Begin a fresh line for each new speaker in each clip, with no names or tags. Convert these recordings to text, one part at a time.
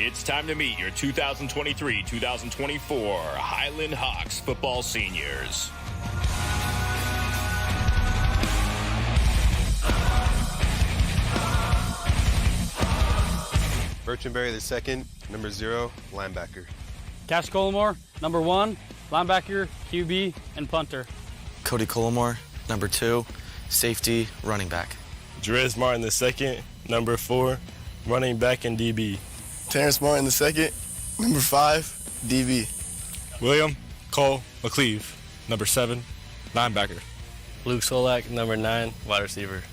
It's time to meet your 2023-2024 Highland Hawks football seniors.
Birchenberry II, number 0, linebacker.
Cash Collimore, number 1, linebacker, QB, and punter.
Cody Collimore, number 2, safety, running back.
Jerez Martin II, number 4, running back and DB.
Terrence Martin II, number 5, DB.
William Cole McCleve, number 7, linebacker.
Luke Solak, number 9, wide receiver.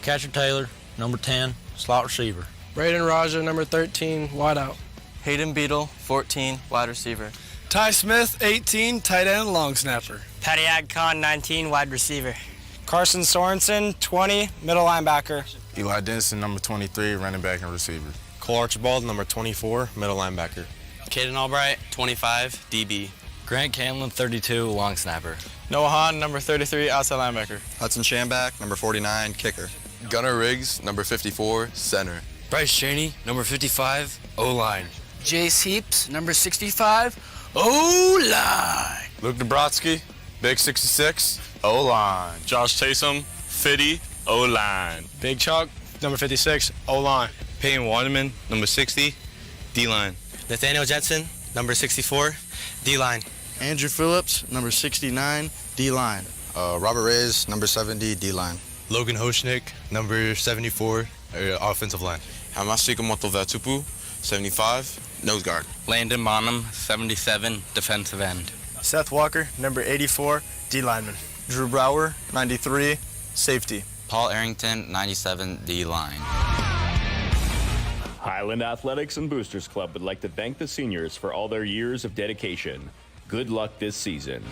Catcher Taylor, number 10, slot receiver.
Braden Raja, number 13, wide out.
Hayden Beadle, 14, wide receiver.
Ty Smith, 18, tight end, long snapper.
Patty Agcon, 19, wide receiver.
Carson Sorensen, 20, middle linebacker.
Eli Denson, number 23, running back and receiver.
Cole Archibald, number 24, middle linebacker.
Caden Albright, 25, DB.
Grant Canlin, 32, long snapper.
Noah Hahn, number 33, outside linebacker.
Hudson Shambach, number 49, kicker.
Gunnar Riggs, number 54, center.
Bryce Cheney, number 55, O-line.
Jace Heaps, number 65, O-line.
Luke Dabrowski, big 66, O-line.
Josh Taysom, 50, O-line.
Big Chuck, number 56, O-line.
Peyton Waterman, number 60, D-line.
Nathaniel Jensen, number 64, D-line.
Andrew Phillips, number 69, D-line.
Robert Reyes, number 70, D-line.
Logan Hoshnick, number 74, offensive line.
Hamasika Motovatupu, 75, nose guard.
Landon Bonham, 77, defensive end.
Seth Walker, number 84, D-lineman.
Drew Brower, 93, safety.
Paul Arrington, 97, D-line.
Highland Athletics and Boosters Club would like to thank the seniors for all their years of dedication. Good luck this season.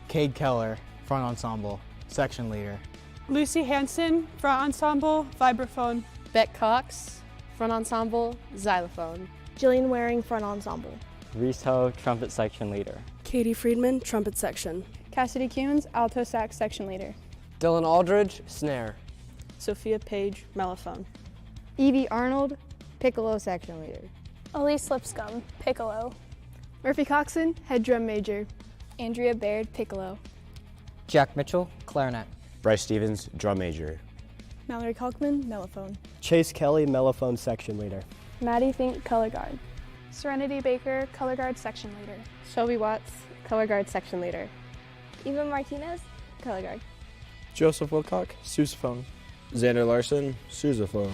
Cade Keller, front ensemble, section leader.
Lucy Hansen, front ensemble, vibraphone.
Beck Cox, front ensemble, xylophone.
Jillian Waring, front ensemble.
Reese Ho, trumpet section leader.
Katie Friedman, trumpet section.
Cassidy Kuhns, alto sax section leader.
Dylan Aldridge, snare.
Sophia Page, mellophone.
Evie Arnold, piccolo section leader.
Elise Lipscomb, piccolo.
Murphy Coxon, head drum major.
Andrea Baird, piccolo.
Jack Mitchell, clarinet.
Bryce Stevens, drum major.
Mallory Kalkman, mellophone.
Chase Kelly, mellophone section leader.
Maddie Fink, color guard.
Serenity Baker, color guard section leader.
Shelby Watts, color guard section leader.
Eva Martinez, color guard.
Joseph Wilcock, sousaphone.
Xander Larson, sousaphone.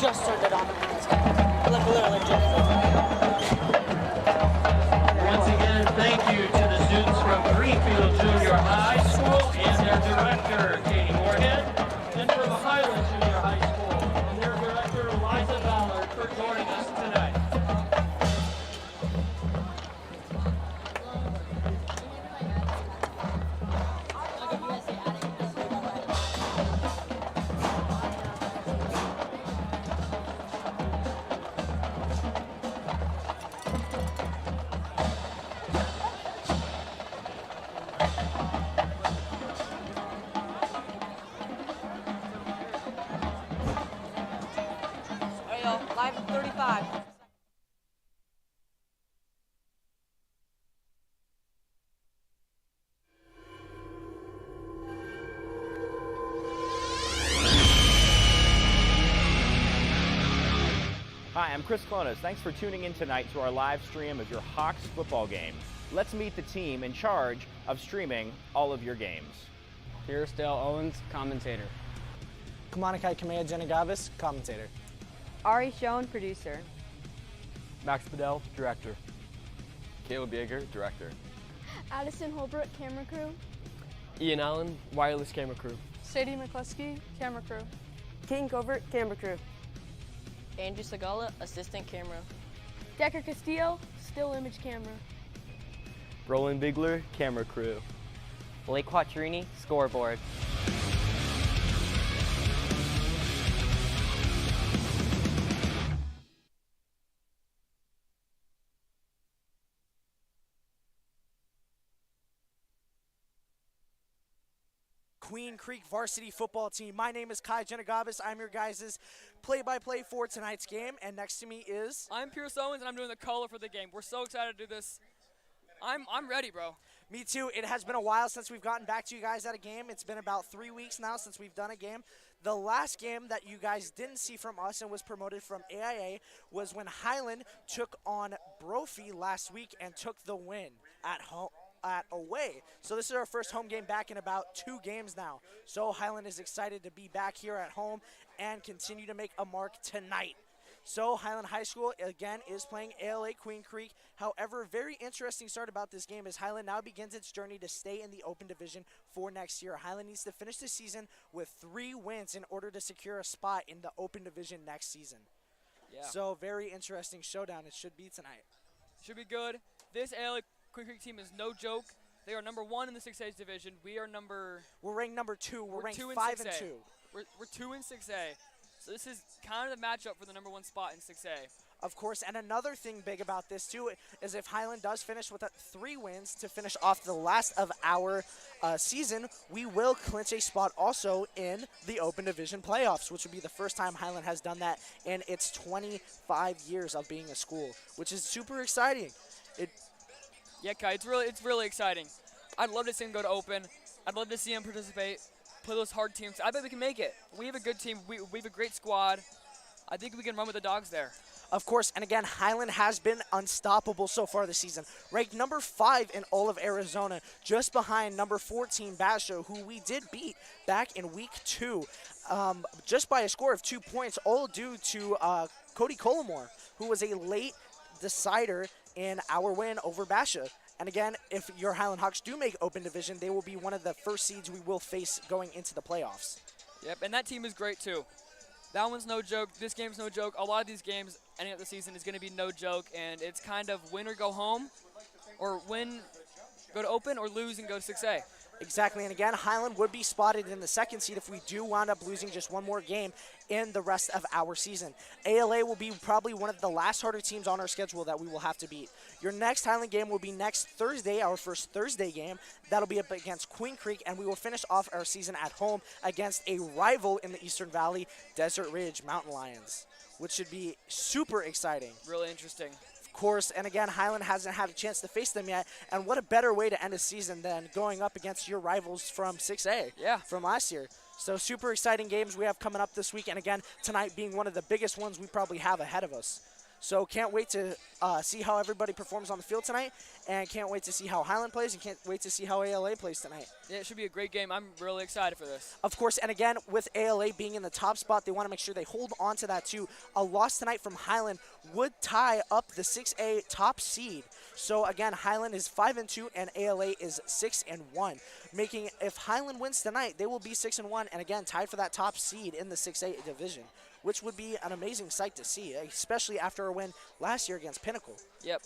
just turned it on. Like literally just.
Once again, thank you to the students from Greenfield Junior High School and their director, Katie Moorhead, and from Highland Junior High School and their director, Liza Ballard, for joining us tonight.
Live at 35.
Hi, I'm Chris Clonas. Thanks for tuning in tonight to our live stream of your Hawks football game. Let's meet the team in charge of streaming all of your games.
Here's Dale Owens, commentator.
Kamanakai Kamea Jenagavis, commentator.
Ari Schoen, producer.
Max Bedell, director.
Caleb Yeager, director.
Addison Holbrook, camera crew.
Ian Allen, wireless camera crew.
Sadie McCluskey, camera crew.
King Covert, camera crew.
Andrew Sagala, assistant camera.
Decker Castillo, still image camera.
Roland Bigler, camera crew.
Blake Quattrini, scoreboard.
Queen Creek varsity football team. My name is Kai Jenagavis. I'm your guys' play-by-play for tonight's game, and next to me is...
I'm Pierce Owens, and I'm doing the color for the game. We're so excited to do this. I'm ready, bro.
Me too. It has been a while since we've gotten back to you guys at a game. It's been about 3 weeks now since we've done a game. The last game that you guys didn't see from us and was promoted from AIA was when Highland took on Brophy last week and took the win at home. Away. So this is our first home game back in about 2 games now. So Highland is excited to be back here at home and continue to make a mark tonight. So Highland High School, again, is playing ALA Queen Creek. However, very interesting start about this game is Highland now begins its journey to stay in the open division for next year. Highland needs to finish the season with 3 wins in order to secure a spot in the open division next season.
Yeah.
So very interesting showdown it should be tonight.
Should be good. This ALA Queen Creek team is no joke. They are number 1 in the 6A division. We're
ranked number 2. We're ranked
5
and 2.
We're 2 in 6A. So this is kind of the matchup for the number 1 spot in 6A.
Of course, and another thing big about this too is if Highland does finish with 3 wins to finish off the last of our season, we will clinch a spot also in the Open Division playoffs, which would be the first time Highland has done that in its 25 years of being a school, which is super exciting.
Yeah, Kai, it's really exciting. I'd love to see him go to Open. I'd love to see him participate, play those hard teams. I bet we can make it. We have a good team. We have a great squad. I think we can run with the dogs there.
Of course, and again, Highland has been unstoppable so far this season. Ranked number 5 in all of Arizona, just behind number 14, Basho, who we did beat back in week 2, just by a score of 2 points, all due to Cody Collimore, who was a late decider in our win over Basha. And again, if your Highland Hawks do make Open Division, they will be one of the first seeds we will face going into the playoffs.
Yep, and that team is great too. That one's no joke. This game's no joke. A lot of these games, ending up the season, is going to be no joke, and it's kind of win or go home, or win, go to Open, or lose and go to 6A.
Exactly, and again, Highland would be spotted in the 2nd seed if we do wind up losing just one more game in the rest of our season. ALA will be probably one of the last harder teams on our schedule that we will have to beat. Your next Highland game will be next Thursday, our first Thursday game. That'll be up against Queen Creek, and we will finish off our season at home against a rival in the Eastern Valley, Desert Ridge Mountain Lions, which should be super exciting.
Really interesting.
Course, and again, Highland hasn't had a chance to face them yet, and what a better way to end a season than going up against your rivals from 6A from last year. So super exciting games we have coming up this week, and again, tonight being one of the biggest ones we probably have ahead of us. So can't wait to see how everybody performs on the field tonight, and can't wait to see how Highland plays, and can't wait to see how ALA plays tonight.
Yeah, it should be a great game. I'm really excited for this.
Of course, and again, with ALA being in the top spot, they want to make sure they hold on to that too. A loss tonight from Highland would tie up the 6A top seed. So again, Highland is 5-2 and ALA is 6-1, making if Highland wins tonight, they will be 6-1 and again tied for that top seed in the 6A division, which would be an amazing sight to see, especially after a win last year against Pinnacle.
Yep.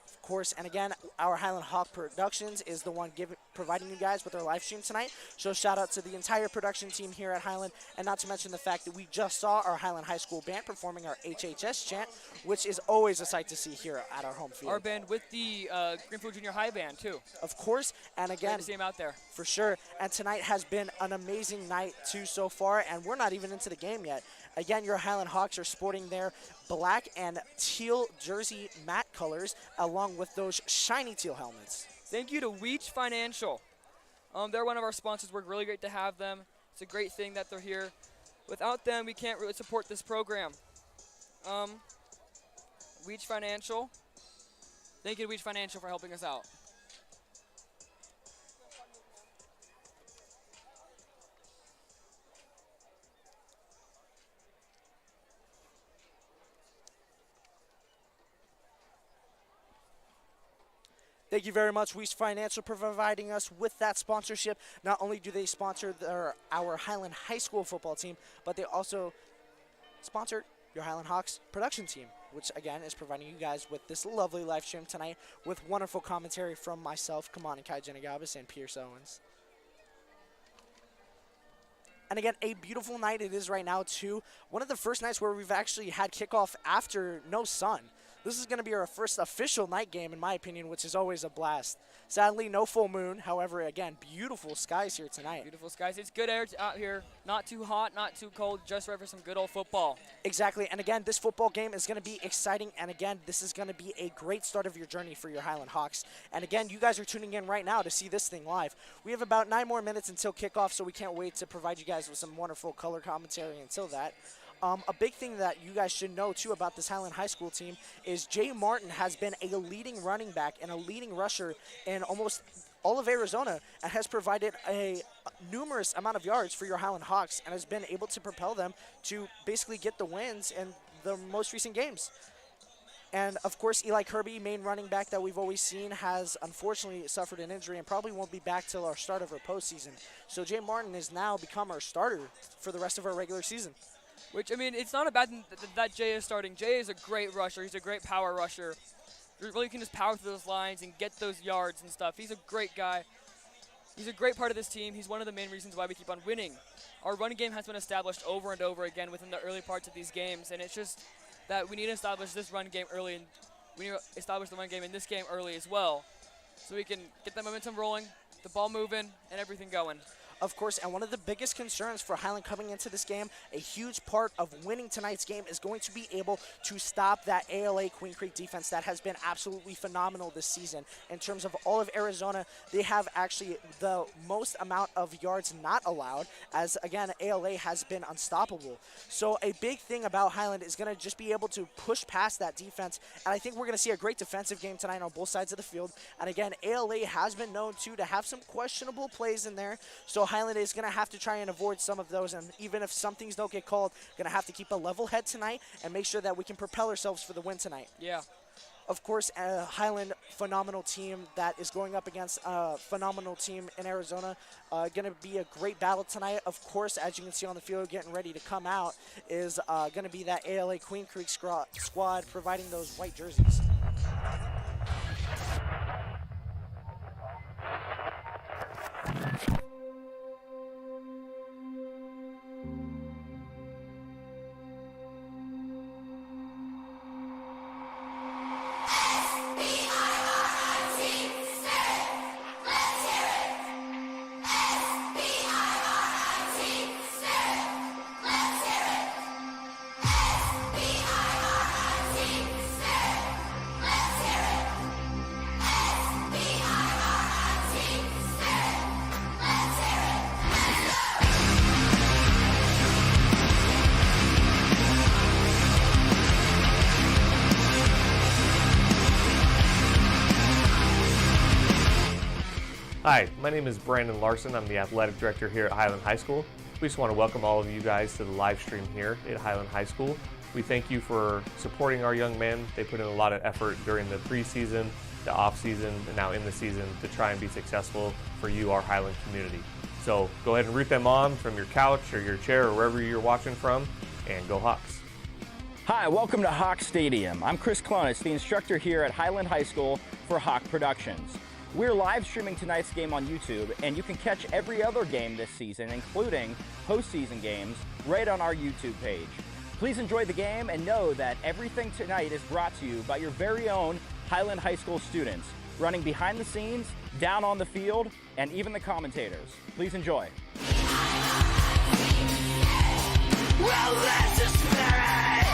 Of course, and again, our Highland Hawk Productions is the one providing you guys with our live stream tonight. So shout out to the entire production team here at Highland, and not to mention the fact that we just saw our Highland High School band performing our HHS chant, which is always a sight to see here at our home field.
Our band with the Greenfield Junior High band too.
Of course, and again,
great to see them out there.
For sure, and tonight has been an amazing night too so far, and we're not even into the game yet. Again, your Highland Hawks are sporting their black and teal jersey matte colors along with those shiny teal helmets.
Thank you to Weech Financial. They're one of our sponsors. We're really great to have them. It's a great thing that they're here. Without them, we can't really support this program. Weech Financial. Thank you to Weech Financial for helping us out.
Thank you very much, Weech Financial, for providing us with that sponsorship. Not only do they sponsor our Highland High School football team, but they also sponsor your Highland Hawks production team, which, again, is providing you guys with this lovely live stream tonight with wonderful commentary from myself, Kamani Kai Jenagabis, and Pierce Owens. And again, a beautiful night it is right now, too. One of the first nights where we've actually had kickoff after no sun. This is going to be our first official night game, in my opinion, which is always a blast. Sadly, no full moon. However, again, beautiful skies here tonight.
Beautiful skies. It's good air out here. Not too hot, not too cold, just right for some good old football.
Exactly. And again, this football game is going to be exciting. And again, this is going to be a great start of your journey for your Highland Hawks. And again, you guys are tuning in right now to see this thing live. We have about 9 more minutes until kickoff, so we can't wait to provide you guys with some wonderful color commentary until that. A big thing that you guys should know, too, about this Highland High School team is Jay Martin has been a leading running back and a leading rusher in almost all of Arizona and has provided a numerous amount of yards for your Highland Hawks and has been able to propel them to basically get the wins in the most recent games. And, of course, Eli Kirby, main running back that we've always seen, has unfortunately suffered an injury and probably won't be back till our start of our postseason. So Jay Martin has now become our starter for the rest of our regular season.
Which, I mean, it's not a bad thing that Jay is starting. Jay is a great rusher. He's a great power rusher. You really can just power through those lines and get those yards and stuff. He's a great guy. He's a great part of this team. He's one of the main reasons why we keep on winning. Our running game has been established over and over again within the early parts of these games, and it's just that we need to establish this run game early, and we need to establish the run game in this game early as well, so we can get that momentum rolling, the ball moving, and everything going.
Of course, and one of the biggest concerns for Highland coming into this game, a huge part of winning tonight's game is going to be able to stop that ALA Queen Creek defense that has been absolutely phenomenal this season. In terms of all of Arizona, they have actually the most amount of yards not allowed, as again, ALA has been unstoppable. So a big thing about Highland is going to just be able to push past that defense, and I think we're going to see a great defensive game tonight on both sides of the field. And again, ALA has been known to have some questionable plays in there, so Highland is going to have to try and avoid some of those, and even if some things don't get called, going to have to keep a level head tonight and make sure that we can propel ourselves for the win tonight.
Yeah.
Of course, a Highland phenomenal team that is going up against a phenomenal team in Arizona. Going to be a great battle tonight. Of course, as you can see on the field, getting ready to come out is going to be that ALA Queen Creek squad providing those white jerseys.
Hi, my name is Brandon Larson. I'm the athletic director here at Highland High School. We just want to welcome all of you guys to the live stream here at Highland High School. We thank you for supporting our young men. They put in a lot of effort during the preseason, the off-season, and now in the season to try and be successful for you, our Highland community. So go ahead and root them on from your couch or your chair or wherever you're watching from, and go Hawks.
Hi, welcome to Hawk Stadium. I'm Chris Clonis, the instructor here at Highland High School for Hawk Productions. We're live streaming tonight's game on YouTube, and you can catch every other game this season, including postseason games, right on our YouTube page. Please enjoy the game and know that everything tonight is brought to you by your very own Highland High School students, running behind the scenes, down on the field, and even the commentators. Please enjoy.
Well, that's the spirit!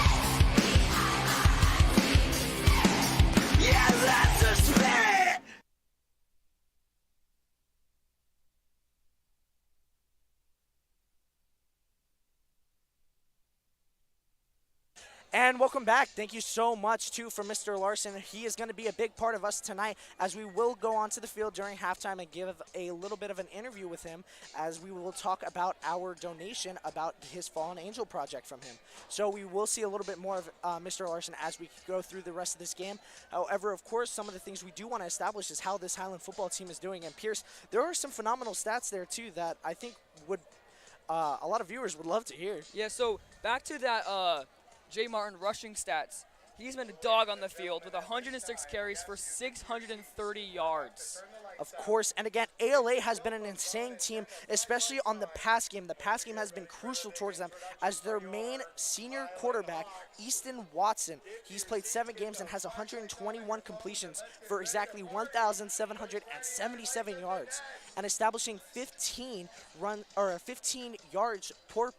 Yeah, that's the spirit!
And welcome back. Thank you so much, too, for Mr. Larson. He is going to be a big part of us tonight, as we will go onto the field during halftime and give a little bit of an interview with him, as we will talk about our donation about his Fallen Angel project from him. So we will see a little bit more of Mr. Larson as we go through the rest of this game. However, of course, some of the things we do want to establish is how this Highland football team is doing. And Pierce, there are some phenomenal stats there, too, that I think would a lot of viewers would love to hear.
Yeah, so back to that Jay Martin rushing stats. He's been a dog on the field with 106 carries for 630 yards.
Of course, and again, ALA has been an insane team, especially on the pass game. The pass game has been crucial towards them, as their main senior quarterback, Easton Watson, he's played 7 games and has 121 completions for exactly 1,777 yards, and establishing 15 yards per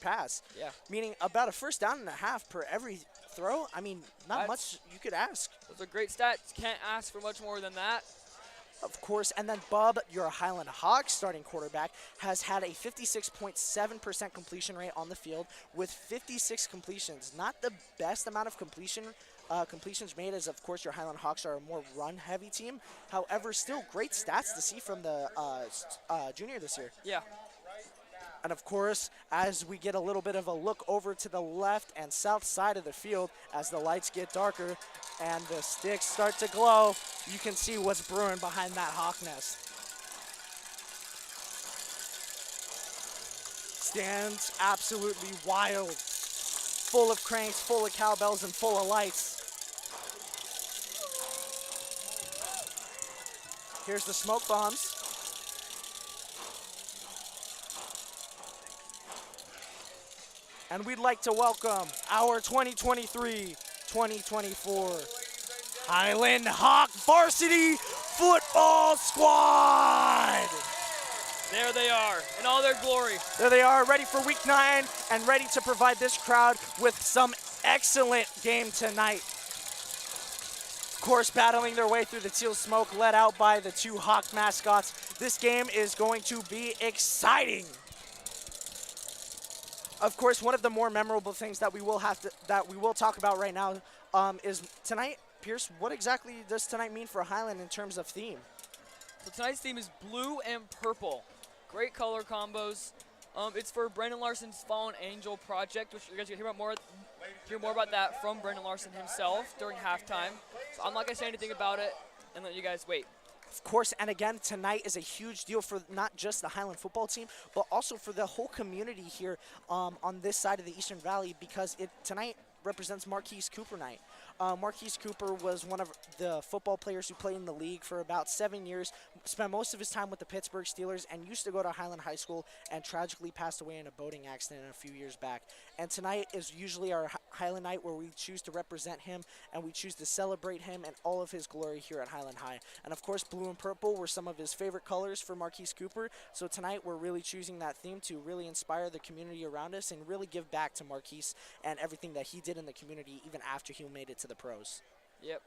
pass.
Yeah.
Meaning about a first down and a half per every throw. I mean, not much you could ask.
Those are great stats. Can't ask for much more than that.
Of course, and then Bub, your Highland Hawks starting quarterback, has had a 56.7% completion rate on the field with 56 completions. Not the best amount of completions made, as of course your Highland Hawks are a more run-heavy team. However, still great stats to see from the junior this year.
Yeah.
And of course, as we get a little bit of a look over to the left and south side of the field, as the lights get darker and the sticks start to glow, you can see what's brewing behind that hawk nest. Stands absolutely wild, full of cranks, full of cowbells, and full of lights. Here's the smoke bombs. And we'd like to welcome our 2023-2024 Highland Hawk Varsity Football Squad.
There they are, in all their glory.
There they are, ready for week 9 and ready to provide this crowd with some excellent game tonight. Of course, battling their way through the teal smoke, led out by the 2 Hawk mascots. This game is going to be exciting. Of course, one of the more memorable things that we will talk about right now is tonight. Pierce, what exactly does tonight mean for Highland in terms of theme?
So tonight's theme is blue and purple. Great color combos. It's for Brandon Larson's Fallen Angel project, which you guys can hear more about that from Brandon Larson himself during halftime. So I'm not gonna say anything about it and let you guys wait.
Of course, and again, tonight is a huge deal for not just the Highland football team, but also for the whole community here on this side of the Eastern Valley, because tonight represents Marquise Cooper night. Marquise Cooper was one of the football players who played in the league for about 7 years, spent most of his time with the Pittsburgh Steelers, and used to go to Highland High School and tragically passed away in a boating accident a few years back. And tonight is usually our Highland night where we choose to represent him and we choose to celebrate him and all of his glory here at Highland High. And of course, blue and purple were some of his favorite colors for Marquise Cooper. So tonight we're really choosing that theme to really inspire the community around us and really give back to Marquise and everything that he did in the community even after he made it to the pros.
Yep.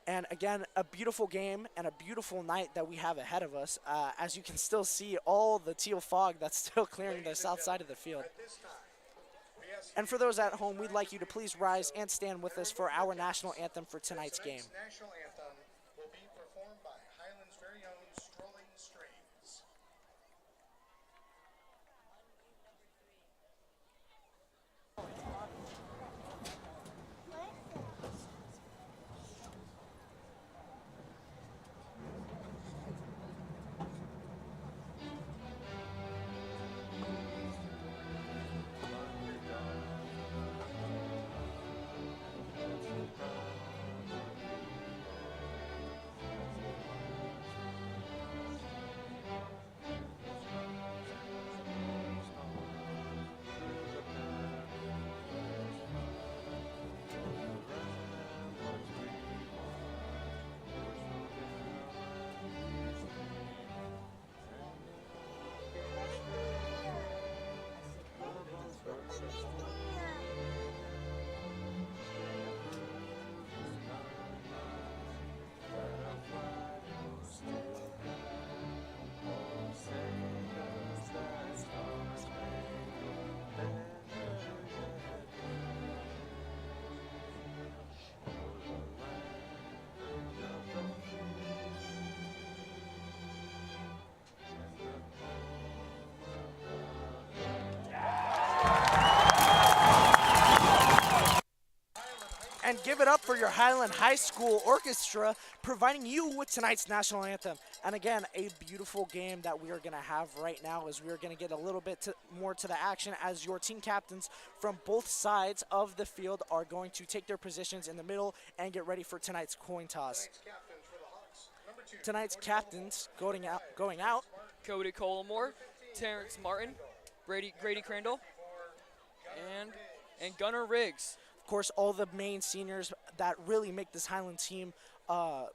And again, a beautiful game and a beautiful night that we have ahead of us. As you can still see all the teal fog that's still clearing the south side of the field. And for those at home, we'd like you to please rise and stand with us for our national anthem for tonight's game.
National anthem will be performed by Highland's very
give it up for your Highland High School Orchestra, providing you with tonight's national anthem. And again, a beautiful game that we are going to have right now as we are going to get a little bit more to the action as your team captains from both sides of the field are going to take their positions in the middle and get ready for tonight's coin toss. Tonight's captains going out.
Cody Collimore, Terrence Martin, Grady Crandall, and Gunnar Riggs.
Of course, all the main seniors that really make this Highland team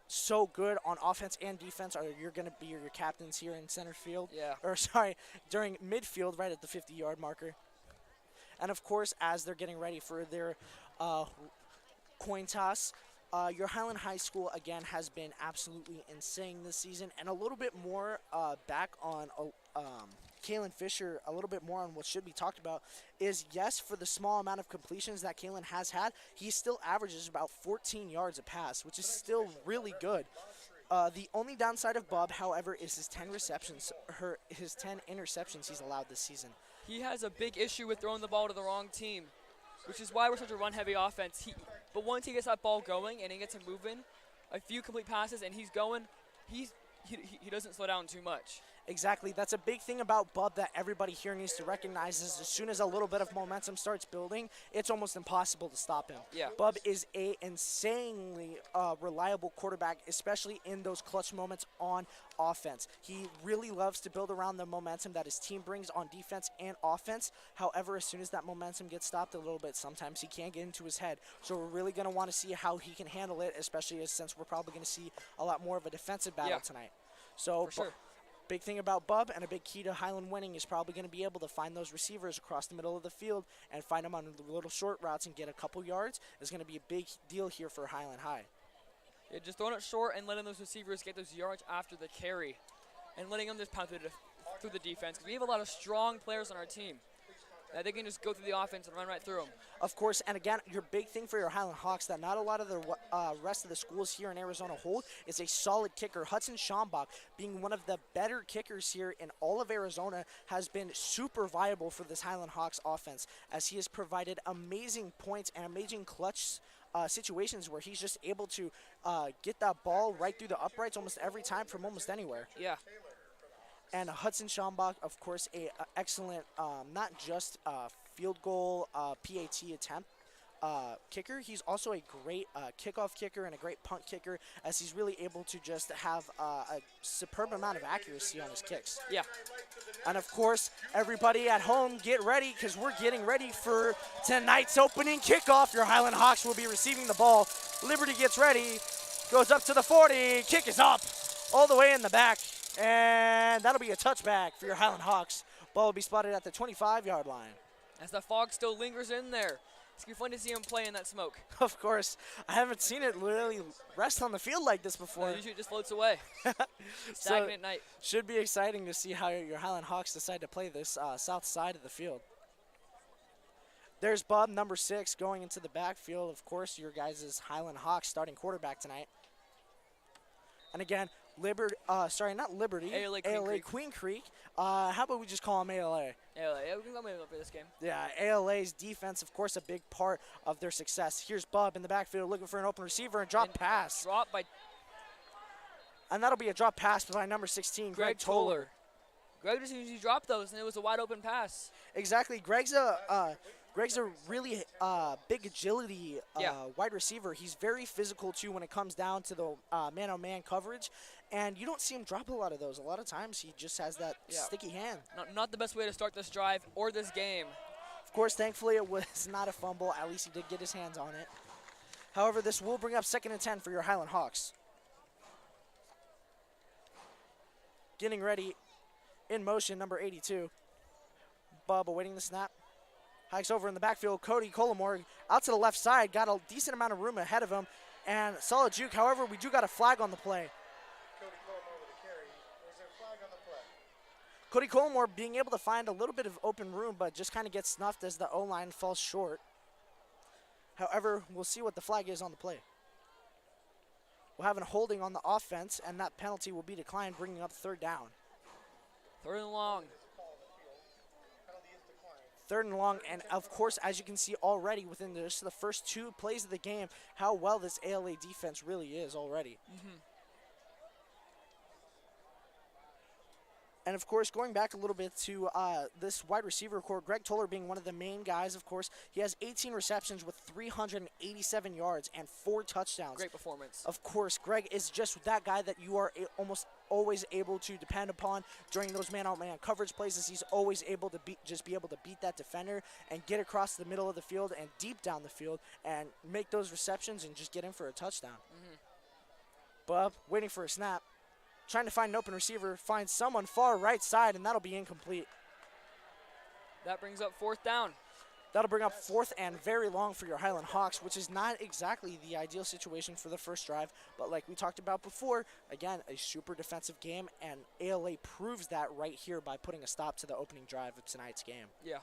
so good on offense and defense you're going to be your captains here in center field.
Yeah.
Or sorry, during midfield right at the 50-yard marker. And of course, as they're getting ready for their coin toss, your Highland High School, again, has been absolutely insane this season. And a little bit more back on Kalen Fisher, a little bit more on what should be talked about, is yes, for the small amount of completions that Kalen has had, he still averages about 14 yards a pass, which is still really good. The only downside of Bub, however, is his 10 interceptions he's allowed this season.
He has a big issue with throwing the ball to the wrong team, which is why we're such a run-heavy offense. But once he gets that ball going and he gets him moving, a few complete passes and he's going, he doesn't slow down too much.
Exactly. That's a big thing about Bub that everybody here needs to recognize is as soon as a little bit of momentum starts building, it's almost impossible to stop him.
Yeah.
Bub is a insanely reliable quarterback, especially in those clutch moments on offense. He really loves to build around the momentum that his team brings on defense and offense. However, as soon as that momentum gets stopped a little bit, sometimes he can't get into his head. So we're really going to want to see how he can handle it, especially since we're probably going to see a lot more of a defensive battle tonight. So
for sure.
Big thing about Bub and a big key to Highland winning is probably going to be able to find those receivers across the middle of the field and find them on little short routes and get a couple yards is going to be a big deal here for Highland High.
Yeah, just throwing it short and letting those receivers get those yards after the carry and letting them just pound through the defense. Because we have a lot of strong players on our team. They can just go through the offense and run right through them.
Of course, and again, your big thing for your Highland Hawks that not a lot of the rest of the schools here in Arizona hold is a solid kicker. Hudson Schambach, being one of the better kickers here in all of Arizona, has been super viable for this Highland Hawks offense as he has provided amazing points and amazing clutch situations where he's just able to get that ball right through the uprights almost every time from almost anywhere.
Yeah.
And Hudson Schambach, of course, a excellent, not just field goal PAT attempt kicker. He's also a great kickoff kicker and a great punt kicker as he's really able to just have a superb amount of accuracy on his kicks.
Yeah.
And, of course, everybody at home, get ready because we're getting ready for tonight's opening kickoff. Your Highland Hawks will be receiving the ball. Liberty gets ready, goes up to the 40. Kick is up all the way in the back. And that'll be a touchback for your Highland Hawks. Ball will be spotted at the 25-yard line.
As the fog still lingers in there. It's going to be fun to see him play in that smoke.
Of course. I haven't seen it really rest on the field like this before.
Usually it just floats away. Stagnant night.
Should be exciting to see how your Highland Hawks decide to play this south side of the field. There's Bub, number 6, going into the backfield. Of course, your guys' Highland Hawks starting quarterback tonight. And again, ALA Queen Creek. How about we just call them ALA?
ALA, yeah, we can go ALA for this game.
Yeah, ALA's defense, of course, a big part of their success. Here's Bub in the backfield looking for an open receiver and drop pass. And that'll be a drop pass by number 16, Greg Toller.
Greg just usually dropped those, and it was a wide open pass.
Exactly. Greg's a really big agility wide receiver. He's very physical, too, when it comes down to the man-on-man coverage. And you don't see him drop a lot of those. A lot of times he just has that sticky hand.
Not the best way to start this drive or this game.
Of course, thankfully, it was not a fumble. At least he did get his hands on it. However, this will bring up 2nd and 10 for your Highland Hawks. Getting ready in motion, number 82. Bub awaiting the snap. Hikes over in the backfield. Cody Collimore out to the left side. Got a decent amount of room ahead of him. And solid juke. However, we do got a flag on the play. Cody Collimore being able to find a little bit of open room, but just kind of gets snuffed as the O-line falls short. However, we'll see what the flag is on the play. We'll have a holding on the offense, and that penalty will be declined, bringing up 3rd down.
3rd and long.
3rd and long, and of course, as you can see already within just the first 2 plays of the game, how well this ALA defense really is already. And of course, going back a little bit to this wide receiver core, Greg Toller being one of the main guys, of course. He has 18 receptions with 387 yards and 4 touchdowns.
Great performance.
Of course, Greg is just that guy that you are almost always able to depend upon during those man-on-man coverage plays, as he's always able to be able to beat that defender and get across the middle of the field and deep down the field and make those receptions and just get in for a touchdown. Bub waiting for a snap. Trying to find an open receiver, finds someone far right side, and that'll be incomplete.
That brings up 4th down.
That'll bring up 4th and very long for your Highland Hawks, which is not exactly the ideal situation for the first drive. But like we talked about before, again, a super defensive game, and ALA proves that right here by putting a stop to the opening drive of tonight's game.
Yeah.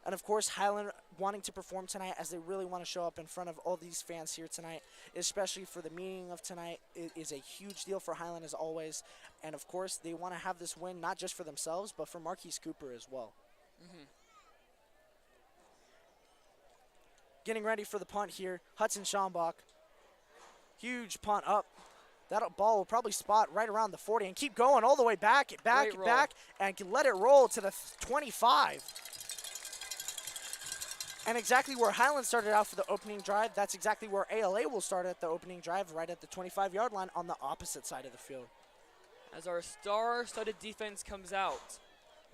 And of course, Highland wanting to perform tonight, as they really want to show up in front of all these fans here tonight, especially for the meeting of tonight. It is a huge deal for Highland, as always. And of course, they want to have this win not just for themselves, but for Marquise Cooper as well. Getting ready for the punt here, Hudson Schambach. Huge punt up. That ball will probably spot right around the 40 and keep going all the way back, and can let it roll to the 25. And exactly where Highland started out for the opening drive, that's exactly where ALA will start at the opening drive, right at the 25-yard line on the opposite side of the field.
As our star-studded defense comes out,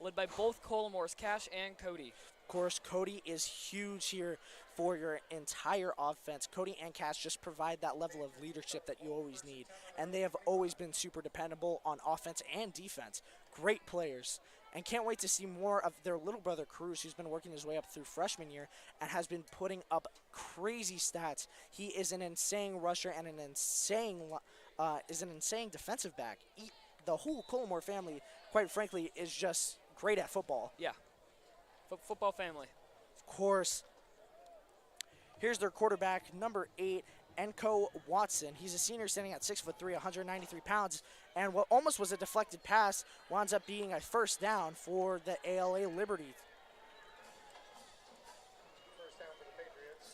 led by both Colmore's Cash and Cody.
Of course, Cody is huge here for your entire offense. Cody and Cash just provide that level of leadership that you always need. And they have always been super dependable on offense and defense. Great players. And can't wait to see more of their little brother, Cruz, who's been working his way up through freshman year and has been putting up crazy stats. He is an insane rusher and an insane defensive back. The whole Colmore family, quite frankly, is just great at football.
Yeah. Football family.
Of course. Here's their quarterback, number 8, Enko Watson. He's a senior standing at 6'3", 193 pounds. And what almost was a deflected pass winds up being a first down for the ALA Liberty.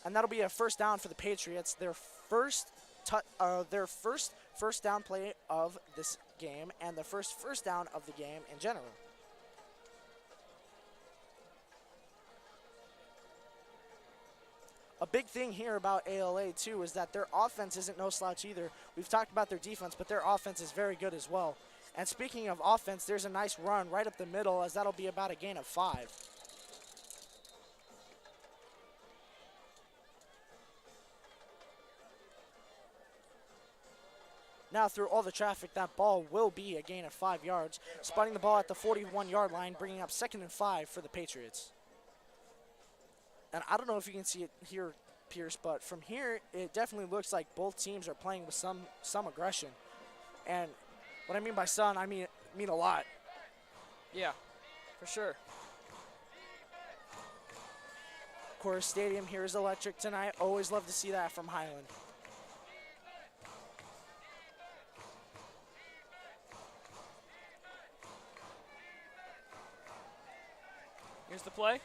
And that'll be a first down for the Patriots. Their first first down play of this game and the first down of the game in general. A big thing here about ALA, too, is that their offense isn't no slouch either. We've talked about their defense, but their offense is very good as well. And speaking of offense, there's a nice run right up the middle, as that'll be about a gain of 5. Now, through all the traffic, that ball will be a gain of 5 yards. Spotting the ball at the 41-yard line, bringing up 2nd and 5 for the Patriots. And I don't know if you can see it here, Pierce, but from here, it definitely looks like both teams are playing with some aggression. And what I mean by some, I mean a lot.
Yeah, for sure.
Of course, stadium here is electric tonight. Always love to see that from Highland.
Here's the play.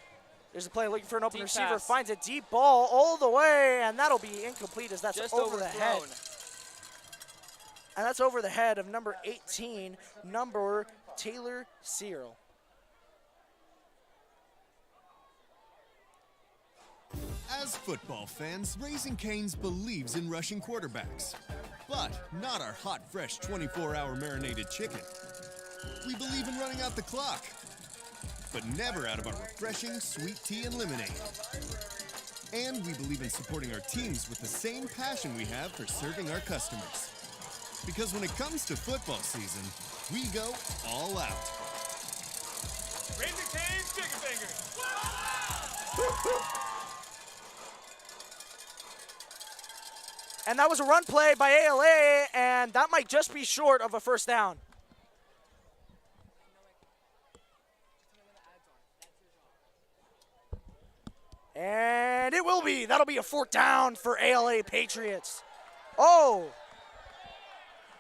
There's a play looking for an open
Deep
receiver.
pass.
Finds a deep ball all the way, and that'll be incomplete as that's
Just
over the head.
overthrown.
And that's over the head of number 18, number Taylor Searle.
As football fans, Raising Cane's believes in rushing quarterbacks, but not our hot, fresh 24-hour marinated chicken. We believe in running out the clock, but never out of our refreshing sweet tea and lemonade. And we believe in supporting our teams with the same passion we have for serving our customers. Because when it comes to football season, we go all out.
Raising Cane's chicken fingers.
And that was a run play by ALA, and that might just be short of a first down. And it will be. That'll be a 4th down for ALA Patriots. Oh.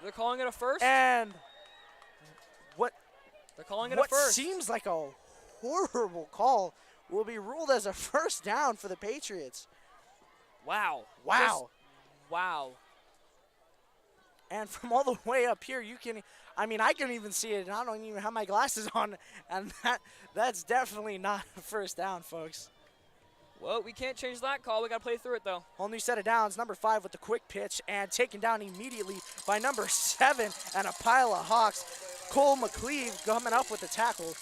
They're calling it a first?
And what?
They're calling it a first.
Seems like a horrible call will be ruled as a first down for the Patriots.
Wow.
Wow.
Wow.
And from all the way up here, you can, I mean, I can even see it, and I don't even have my glasses on, and that's definitely not a first down, folks.
Well, we can't change that call. We got to play through it, though.
Whole new set of downs. Number 5 with the quick pitch, and taken down immediately by number 7 and a pile of Hawks. Cole McCleve coming up with the tackle.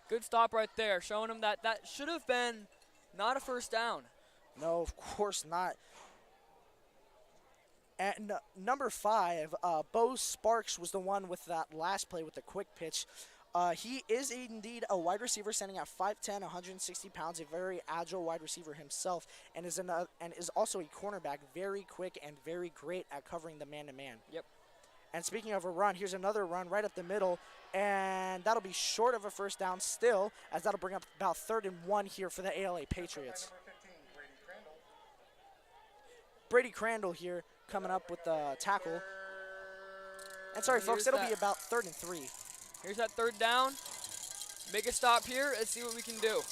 Good stop right there, showing him that that should have been not a first down.
No, of course not. And number 5, Bo Sparks was the one with that last play with the quick pitch. He is indeed a wide receiver, standing at 5'10", 160 pounds, a very agile wide receiver himself, and is also a cornerback, very quick and very great at covering the man-to-man.
Yep.
And speaking of a run, here's another run right up the middle, and that'll be short of a first down still, as that'll bring up about 3rd and 1 here for the ALA Patriots. Brady Crandall here coming up with the tackle. And sorry, folks, it'll be about 3rd and 3.
Here's that 3rd down. Make a stop here. Let's see what we can do.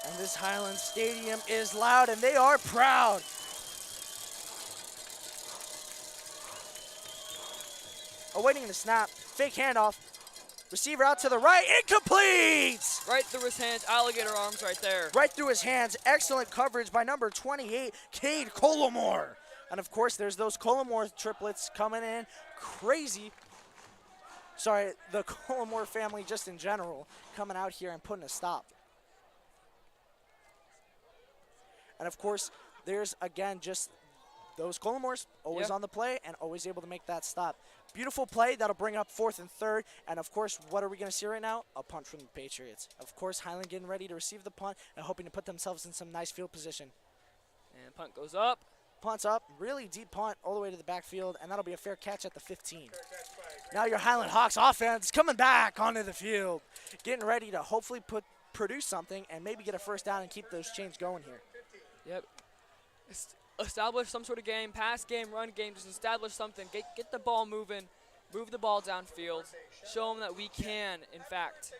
And this Highland Stadium is loud, and they are proud. Awaiting the snap, fake handoff. Receiver out to the right, incomplete!
Right through his hands, alligator arms right there.
Right through his hands, excellent coverage by number 28, Cade Colomore. And of course, there's those Colomore triplets coming in crazy. Sorry, the Colomore family just in general coming out here and putting a stop. And of course, there's again just those Colomores always on the play and always able to make that stop. Beautiful play that'll bring up 4th and 3rd. And of course, what are we going to see right now? A punt from the Patriots. Of course, Highland getting ready to receive the punt and hoping to put themselves in some nice field position.
And punt goes up.
Punt's up, really deep punt all the way to the backfield, and that'll be a fair catch at the 15. Now your Highland Hawks offense coming back onto the field, getting ready to hopefully produce something and maybe get a first down and keep those chains going here.
Yep. Establish some sort of game, pass game, run game, just establish something. Get the ball moving, move the ball downfield, show them that we can, in fact,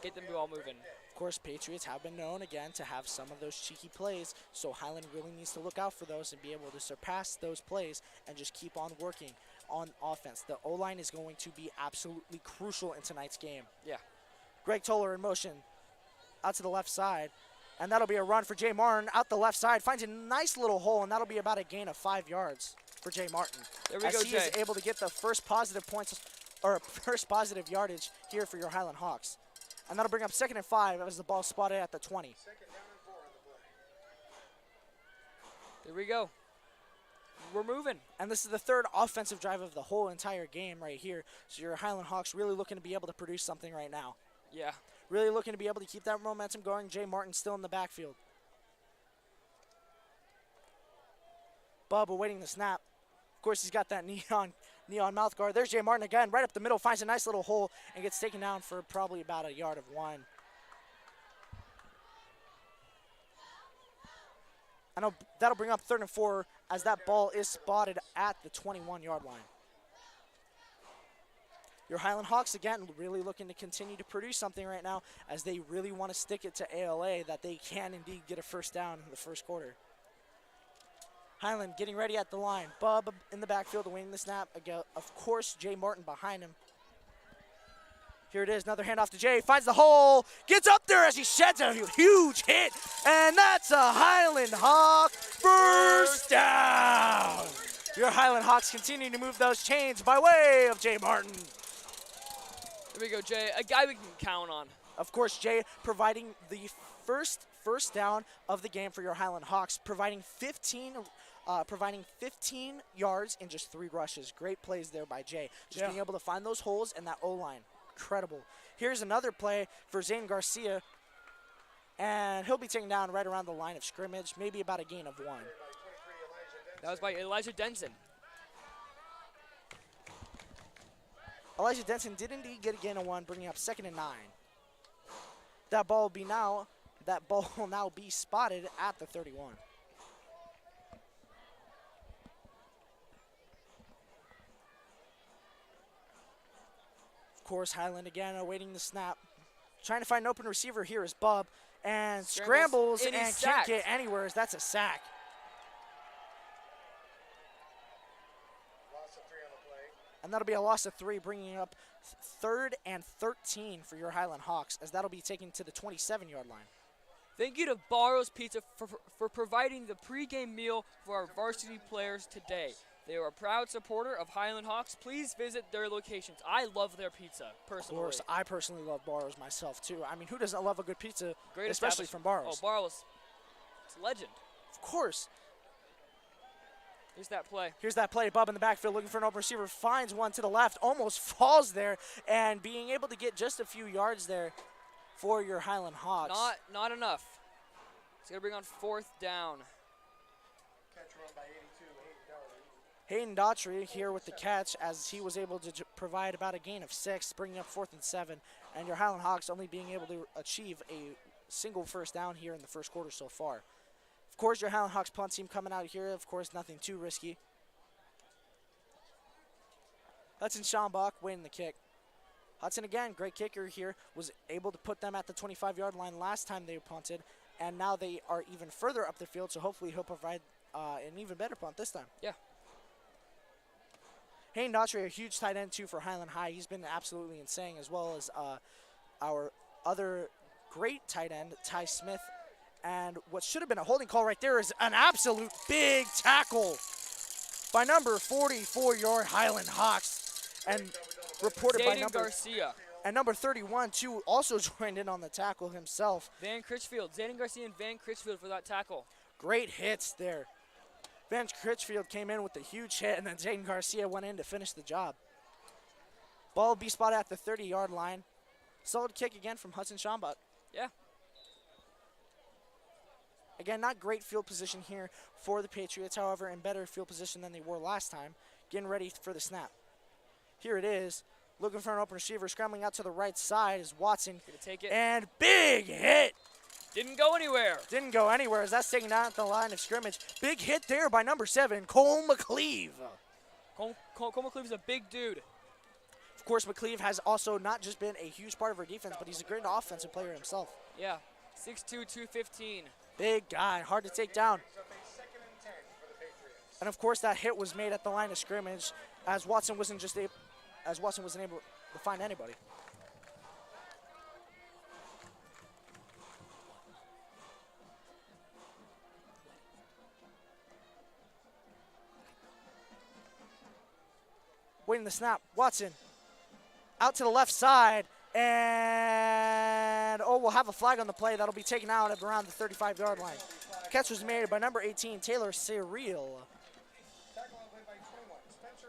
get the ball moving.
Of course, Patriots have been known, again, to have some of those cheeky plays, so Highland really needs to look out for those and be able to surpass those plays and just keep on working on offense. The O-line is going to be absolutely crucial in tonight's game.
Yeah.
Greg Toller in motion out to the left side. And that'll be a run for Jay Martin out the left side. Finds a nice little hole, and that'll be about a gain of 5 yards for Jay Martin.
There we go,
Jay. He is able to get the first positive points, or first positive yardage here for your Highland Hawks. And that'll bring up 2nd and 5 as the ball spotted at the 20.
There we go. We're moving.
And this is the 3rd offensive drive of the whole entire game right here. So your Highland Hawks really looking to be able to produce something right now.
Yeah.
Really looking to be able to keep that momentum going. Jay Martin still in the backfield. Bub awaiting the snap. Of course, he's got that neon mouth guard. There's Jay Martin again, right up the middle, finds a nice little hole and gets taken down for probably about a yard of 1. And that'll bring up 3rd and 4 as that ball is spotted at the 21-yard line. Your Highland Hawks, again, really looking to continue to produce something right now as they really want to stick it to ALA that they can indeed get a first down in the first quarter. Highland getting ready at the line. Bub in the backfield awaiting the snap. Again, of course, Jay Martin behind him. Here it is, another handoff to Jay. Finds the hole, gets up there as he sheds a huge hit, and that's a Highland Hawk first down. Your Highland Hawks continue to move those chains by way of Jay Martin.
There we go, Jay, a guy we can count on.
Of course, Jay providing the first down of the game for your Highland Hawks, providing 15 yards in just 3 rushes. Great plays there by Jay. Just being able to find those holes in that O-line. Incredible. Here's another play for Zane Garcia, and he'll be taken down right around the line of scrimmage, maybe about a gain of 1.
That was by Elijah Denson.
Elijah Denson did indeed get a gain of 1, bringing up 2nd and 9. That ball will be now that ball will now be spotted at the 31. Of course, Highland again awaiting the snap. Trying to find an open receiver here is Bub. And scrambles and can't get anywhere. That's a sack. And that'll be a loss of 3, bringing up 3rd and 13 for your Highland Hawks, as that'll be taken to the 27-yard line.
Thank you to Barrow's Pizza for providing the pregame meal for our varsity players today. They are a proud supporter of Highland Hawks. Please visit their locations. I love their pizza, personally.
Of course, I personally love Barrow's myself, too. I mean, who doesn't love a good pizza,
Great
especially from Barrow's?
Oh, Barrow's. It's a legend.
Of course.
Here's that play.
Here's that play. Bub in the backfield looking for an open receiver. Finds one to the left. Almost falls there. And being able to get just a few yards there for your Highland Hawks.
Not enough. It's going to bring on 4th down.
Hayden Daughtry here with the catch, as he was able to provide about a gain of 6, bringing up 4th and 7. And your Highland Hawks only being able to achieve a single first down here in the first quarter so far. Of course, your Highland Hawks punt team coming out here. Of course, nothing too risky. Hudson Schambach waiting the kick. Hudson again, great kicker here, was able to put them at the 25-yard line last time they punted. And now they are even further up the field, so hopefully he'll provide an even better punt this time.
Yeah.
Hayden Daughtry, a huge tight end, too, for Highland High. He's been absolutely insane, as well as our other great tight end, Ty Smith. And what should have been a holding call right there is an absolute big tackle by number 44, your Highland Hawks. And reported by number
Garcia.
And number 31, too, also joined in on the tackle himself.
Van Critchfield. Zayden Garcia and Van Critchfield for that tackle.
Great hits there. Van Critchfield came in with a huge hit, and then Zayden Garcia went in to finish the job. Ball will be spotted at the 30-yard line. Solid kick again from Hudson Schambach.
Yeah.
Again, not great field position here for the Patriots, however, in better field position than they were last time. Getting ready for the snap. Here it is. Looking for an open receiver. Scrambling out to the right side is Watson.
Gonna take it.
And big hit.
Didn't go anywhere.
Didn't go anywhere as that's taken down at the line of scrimmage. Big hit there by number 7, Cole McCleve.
Cole McCleve is a big dude.
Of course, McCleve has also not just been a huge part of our defense, but he's a great offensive player himself.
Yeah, 6'2", 215.
Big guy, hard to take down. And of course, that hit was made at the line of scrimmage, as Watson wasn't able to find anybody. Waiting the snap, Watson out to the left side, and we'll have a flag on the play. That'll be taken out at around the 35-yard line. Catch was made by number 18, Taylor Cyril.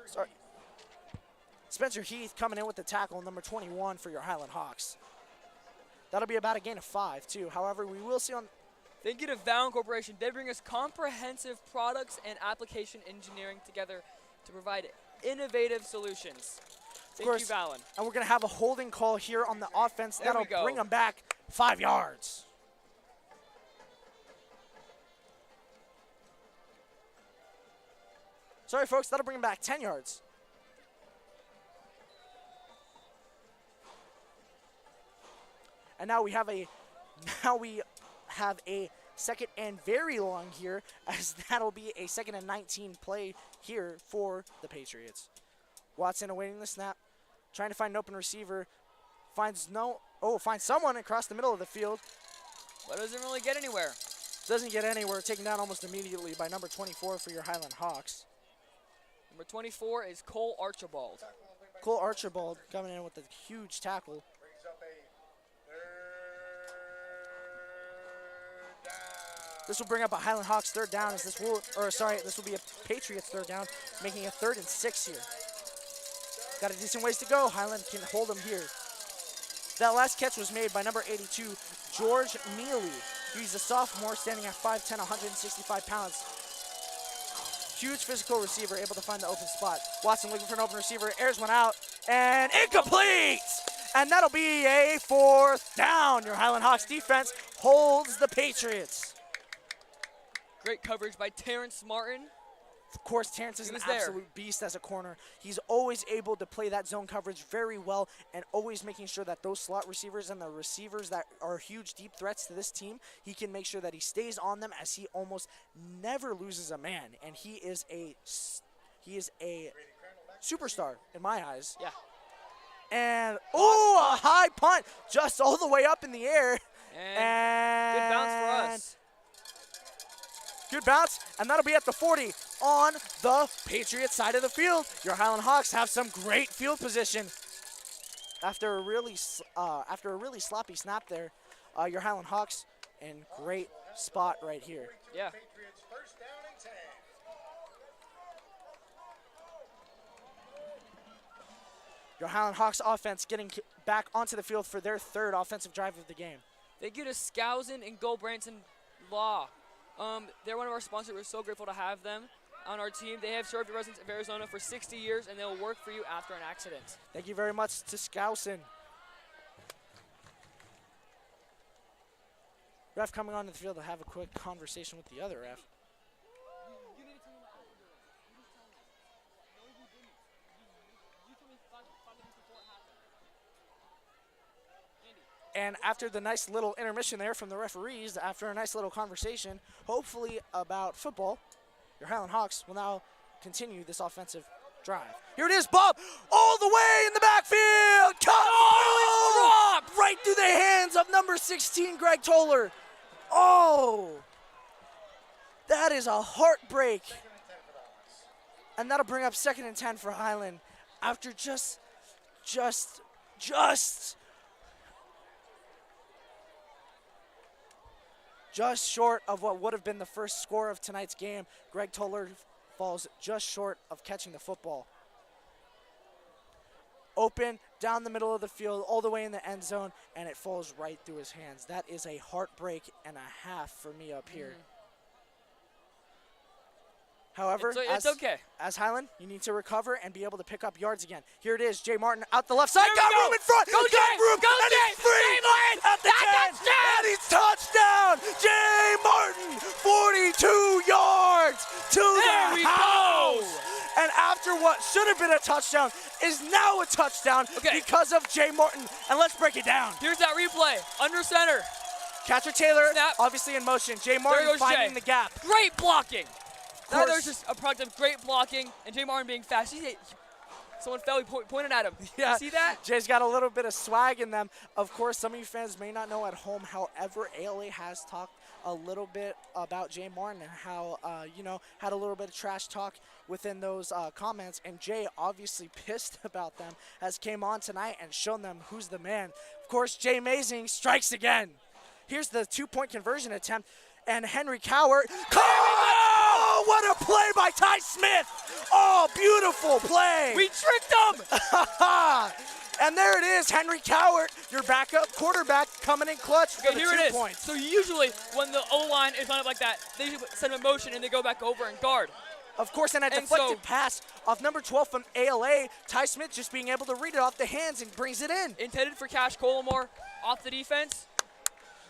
Sorry. Spencer Heath coming in with the tackle, number 21 for your Highland Hawks. That'll be about a gain of 5, too. However, we will see on...
Thank you to Valen Corporation. They bring us comprehensive products and application engineering together to provide innovative solutions. Thank you, Valen.
And we're going to have a holding call here on the offense. That'll bring them back 5 yards. Sorry, folks, that'll bring them back 10 yards. And now we have a second and very long here, as that'll be a 2nd and 19 play here for the Patriots. Watson awaiting the snap, trying to find an open receiver, finds someone across the middle of the field.
But doesn't really get anywhere.
Doesn't get anywhere, taken down almost immediately by number 24 for your Highland Hawks.
Number 24 is Cole Archibald.
Cole Archibald coming in with a huge tackle. This will bring up a Highland Hawks 3rd down, as this will be a Patriots 3rd down, making a 3rd and 6 here. Got a decent ways to go. Highland can hold them here. That last catch was made by number 82, George Mealy. He's a sophomore, standing at 5'10", 165 pounds. Huge physical receiver, able to find the open spot. Watson looking for an open receiver, airs one out, and incomplete! and that'll be a 4th down. Your Highland Hawks defense holds the Patriots.
Great coverage by Terrence Martin.
Of course, Terrence is an
there.
absolute beast as a corner. He's always able to play that zone coverage very well and always making sure that those slot receivers and the receivers that are huge, deep threats to this team, he can make sure that he stays on them as he almost never loses a man. And he is a superstar in my eyes.
Yeah.
And, oh, a high punt just all the way up in the air.
And good bounce for us.
Good bounce, and that'll be at the 40 on the Patriots side of the field. Your Highland Hawks have some great field position. After a really sloppy snap there, your Highland Hawks in great spot right here.
Yeah.
Your Highland Hawks offense getting back onto the field for their 3rd offensive drive of the game.
They get a Skousen and Gold Branson Law. They're one of our sponsors. We're so grateful to have them on our team. They have served the residents of Arizona for 60 years, and they'll work for you after an accident.
Thank you very much to Skousen. Ref coming onto the field to have a quick conversation with the other ref. And after the nice little intermission there from the referees, after a nice little conversation, hopefully about football, your Highland Hawks will now continue this offensive drive. Here it is, Bob, all the way in the backfield. Dropped right through the hands of number 16, Greg Toller. Oh, that is a heartbreak. And that'll bring up 2nd and 10 for Highland after just short of what would have been the first score of tonight's game. Greg Toller falls just short of catching the football. Open down the middle of the field, all the way in the end zone, and it falls right through his hands. That is a heartbreak and a half for me up here. However,
it's okay.
As Highland, you need to recover and be able to pick up yards again. Here it is, Jay Martin out the left side, got room in front, got room, and he's free at the 10, and he's touchdown! Jay Martin, 42 yards to the house! And after what should have been a touchdown is now a touchdown because of Jay Martin. And let's break it down.
Here's that replay, under center.
Catcher Taylor,
Snap.
Obviously in motion. Jay Martin finding the gap.
Great blocking. Now there's just a product of great blocking and Jay Martin being fast. Someone fell, he pointed at him.
Yeah.
You see that?
Jay's got a little bit of swag in them. Of course, some of you fans may not know at home. However, ALA has talked a little bit about Jay Martin and how, had a little bit of trash talk within those comments. And Jay, obviously pissed about them, has came on tonight and shown them who's the man. Of course, Jay Amazing strikes again. Here's the 2-point conversion attempt. And Henry Cowart. Oh, what a play by Ty Smith. Oh, beautiful play.
We tricked him.
And there it is, Henry Cowart, your backup quarterback, coming in clutch for the 2 points.
So usually when the O-line is lined up like that, they send them in motion and they go back over and guard.
Of course, and a deflected pass off number 12 from ALA, Ty Smith just being able to read it off the hands and brings it in.
Intended for Cash Collimore off the defense.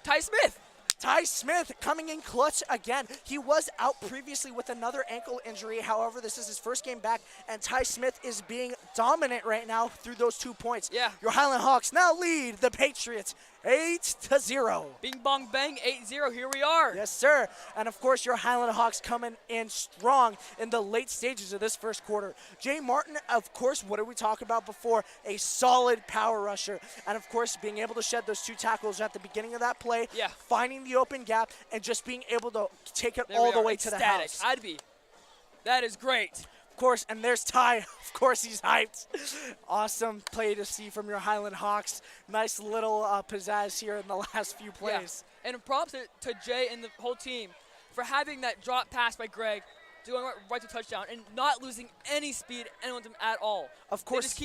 Ty Smith.
Ty Smith coming in clutch again. He was out previously with another ankle injury. However, this is his first game back, and Ty Smith is being dominant right now through those 2 points.
Yeah.
Your Highland Hawks now lead the Patriots 8-0.
Bing bong bang, 8-0, here we are.
Yes, sir. And of course, your Highland Hawks coming in strong in the late stages of this first quarter. Jay Martin, of course, what did we talk about before? A solid power rusher. And of course, being able to shed those 2 tackles at the beginning of that play, finding the open gap, and just being able to take it all the way to the house.
That is great.
Of course, and there's Ty. Of course, he's hyped. Awesome play to see from your Highland Hawks. Nice little pizzazz here in the last few plays.
Yeah. And props to Jay and the whole team for having that drop pass by Greg, doing right to touchdown, and not losing any speed momentum at all.
Of course.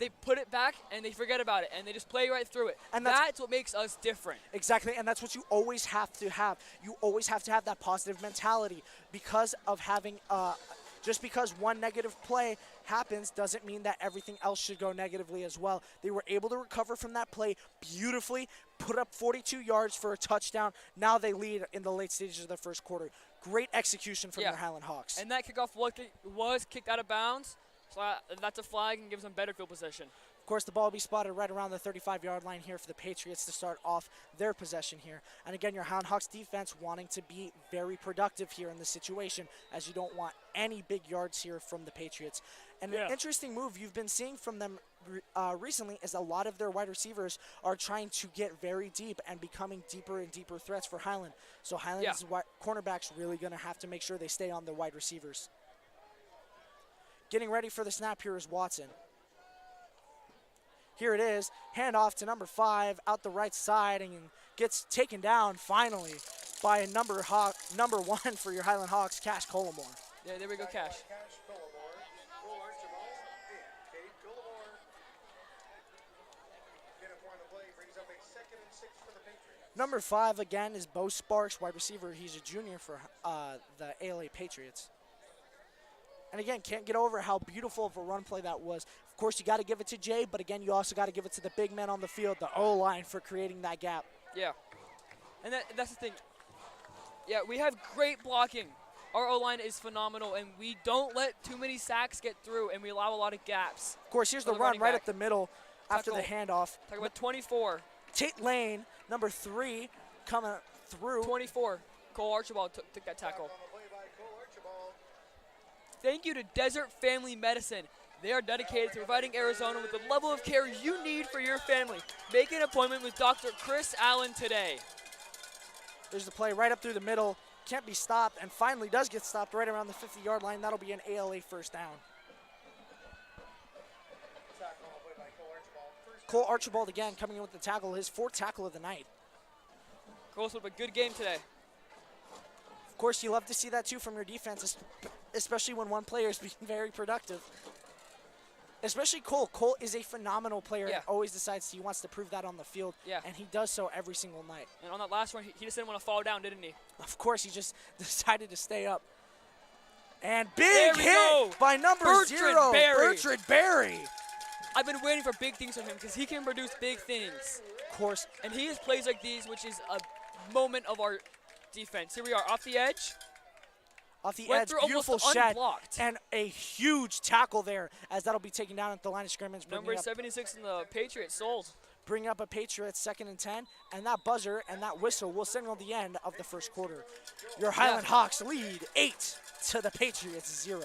They put it back, and they forget about it, and they just play right through it. And that's what makes us different.
Exactly, and that's what you always have to have. You always have to have that positive mentality because of having Just because one negative play happens doesn't mean that everything else should go negatively as well. They were able to recover from that play beautifully, put up 42 yards for a touchdown. Now they lead in the late stages of the first quarter. Great execution from your Highland Hawks.
And that kickoff was kicked out of bounds, so that's a flag and gives them better field position.
Of course, the ball will be spotted right around the 35-yard line here for the Patriots to start off their possession here. And again, your Highland Hawks defense wanting to be very productive here in this situation, as you don't want any big yards here from the Patriots. And an interesting move you've been seeing from them recently is a lot of their wide receivers are trying to get very deep and becoming deeper and deeper threats for Highland. So Highland's cornerbacks really going to have to make sure they stay on their wide receivers. Getting ready for the snap here is Watson. Here it is, handoff to number 5 out the right side, and gets taken down finally by number 1 for your Highland Hawks, Cash Collimore.
Yeah, there we go, Cash.
Number 5 again is Bo Sparks, wide receiver. He's a junior for the ALA Patriots. And again, can't get over how beautiful of a run play that was. Of course, you got to give it to Jay, but again, you also got to give it to the big men on the field, the O-line, for creating that gap.
Yeah, and that's the thing. Yeah, we have great blocking. Our O-line is phenomenal, and we don't let too many sacks get through, and we allow a lot of gaps.
Of course, here's the run right up the middle after the handoff.
Talk about 24.
Tate Lane, number 3, coming through.
24. Cole Archibald took that tackle. Thank you to Desert Family Medicine. They are dedicated to providing Arizona with the level of care you need for your family. Make an appointment with Dr. Chris Allen today.
There's the play right up through the middle. Can't be stopped, and finally does get stopped right around the 50-yard line. That'll be an ALA first down. Cole Archibald again coming in with the tackle, his 4th tackle of the night.
Cole's with a good game today.
Of course, you love to see that too from your defense, especially when one player is being very productive. Especially Cole. Cole is a phenomenal player and always decides he wants to prove that on the field, and he does so every single night.
And on that last one, he just didn't want to fall down, didn't he?
Of course, he just decided to stay up. And big hit by number 0, Bertrand Berry.
I've been waiting for big things from him because he can produce big things.
Of course.
And he has plays like these, which is a moment of our defense. Here we are, off the edge.
Off the edge, beautiful shed, and a huge tackle there, as that'll be taken down at the line of scrimmage.
Number 76 in the Patriots, sold.
Bring up a Patriots 2nd and 10, and that buzzer and that whistle will signal the end of the first quarter. Your Highland Hawks lead 8 to the Patriots 0.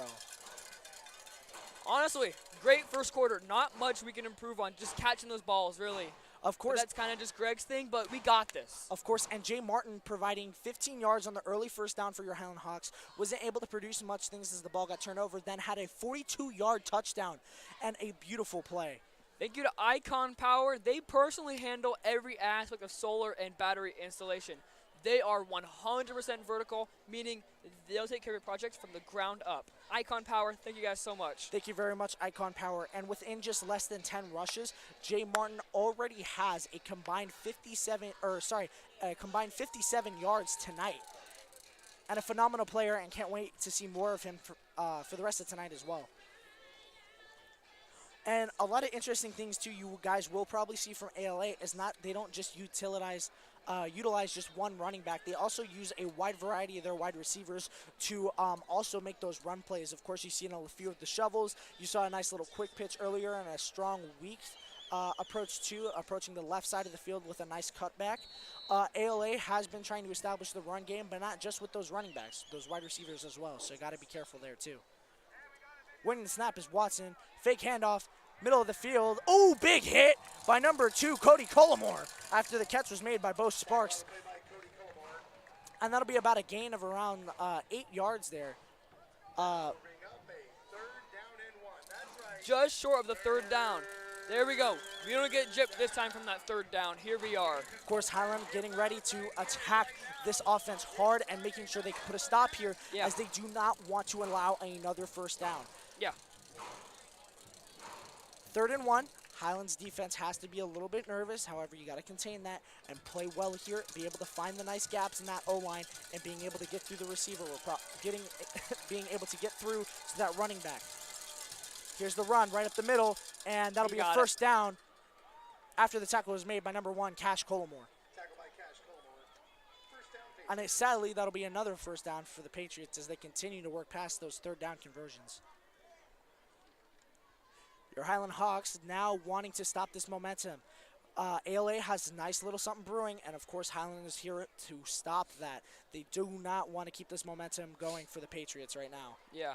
Honestly, great first quarter. Not much we can improve on, just catching those balls, really.
Of course.
But that's kind of just Greg's thing, but we got this.
Of course, and Jay Martin providing 15 yards on the early first down for your Highland Hawks. Wasn't able to produce much things as the ball got turned over, then had a 42-yard touchdown and a beautiful play.
Thank you to Icon Power. They personally handle every aspect of solar and battery installation. They are 100% vertical, meaning they'll take care of your projects from the ground up. Icon Power, thank you guys so much.
Thank you very much, Icon Power. And within just less than 10 rushes, Jay Martin already has a combined 57 yards tonight. And a phenomenal player, and can't wait to see more of him for the rest of tonight as well. And a lot of interesting things too you guys will probably see from ALA is they don't just utilize just one running back. They also use a wide variety of their wide receivers to also make those run plays. Of course, you've seen a few of the shovels. You saw a nice little quick pitch earlier and a strong weak approach too, approaching the left side of the field with a nice cutback. ALA has been trying to establish the run game, but not just with those running backs, those wide receivers as well. So you got to be careful there too. Winning the snap is Watson. Fake handoff, middle of the field. Oh, big hit by number 2, Cody Collimore, after the catch was made by Bo Sparks. And that'll be about a gain of around 8 yards there.
Just short of the 3rd down. There we go. We don't get gypped this time from that 3rd down. Here we are.
Of course, Highland getting ready to attack this offense hard and making sure they can put a stop here, as they do not want to allow another first down.
Yeah.
3rd and 1. Highland's defense has to be a little bit nervous. However, you got to contain that and play well here, be able to find the nice gaps in that O-line and being able to get through the receiver. Being able to get through to that running back. Here's the run right up the middle, and that'll be a first down after the tackle was made by number 1, Cash Collimore. And sadly, that'll be another first down for the Patriots as they continue to work past those third down conversions. Your Highland Hawks now wanting to stop this momentum. ALA has a nice little something brewing, and of course Highland is here to stop that. They do not want to keep this momentum going for the Patriots right now.
Yeah.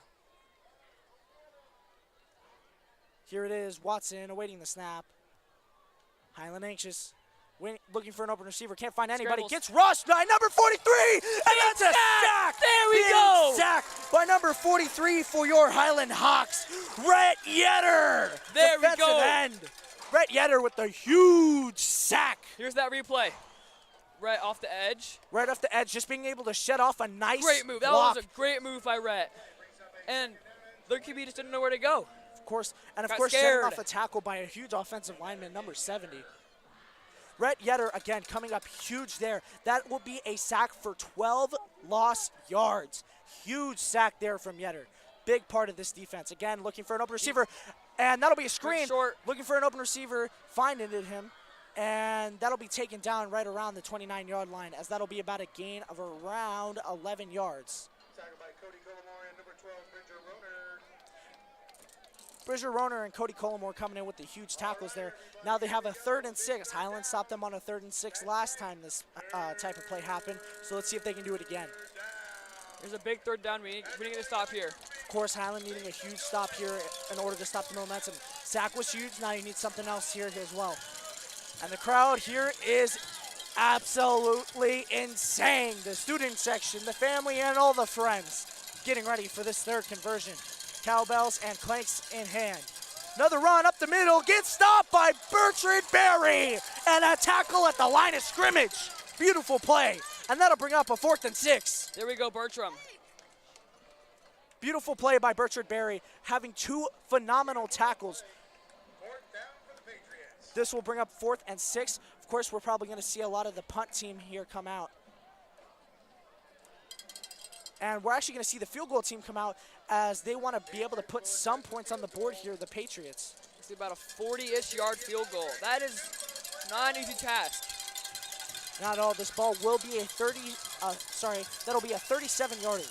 Here it is, Watson awaiting the snap. Highland anxious, looking for an open receiver, can't find anybody.
Scrambles.
Gets rushed by number 43, and that's a sack!
There we go!
Sack by number 43 for your Highland Hawks, Rhett Yetter.
There we
Defensive
go.
end. Rhett Yetter with the huge sack.
Here's that replay. Right off the edge.
Right off the edge, just being able to shed off a nice
Great move. That
block.
was a great move by Rhett. And their QB just didn't know where to go.
Of course, and of
Got
course,
scared.
setting off a tackle by a huge offensive lineman, number 70. Rhett Yetter, again, coming up huge there. That will be a sack for 12 lost yards. Huge sack there from Yetter. Big part of this defense. Again, looking for an open receiver, and that'll be a screen.
Short.
Looking for an open receiver, finding him, and that'll be taken down right around the 29-yard line, as that'll be about a gain of around 11 yards. Bridger Roner and Cody Collimore coming in with the huge tackles there. Now they have a 3rd and 6. Highland stopped them on a 3rd and 6 last time this type of play happened. So let's see if they can do it again.
There's a big third down. We need to get a stop here.
Of course, Highland needing a huge stop here in order to stop the momentum. Sack was huge. Now you need something else here as well. And the crowd here is absolutely insane. The student section, the family, and all the friends getting ready for this 3rd conversion. Cowbells and clanks in hand. Another run up the middle, gets stopped by Bertrand Berry, and a tackle at the line of scrimmage. Beautiful play, and that'll bring up a 4th and 6.
There we go, Bertram.
Beautiful play by Bertrand Berry, having 2 phenomenal tackles. This will bring up 4th and 6. Of course, we're probably going to see a lot of the punt team here come out. And we're actually going to see the field goal team come out as they want to be able to put some points on the board here, the Patriots.
It's about a 40-ish yard field goal. That is not an easy task.
Not at all. This ball will be a that'll be a 37-yarder.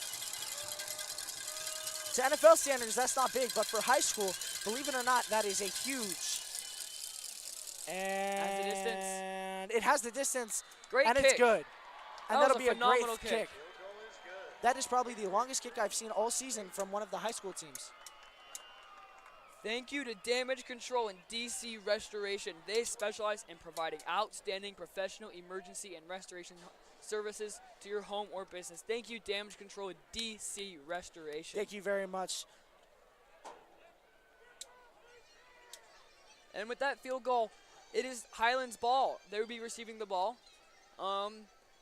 To NFL standards, that's not big, but for high school, believe it or not, that is a huge. And it has the distance,
Great
and
kick.
It's good. And
That was
that'll
a
be a
phenomenal
great
kick.
kick. That is probably the longest kick I've seen all season from one of the high school teams.
Thank you to Damage Control and DC Restoration. They specialize in providing outstanding professional emergency and restoration services to your home or business. Thank you, Damage Control and DC Restoration.
Thank you very much.
And with that field goal, it is Highland's ball. They would be receiving the ball.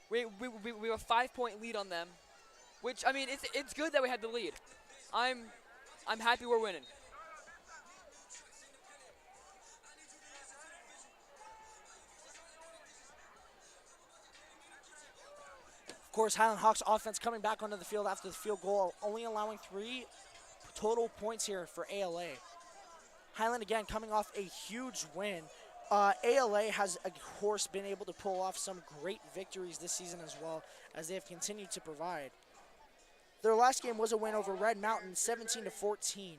We have a 5-point lead on them, which, I mean, it's good that we had the lead. I'm happy we're winning.
Of course, Highland Hawks offense coming back onto the field after the field goal, only allowing 3 total points here for ALA. Highland, again, coming off a huge win. ALA has, of course, been able to pull off some great victories this season as well, as they have continued to provide. Their last game was a win over Red Mountain, 17-14,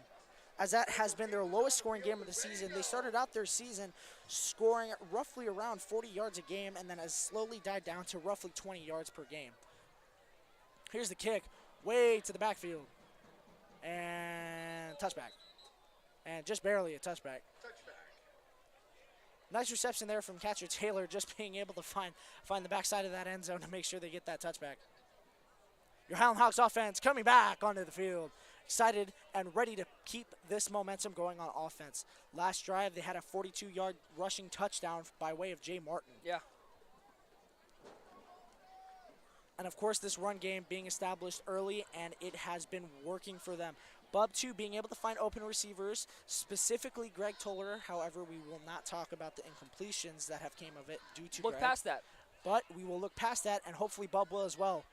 as that has been their lowest scoring game of the season. They started out their season scoring roughly around 40 yards a game, and then has slowly died down to roughly 20 yards per game. Here's the kick, way to the backfield, and touchback, and just barely a touchback. Nice reception there from catcher Taylor, just being able to find the backside of that end zone to make sure they get that touchback. Your Highland Hawks offense coming back onto the field. Excited and ready to keep this momentum going on offense. Last drive, they had a 42-yard rushing touchdown by way of Jay Martin.
Yeah.
And, of course, this run game being established early, and it has been working for them. Bub, too, being able to find open receivers, specifically Greg Toller. However, we will not talk about the incompletions that have came of it due to
Look
Greg.
past that.
But we will look past that, and hopefully Bub will as well.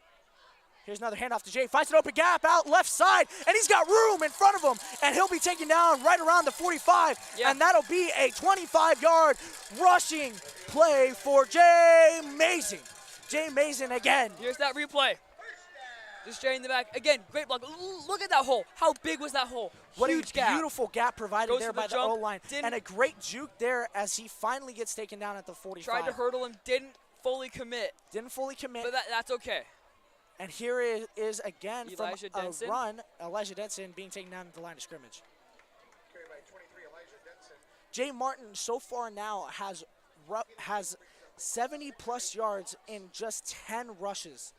Here's another handoff to Jay. Finds an open gap out left side, and he's got room in front of him, and he'll be taken down right around the 45, and that'll be a 25-yard rushing play for Jay Mason. Jay Mason again.
Here's that replay. Just Jay in the back. Again, great block. Look at that hole. How big was that hole?
What
Huge
a
gap.
beautiful gap provided
Goes
there
for the
by the
jump.
O-line. And a great juke there as he finally gets taken down at the 45.
Tried to hurdle him, didn't fully commit.
Didn't fully commit.
But that's okay.
And here is again
Elijah
from
Denson.
a run, Elijah Denson being taken down at the line of scrimmage. Jay Martin so far now has 70-plus yards in just 10 rushes.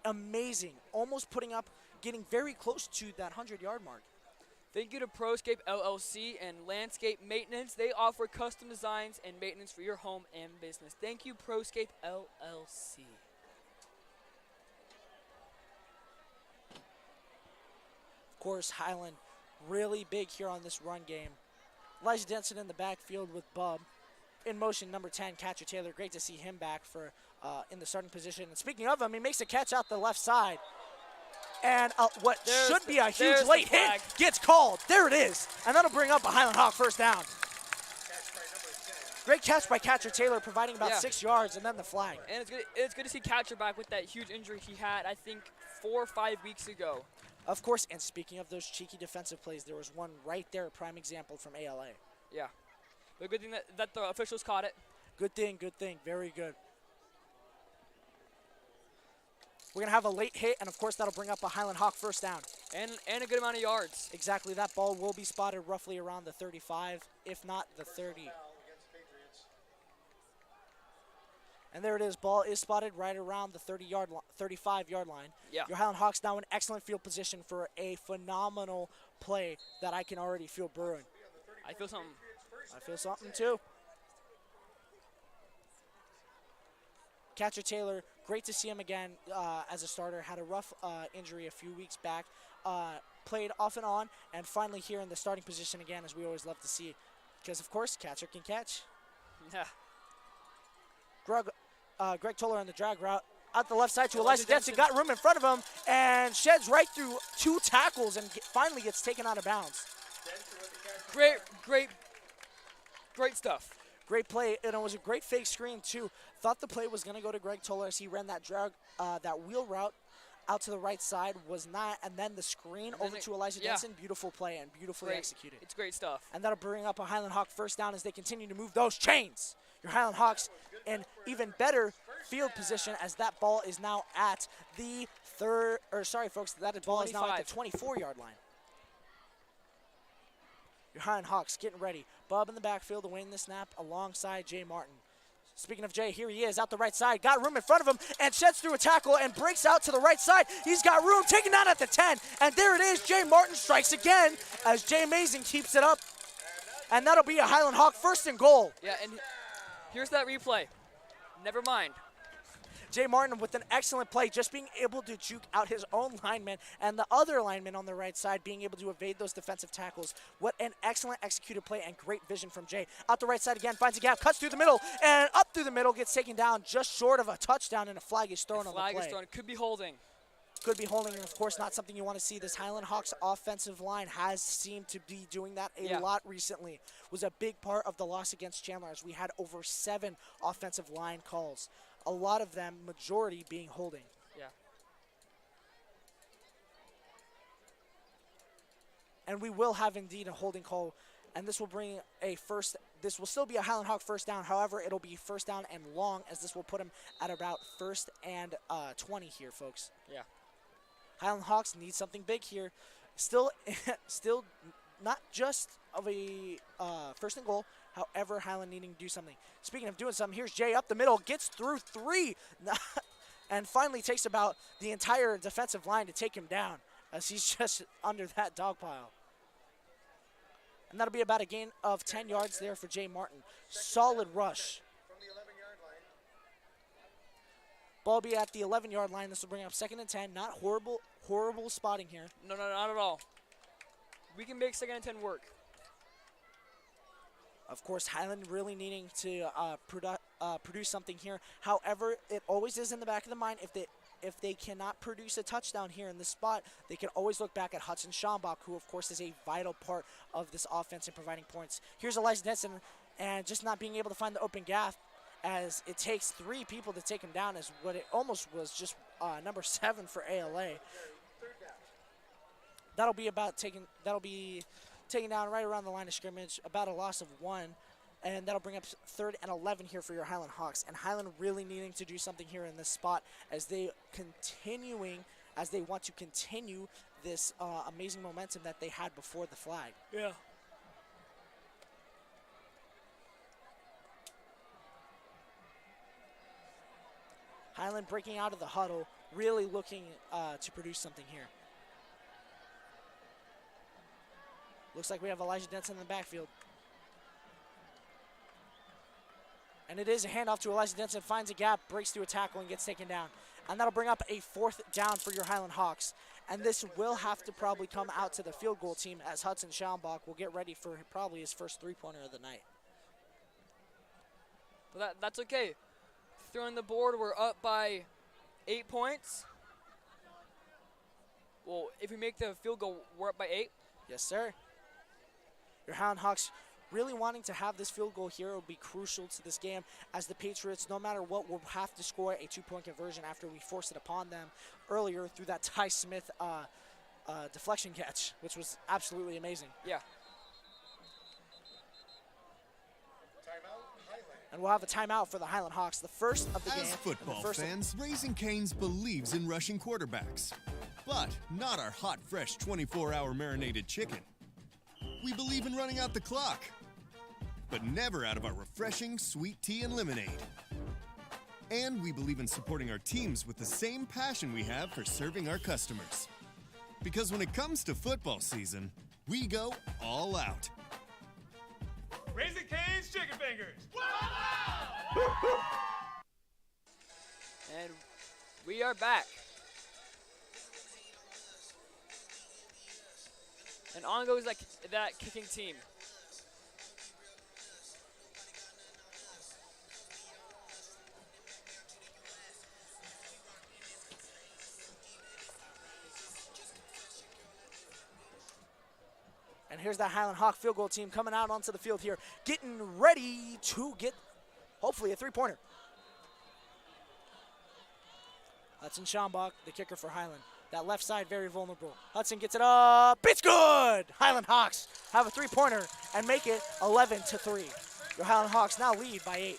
Amazing. Almost getting very close to that 100-yard mark.
Thank you to Proscape LLC and Landscape Maintenance. They offer custom designs and maintenance for your home and business. Thank you, Proscape LLC.
Of course, Highland really big here on this run game. Elijah Denson in the backfield with Bub. In motion, number 10, Catcher Taylor. Great to see him back for in the starting position. And speaking of him, he makes a catch out the left side. And what should be a huge late hit gets called. There it is. And that'll bring up a Highland Hawk first down. Great catch by Catcher Taylor, providing about 6 yards, and then the flag.
And it's good to see Catcher back with that huge injury he had, I think, 4 or 5 weeks ago.
Of course, and speaking of those cheeky defensive plays, there was one right there, a prime example from ALA.
Yeah. But good thing that the officials caught it.
Good thing, very good. We're going to have a late hit, and of course that'll bring up a Highland Hawk first down.
And a good amount of yards.
Exactly, that ball will be spotted roughly around the 35, if not the 30. And there it is, ball is spotted right around the 35-yard line.
Yeah.
Your Highland Hawks now in excellent field position for a phenomenal play that I can already feel brewing.
I feel something.
I feel something too. Catcher Taylor, great to see him again as a starter. Had a rough injury a few weeks back. Played off and on, and finally here in the starting position again, as we always love to see. Because, of course, catcher can catch.
Yeah.
Greg Toller on the drag route. Out the left side to Elijah Denson. Got room in front of him and sheds right through 2 tackles and finally gets taken out of bounds.
Great stuff.
Great play, and it was a great fake screen too. Thought the play was going to go to Greg Toller as he ran that that wheel route out to the right side, was not, and then the screen over to Elijah Denson. Beautiful play and beautifully executed.
It's great stuff.
And that'll bring up a Highland Hawk first down as they continue to move those chains. Your Highland Hawks in even better field position as that ball is now at the ball is now at the 24-yard line. Your Highland Hawks getting ready. Bub in the backfield awaiting the snap alongside Jay Martin. Speaking of Jay, here he is out the right side. Got room in front of him and sheds through a tackle and breaks out to the right side. He's got room, taken down at the 10. And there it is. Jay Martin strikes again as Jay Mason keeps it up. And that'll be a Highland Hawk first and goal.
Yeah, and here's that replay. Never mind.
Jay Martin with an excellent play, just being able to juke out his own lineman and the other lineman on the right side being able to evade those defensive tackles. What an excellent executed play and great vision from Jay. Out the right side again, finds a gap, cuts through the middle, and up through the middle, gets taken down just short of a touchdown, and a flag is thrown on the play.
Flag is thrown. Could be holding.
Could be holding, and of course not something you want to see. This Highland Hawks offensive line has seemed to be doing that a lot recently. Was a big part of the loss against Chandler as we had over 7 offensive line calls. A lot of them, majority being holding.
Yeah.
And we will have indeed a holding call, and this will bring this will still be a Highland Hawk first down. However, it'll be first down and long, as this will put him at about 1st and 20 here, folks.
Yeah.
Highland Hawks need something big here. Still not just of a first and goal. However, Highland needing to do something. Speaking of doing something, here's Jay up the middle, gets through 3, and finally takes about the entire defensive line to take him down as he's just under that dog pile. And that'll be about a gain of 10 yards there for Jay Martin. Solid rush. Ball be at the 11-yard line. This will bring up 2nd and 10. Not horrible spotting here.
No, not at all. We can make 2nd and 10 work.
Of course, Highland really needing to produce something here. However, it always is in the back of the mind, if they cannot produce a touchdown here in this spot, they can always look back at Hudson Schambach, who of course is a vital part of this offense in providing points. Here's Elijah Denson, and just not being able to find the open gap, as it takes 3 people to take him down, is what it almost was just number 7 for ALA. That'll be taken down right around the line of scrimmage, about a loss of 1, and that'll bring up 3rd and 11 here for your Highland Hawks. And Highland really needing to do something here in this spot as they want to continue this amazing momentum that they had before the flag.
Yeah.
Highland breaking out of the huddle, really looking to produce something here. Looks like we have Elijah Denson in the backfield. And it is a handoff to Elijah Denson, finds a gap, breaks through a tackle, and gets taken down. And that'll bring up a 4th down for your Highland Hawks. And this will have to probably come out to the field goal team, as Hudson Schambach will get ready for probably his first 3-pointer of the night.
But that's okay. Throwing the board, we're up by 8 points. Well, if we make the field goal, we're up by 8.
Yes, sir. Your Highland Hawks really wanting to have this field goal here will be crucial to this game, as the Patriots, no matter what, will have to score a 2-point conversion after we forced it upon them earlier through that Ty Smith deflection catch, which was absolutely amazing.
Yeah.
And we'll have a timeout for the Highland Hawks, the first of the game.
As football fans, Raising Cane's believes in rushing quarterbacks, but not our hot, fresh 24-hour marinated chicken. We believe in running out the clock, but never out of our refreshing sweet tea and lemonade. And we believe in supporting our teams with the same passion we have for serving our customers. Because when it comes to football season, we go all out.
Raising Cane's Chicken Fingers!
And we are back. And on goes that kicking team.
And here's that Highland Hawk field goal team coming out onto the field here, getting ready to get, hopefully, a 3-pointer. Hudson Schambach, the kicker for Highland. That left side, very vulnerable. Hudson gets it up. It's good! Highland Hawks have a 3-pointer and make it 11-3. Your Highland Hawks now lead by 8.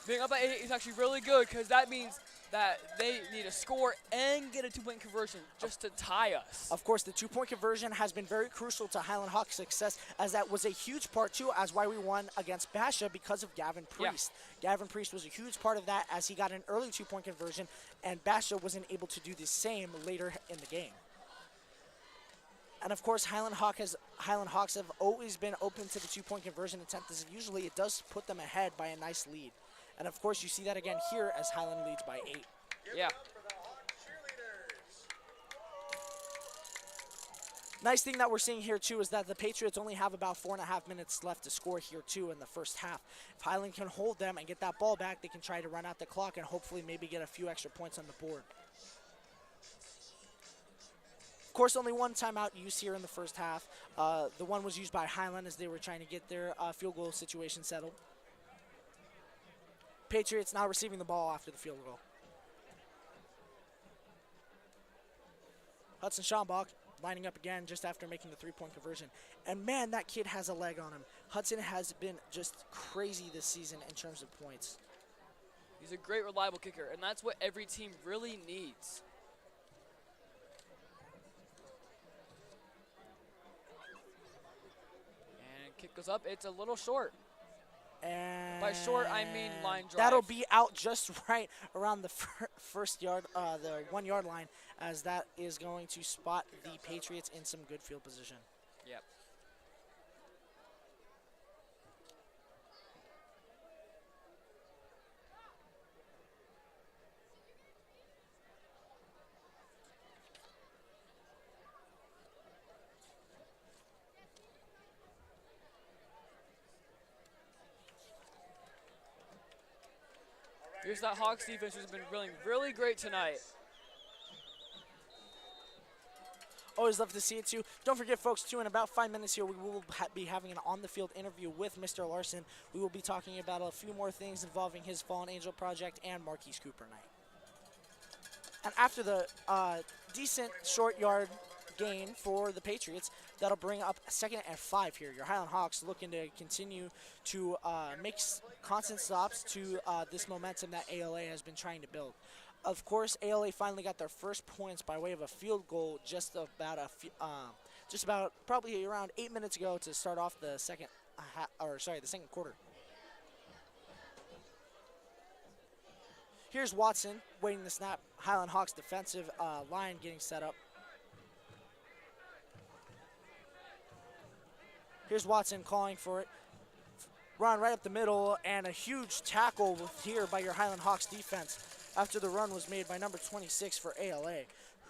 Being up by 8 is actually really good, because that means that they need to score and get a 2-point conversion just to tie us.
Of course, the 2-point conversion has been very crucial to Highland Hawks' success, as that was a huge part, too, as why we won against Basha because of Gavin Priest. Yeah. Gavin Priest was a huge part of that, as he got an early 2-point conversion, and Basha wasn't able to do the same later in the game. And, of course, Highland Hawks have always been open to the 2-point conversion attempt, as usually it does put them ahead by a nice lead. And, of course, you see that again here as Highland leads by 8.
Yeah.
Nice thing that we're seeing here, too, is that the Patriots only have about 4.5 minutes left to score here, too, in the first half. If Highland can hold them and get that ball back, they can try to run out the clock and hopefully maybe get a few extra points on the board. Of course, only one timeout used here in the first half. The one was used by Highland as they were trying to get their field goal situation settled. Patriots now receiving the ball after the field goal. Hudson Schambach lining up again just after making the 3-point conversion. And man, that kid has a leg on him. Hudson has been just crazy this season in terms of points.
He's a great, reliable kicker, and that's what every team really needs. And kick goes up. It's a little short.
And
by short, I mean line drive.
That'll be out just right around the first yard, the 1-yard line, as that is going to spot the Patriots in some good field position.
Yep. Here's that Hawks defense who's been really great tonight.
Always love to see it too. Don't forget, folks, too, in about 5 minutes here, we will be having an on-the-field interview with Mr. Larson. We will be talking about a few more things involving his Fallen Angel project and Marquise Cooper night. And after the decent short yard gain for the Patriots, that'll bring up 2nd and 5 here. Your Highland Hawks looking to continue to make constant stops to this momentum that ALA has been trying to build. Of course, ALA finally got their first points by way of a field goal just about probably around 8 minutes ago to start off the second quarter. Here's Watson waiting the snap. Highland Hawks defensive line getting set up. Here's Watson calling for it. Run right up the middle, and a huge tackle here by your Highland Hawks defense after the run was made by number 26 for ALA,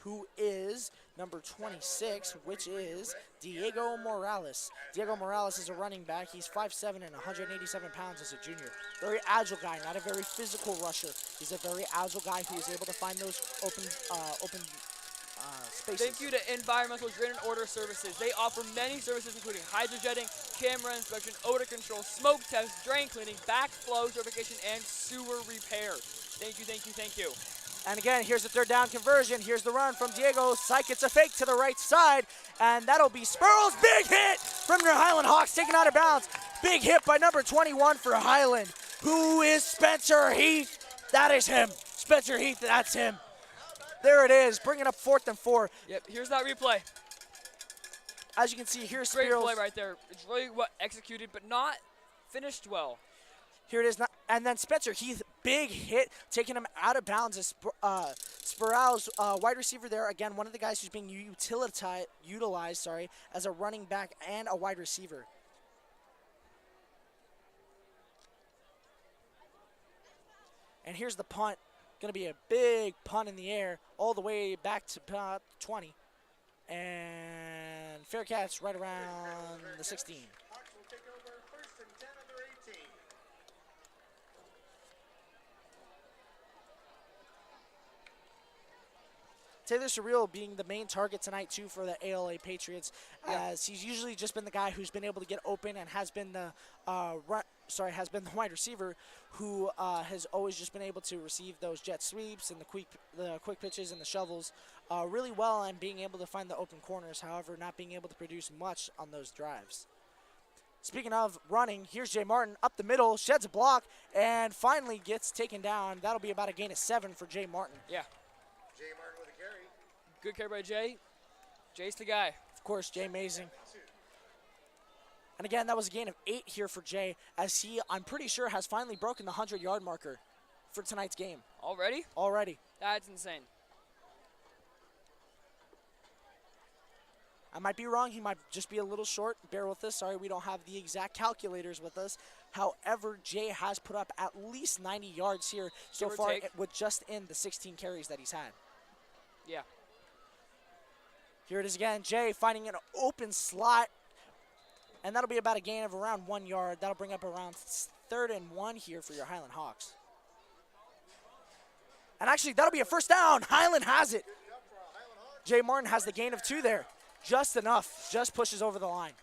who is number 26, which is Diego Morales. Diego Morales is a running back. He's 5'7" and 187 pounds as a junior. Very agile guy, not a very physical rusher. He's a very agile guy who is able to find those open spaces.
Thank you to Environmental Drain and Order Services. They offer many services including hydrojetting, camera inspection, odor control, smoke test, drain cleaning, backflow certification, and sewer repair. Thank you, thank you, thank you.
And again, here's the 3rd down conversion. Here's the run from Diego. Psych, it's a fake to the right side, and that'll be Spurl's big hit from your Highland Hawks, taken out of bounds. Big hit by number 21 for Highland. Who is Spencer Heath? That is him. Spencer Heath, that's him. There it is, bringing up 4th and 4.
Yep, here's that replay.
As you can see, here's
Great
Spirals.
play right there. It's really well executed, but not finished well.
Here it is, and then Spencer Heath, big hit, taking him out of bounds as Spirals, wide receiver there. Again, one of the guys who's being utilized as a running back and a wide receiver. And here's the punt. Going to be a big punt in the air all the way back to 20. And fair catch right around the 16. Taylor Surreal being the main target tonight, too, for the ALA Patriots, as he's usually just been the guy who's been able to get open and has been the wide receiver who has always just been able to receive those jet sweeps and the quick pitches and the shovels really well, and being able to find the open corners, however, not being able to produce much on those drives. Speaking of running, here's Jay Martin up the middle, sheds a block, and finally gets taken down. That'll be about a gain of 7 for Jay Martin.
Yeah.
Jay Martin with a carry.
Good carry by Jay. Jay's the guy.
Of course, Jay Mazing. And again, that was a gain of 8 here for Jay, as he, I'm pretty sure, has finally broken the 100-yard marker for tonight's game.
Already?
Already.
That's insane.
I might be wrong. He might just be a little short. Bear with us. Sorry, we don't have the exact calculators with us. However, Jay has put up at least 90 yards here so far with just in the 16 carries that he's had.
Yeah.
Here it is again. Jay finding an open slot. And that'll be about a gain of around 1 yard. That'll bring up around 3rd and 1 here for your Highland Hawks. And actually, that'll be a first down. Highland has it. Jay Martin has the gain of 2 there. Just enough. Just pushes over the line.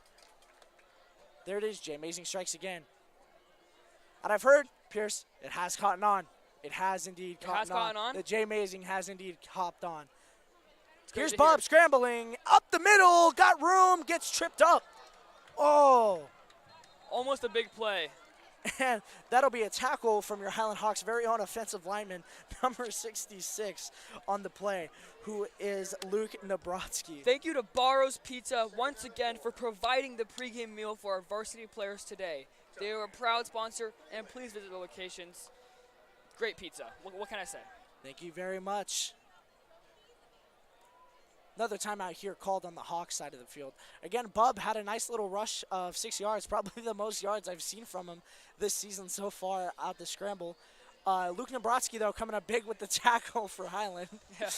There it is. Jay Mazing strikes again. And I've heard, Pierce, it has caught on. It has indeed caught on. The Jay Mazing has indeed hopped on. Here's Bob scrambling. Up the middle. Got room. Gets tripped up. Oh.
Almost a big play.
And that'll be a tackle from your Highland Hawks' very own offensive lineman, number 66 on the play, who is Luke Nabrotsky.
Thank you to Barrow's Pizza once again for providing the pregame meal for our varsity players today. They are a proud sponsor, and please visit the locations. Great pizza. What can I say?
Thank you very much. Another timeout here called on the Hawks side of the field. Again, Bub had a nice little rush of 6 yards, probably the most yards I've seen from him this season so far out the scramble. Luke Nabrotsky, though, coming up big with the tackle for Highland.
Yeah.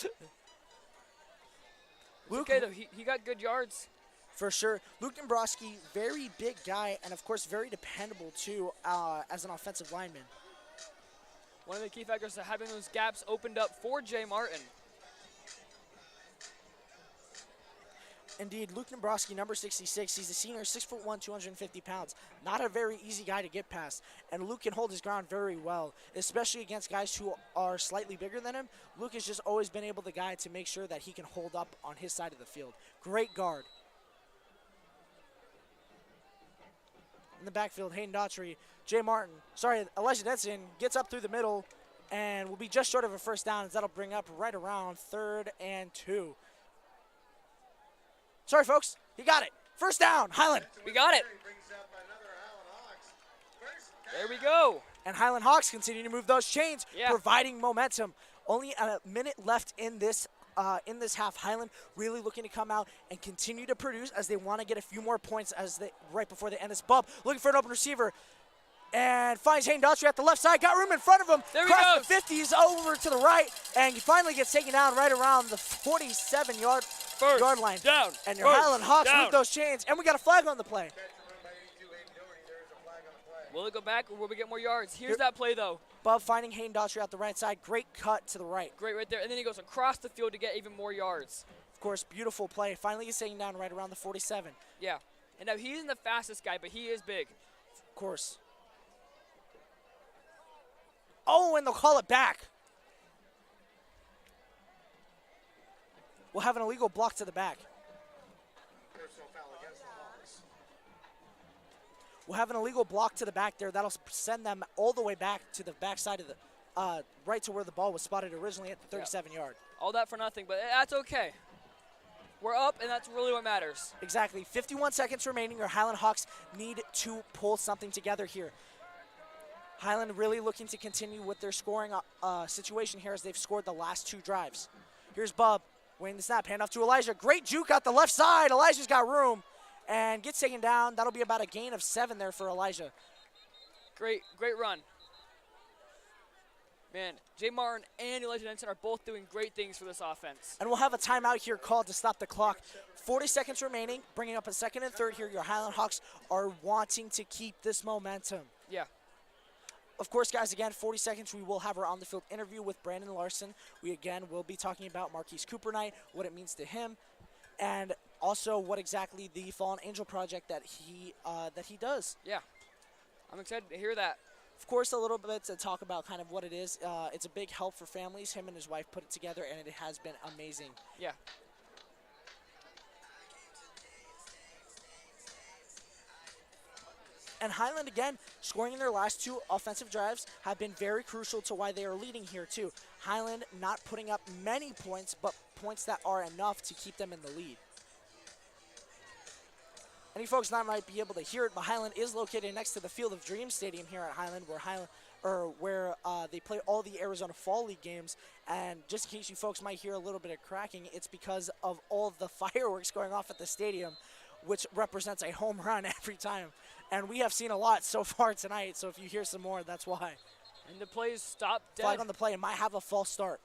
Luke,
okay, though. He got good yards.
For sure. Luke Nabrotsky, very big guy, and, of course, very dependable, too, as an offensive lineman.
One of the key factors to having those gaps opened up for Jay Martin.
Indeed, Luke Nabrowski, number 66. He's a senior, 6'1", 250 pounds. Not a very easy guy to get past. And Luke can hold his ground very well, especially against guys who are slightly bigger than him. Luke has just always been able, the guy, to make sure that he can hold up on his side of the field. Great guard. In the backfield, Hayden Daughtry, Elijah Denson gets up through the middle and will be just short of a first down, as that'll bring up right around 3rd and 2. Sorry, folks. He got it. First down, Highland.
We got it. There we go.
And Highland Hawks continue to move those chains, providing momentum. Only a minute left in this half. Highland really looking to come out and continue to produce as they want to get a few more points right before they end this. Bub looking for an open receiver and finds Hayden Daughtry at the left side. Got room in front of him.
There he goes.
The 50s over to the right, and he finally gets taken down right around the 47-yard line.
Down.
And your Highland Hawks move those chains, and we got a flag on the play.
Will it go back, or will we get more yards? Here's that play, though.
Bub finding Hayden Daughtry at the right side. Great cut to the right.
Great right there. And then he goes across the field to get even more yards.
Of course, beautiful play. Finally gets taken down right around the 47.
Yeah. And now he isn't the fastest guy, but he is big.
Of course. Oh, and they'll call it back. We'll have an illegal block to the back. We'll have an illegal block to the back there. That'll send them all the way back to the backside of the, right to where the ball was spotted originally at the 37-yard.
All that for nothing, but that's okay. We're up, and that's really what matters.
Exactly. 51 seconds remaining. Your Highland Hawks need to pull something together here. Highland really looking to continue with their scoring situation here as they've scored the last 2 drives. Here's Bub winning the snap. Handoff to Elijah. Great juke out the left side. Elijah's got room and gets taken down. That'll be about a gain of 7 there for Elijah.
Great run. Man, Jay Martin and Elijah Denson are both doing great things for this offense.
And we'll have a timeout here called to stop the clock. 40 seconds remaining, bringing up a 2nd and 3rd here. Your Highland Hawks are wanting to keep this momentum.
Yeah.
Of course, guys, again, 40 seconds, we will have our on-the-field interview with Brandon Larson. We, again, will be talking about Marquise Cooper Night, what it means to him, and also what exactly the Fallen Angel project that he does.
Yeah. I'm excited to hear that.
Of course, a little bit to talk about kind of what it is. It's a big help for families. Him and his wife put it together, and it has been amazing.
Yeah.
And Highland, again, scoring in their last 2 offensive drives have been very crucial to why they are leading here, too. Highland not putting up many points, but points that are enough to keep them in the lead. Any folks not might be able to hear it, but Highland is located next to the Field of Dreams Stadium here at Highland, where they play all the Arizona Fall League games. And just in case you folks might hear a little bit of cracking, it's because of all of the fireworks going off at the stadium, which represents a home run every time. And we have seen a lot so far tonight, so if you hear some more, that's why.
And the play is stopped dead.
Flag on the play, it might have a false start.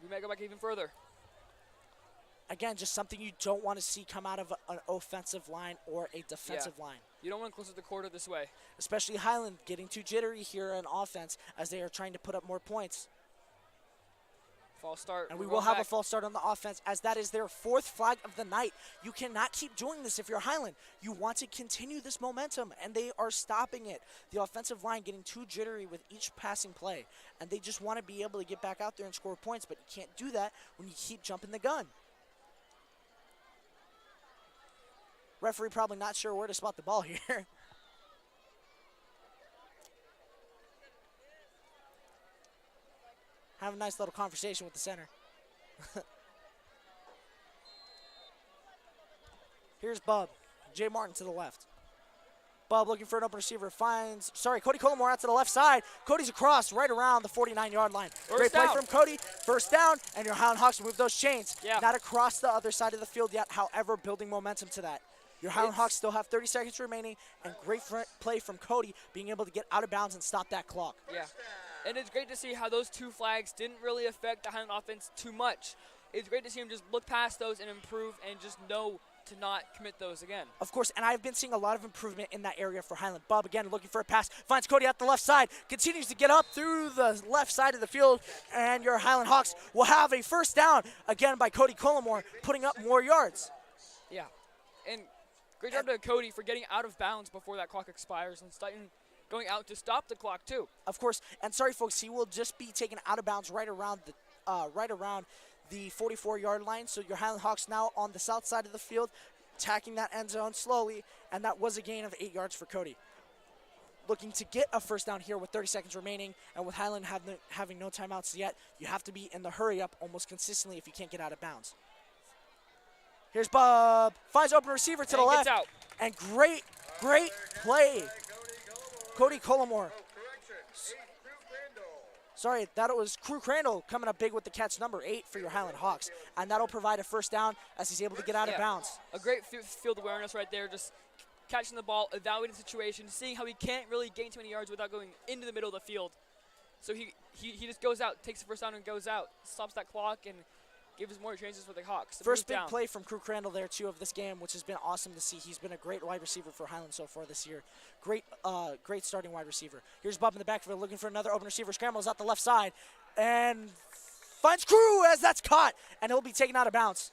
We might go back even further.
Again, just something you don't want to see come out of an offensive line or a defensive line.
You don't want to close the quarter this way.
Especially Highland getting too jittery here in offense as they are trying to put up more points.
False start.
And we will have a false start on the offense as that is their 4th flag of the night. You cannot keep doing this if you're Highland. You want to continue this momentum, and they are stopping it. The offensive line getting too jittery with each passing play, and they just want to be able to get back out there and score points, but you can't do that when you keep jumping the gun. Referee probably not sure where to spot the ball here. Have a nice little conversation with the center. Here's Bub. Jay Martin to the left. Bub looking for an open receiver. Cody Colomore out to the left side. Cody's across right around the 49-yard line. Great play from Cody. First down, and your Highland Hawks move those chains.
Yeah.
Not across the other side of the field yet, however, building momentum to that. Your Highland Hawks still have 30 seconds remaining, and great play from Cody being able to get out of bounds and stop that clock.
Yeah. And it's great to see how those 2 flags didn't really affect the Highland offense too much. It's great to see him just look past those and improve and just know to not commit those again.
Of course, and I've been seeing a lot of improvement in that area for Highland. Bub again looking for a pass, finds Cody at the left side, continues to get up through the left side of the field, and your Highland Hawks will have a first down again by Cody Collimore, putting up more yards.
Yeah, and great job to Cody for getting out of bounds before that clock expires and going out to stop the clock too.
Of course, and sorry folks, he will just be taken out of bounds right around the 44-yard line. So your Highland Hawks now on the south side of the field, attacking that end zone slowly, and that was a gain of 8 yards for Cody. Looking to get a first down here with 30 seconds remaining, and with Highland having no timeouts yet, you have to be in the hurry up almost consistently if you can't get out of bounds. Here's Bub, finds open receiver to the left,
out.
And great play. Cody Collimore. Sorry, that was Crew Crandall coming up big with the catch, number 8 for your Highland Hawks. And that'll provide a first down as he's able to get out of bounds.
A great field awareness right there, just catching the ball, evaluating the situation, seeing how he can't really gain too many yards without going into the middle of the field. So he just goes out, takes the first down and goes out, stops that clock, and gives more chances for the Hawks.
First big play from Crew Crandall there, too, of this game, which has been awesome to see. He's been a great wide receiver for Highland so far this year. Great starting wide receiver. Here's Bub in the backfield looking for another open receiver. Scrambles out the left side and finds Crew as that's caught, and he'll be taken out of bounds.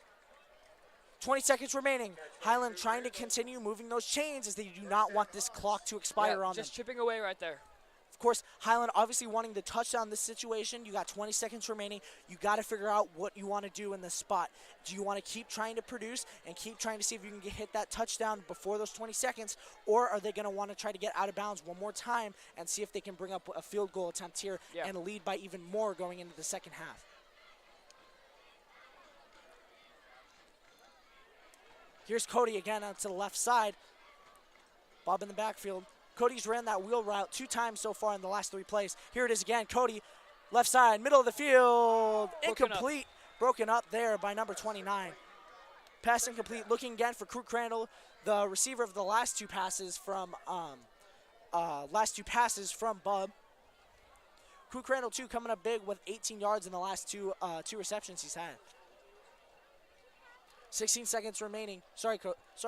20 seconds remaining. Highland trying to continue moving those chains as they do not want this clock to expire on them.
Just chipping away right there.
Of course, Highland obviously wanting to touchdown this situation. You got 20 seconds remaining. You got to figure out what you want to do in this spot. Do you want to keep trying to produce and keep trying to see if you can hit that touchdown before those 20 seconds, or are they going to want to try to get out of bounds one more time and see if they can bring up a field goal attempt here and lead by even more going into the second half? Here's Cody again out to the left side. Bob in the backfield. Cody's ran that wheel route 2 times so far in the last 3 plays. Here it is again. Cody, left side, middle of the field. Incomplete. Broken up there by number 29. Pass incomplete. Looking again for Crew Crandall, the receiver of the last 2 passes from Bub. Crew Crandall, too, coming up big with 18 yards in the last two receptions he's had. 16 seconds remaining. Sorry,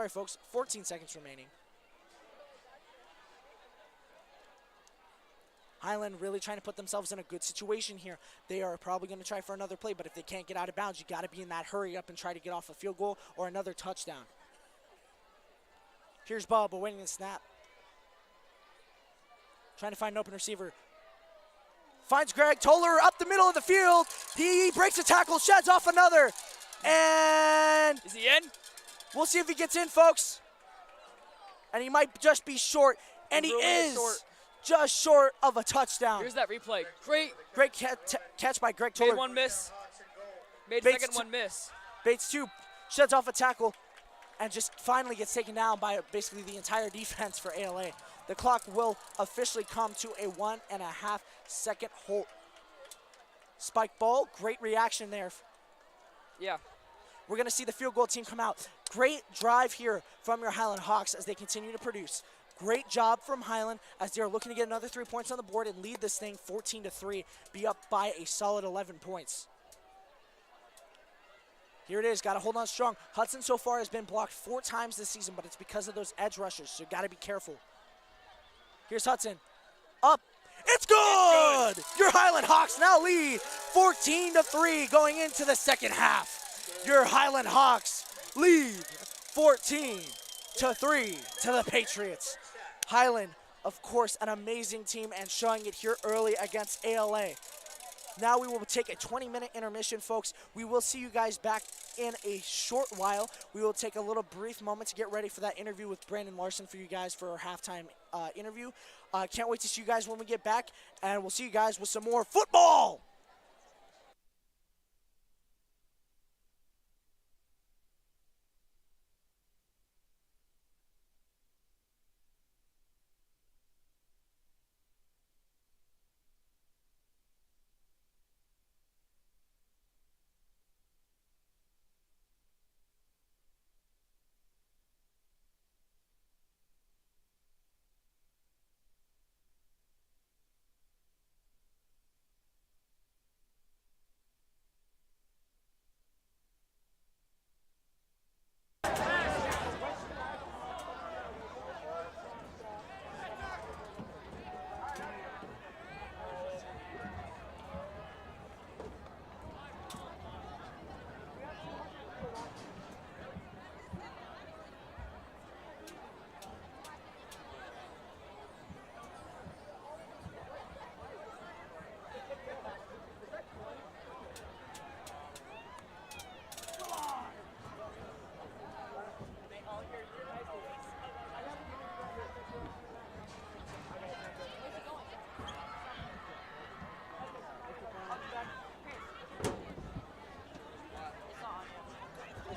folks. 14 seconds remaining. Highland really trying to put themselves in a good situation here. They are probably going to try for another play, but if they can't get out of bounds, you got to be in that hurry up and try to get off a field goal or another touchdown. Here's Bub awaiting the snap. Trying to find an open receiver. Finds Greg Toller up the middle of the field. He breaks a tackle, sheds off another. And
is he in?
We'll see if he gets in, folks. And he might just be short. And he is just short of a touchdown.
Here's that replay.
Great catch by Greg Toller.
Made one miss. Made second one miss.
Bates, too, sheds off a tackle and just finally gets taken down by basically the entire defense for ALA. The clock will officially come to a 1.5 second hold. Spike ball, great reaction there.
Yeah.
We're going to see the field goal team come out. Great drive here from your Highland Hawks as they continue to produce. Great job from Highland as they're looking to get another 3 points on the board and lead this thing 14-3, be up by a solid 11 points. Here it is, got to hold on strong. Hudson so far has been blocked 4 times this season, but it's because of those edge rushers, so got to be careful. Here's Hudson, up, it's good! Your Highland Hawks now lead 14-3 going into the second half. Your Highland Hawks lead 14-3 to the Patriots. Highland, of course, an amazing team and showing it here early against ALA. Now we will take a 20-minute intermission, folks. We will see you guys back in a short while. We will take a little brief moment to get ready for that interview with Brandon Larson for you guys for our halftime interview. Can't wait to see you guys when we get back, and we'll see you guys with some more football.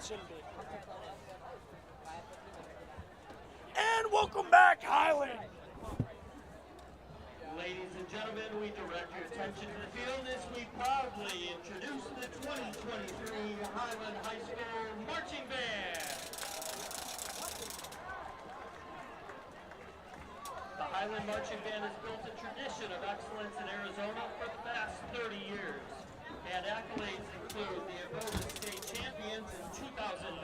shouldn't be. And welcome back, Highland.
Ladies and gentlemen, we direct your attention to the field as we proudly introduce the 2023 Highland High School Marching Band. The Highland Marching Band has built a tradition of excellence in Arizona for the past 30 years. And accolades include the Agoda State Champions in 2009,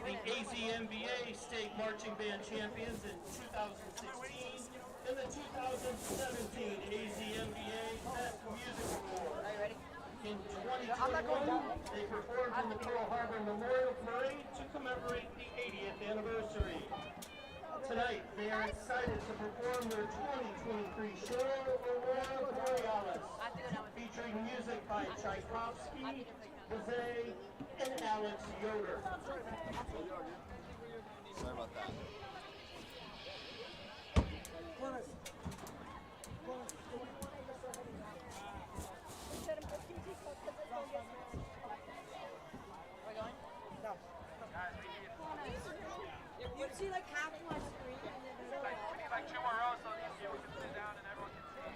the AZMBA State Marching Band Champions in 2016, and the 2017 AZMBA Best Music Award. In 2021, they performed in the Pearl Harbor Memorial Parade to commemorate the 80th anniversary. Tonight, they are excited to perform their 2023 show, Aurora Borealis, featuring music by Tchaikovsky, Bizet, and Alex Yoder.
Sorry about that.
You see like half of my screen and then
We need like 2 more rows so these people can sit down and everyone can see.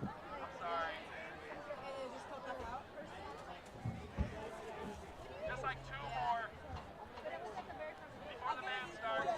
I'm sorry. Just like 2 more before the band starts.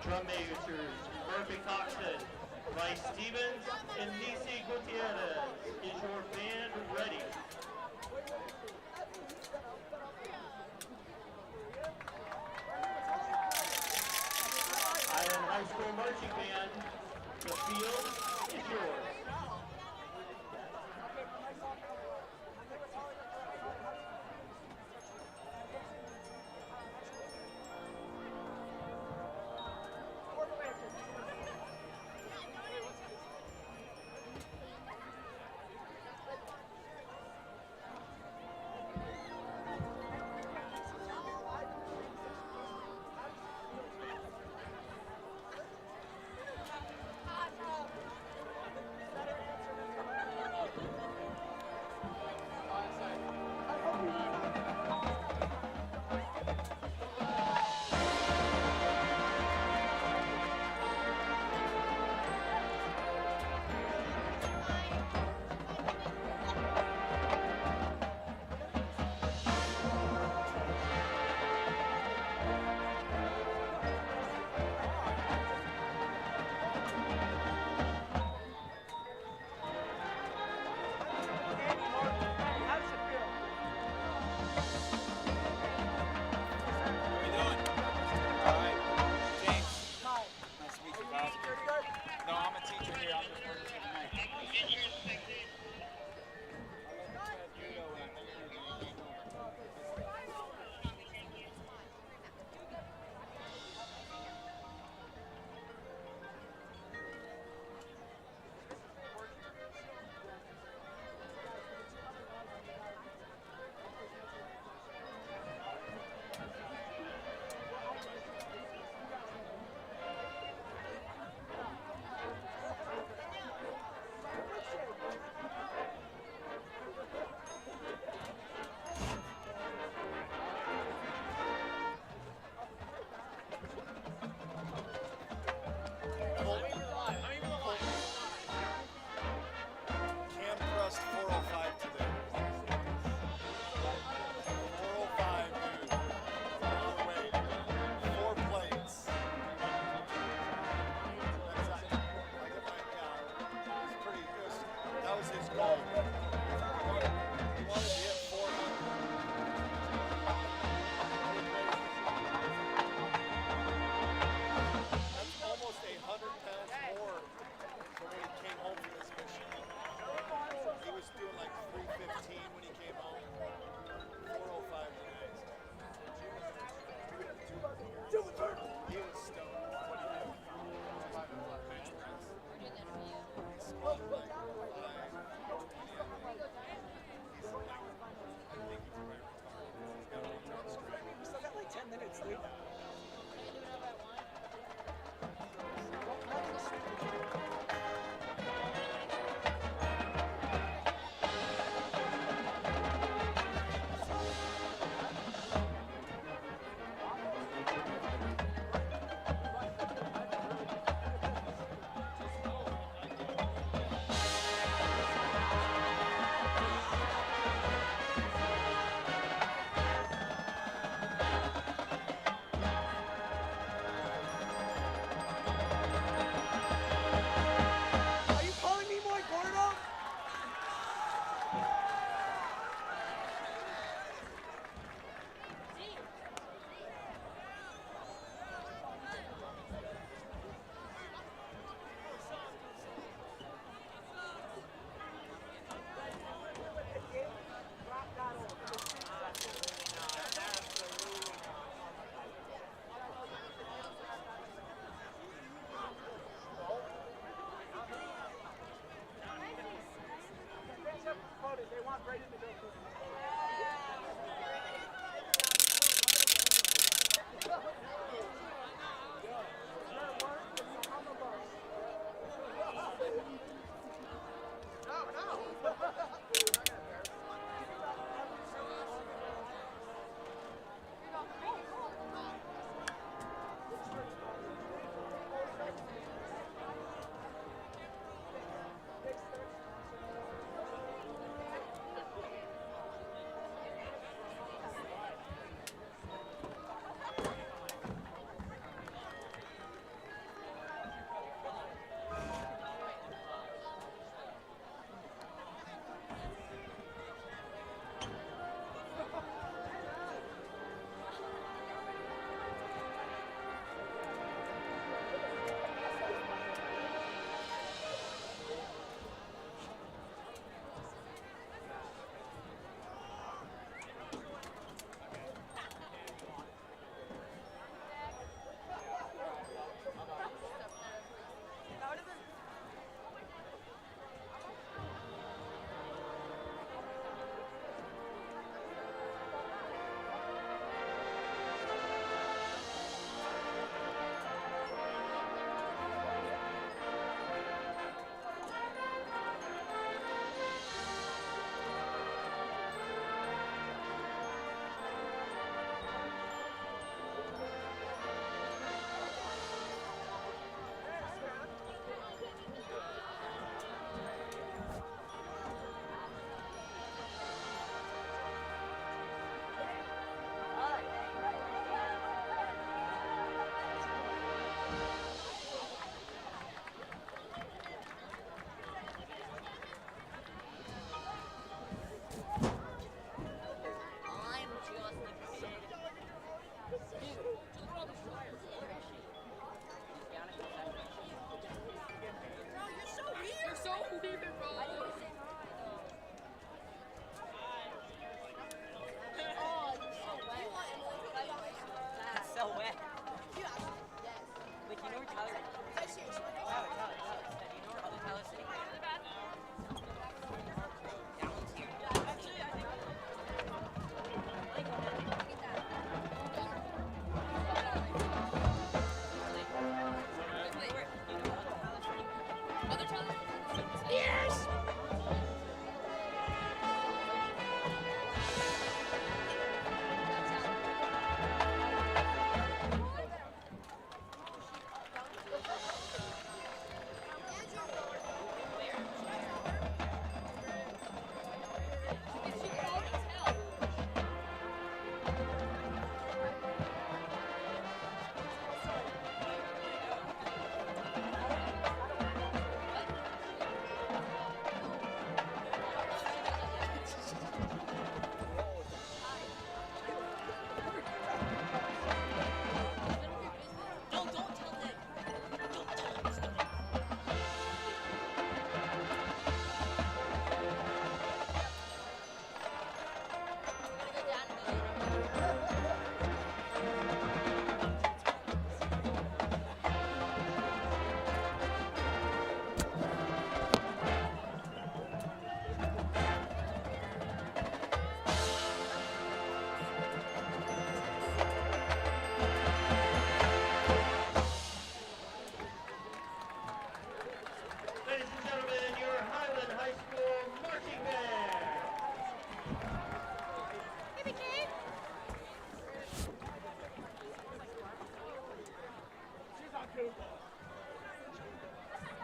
Drum majors Murphy Coxon, Bryce Stevens, and Nisi Gutierrez. Is your band ready? Highland High School Marching Band, the field is yours.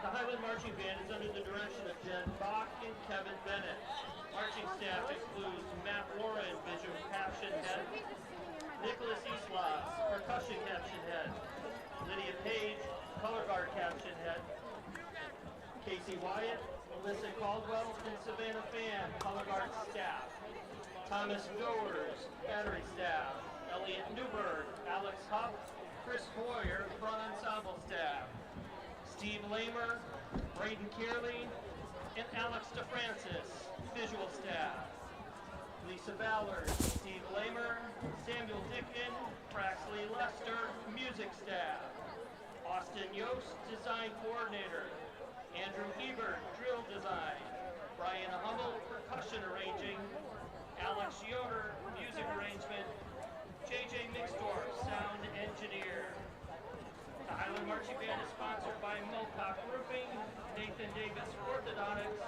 The Highland Marching Band is under the direction of Jen Bach and Kevin Bennett. Marching staff includes Matt Warren, visual caption head, Nicholas Eastloss, percussion caption head, Lydia Page, color guard caption head, Casey Wyatt, Melissa Caldwell, and Savannah Fan, color guard staff, Thomas Goers, battery staff, Elliot Newberg, Alex Huff, Chris Boyer, front ensemble staff, Steve Lamer, Braden Kearley, and Alex DeFrancis, visual staff, Lisa Ballard, Steve Lamer, Samuel Dickin, Praxley Lester, music staff, Austin Yost, design coordinator, Andrew Ebert, drill design, Brian Hummel, percussion arranging, Alex Yoder, music arrangement, JJ Mixdorf, sound marching band is sponsored by Milcock Roofing, Nathan Davis Orthodontics,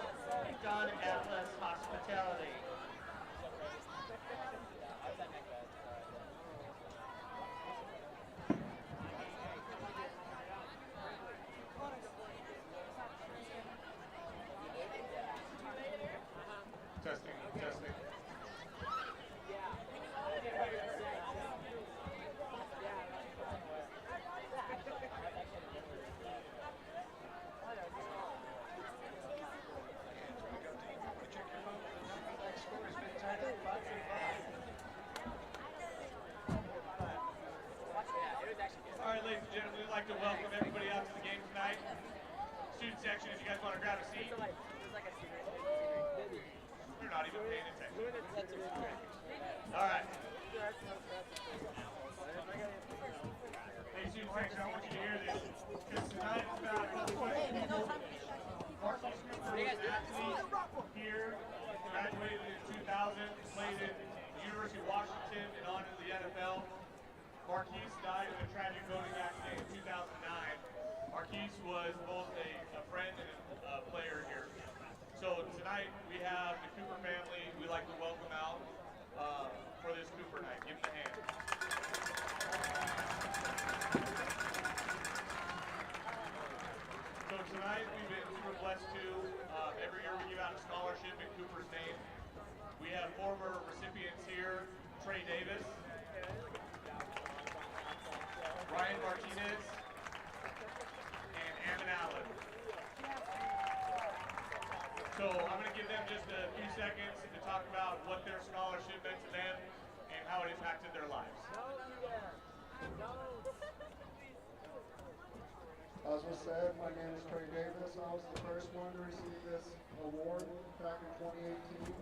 and Don Atlas Hospitality.
Testing, testing.
All right, ladies and gentlemen, we'd like to welcome everybody out to the game tonight. Student section, if you guys want to grab a seat. They're not even paying attention. All right. Hey, student section, I want you to hear this. Because tonight is about a couple questions. Varsity Scoopers athlete here, graduated in 2000, played at the University of Washington and on to the NFL. Marquise died in a tragic boating accident in 2009. Marquise was both a friend and a player here. So tonight we have the Cooper family. We'd like to welcome out for this Cooper night. Give them a hand. So tonight we've been super blessed to, every year we give out a scholarship in Cooper's name. We have former recipients here, Trey Davis, Ryan Martinez, and Ammon Allen. So I'm going to give them just a few seconds to talk about what their scholarship meant to them and how it impacted their lives.
As was said, my name is Trey Davis. I was the first one to receive this award back in 2018.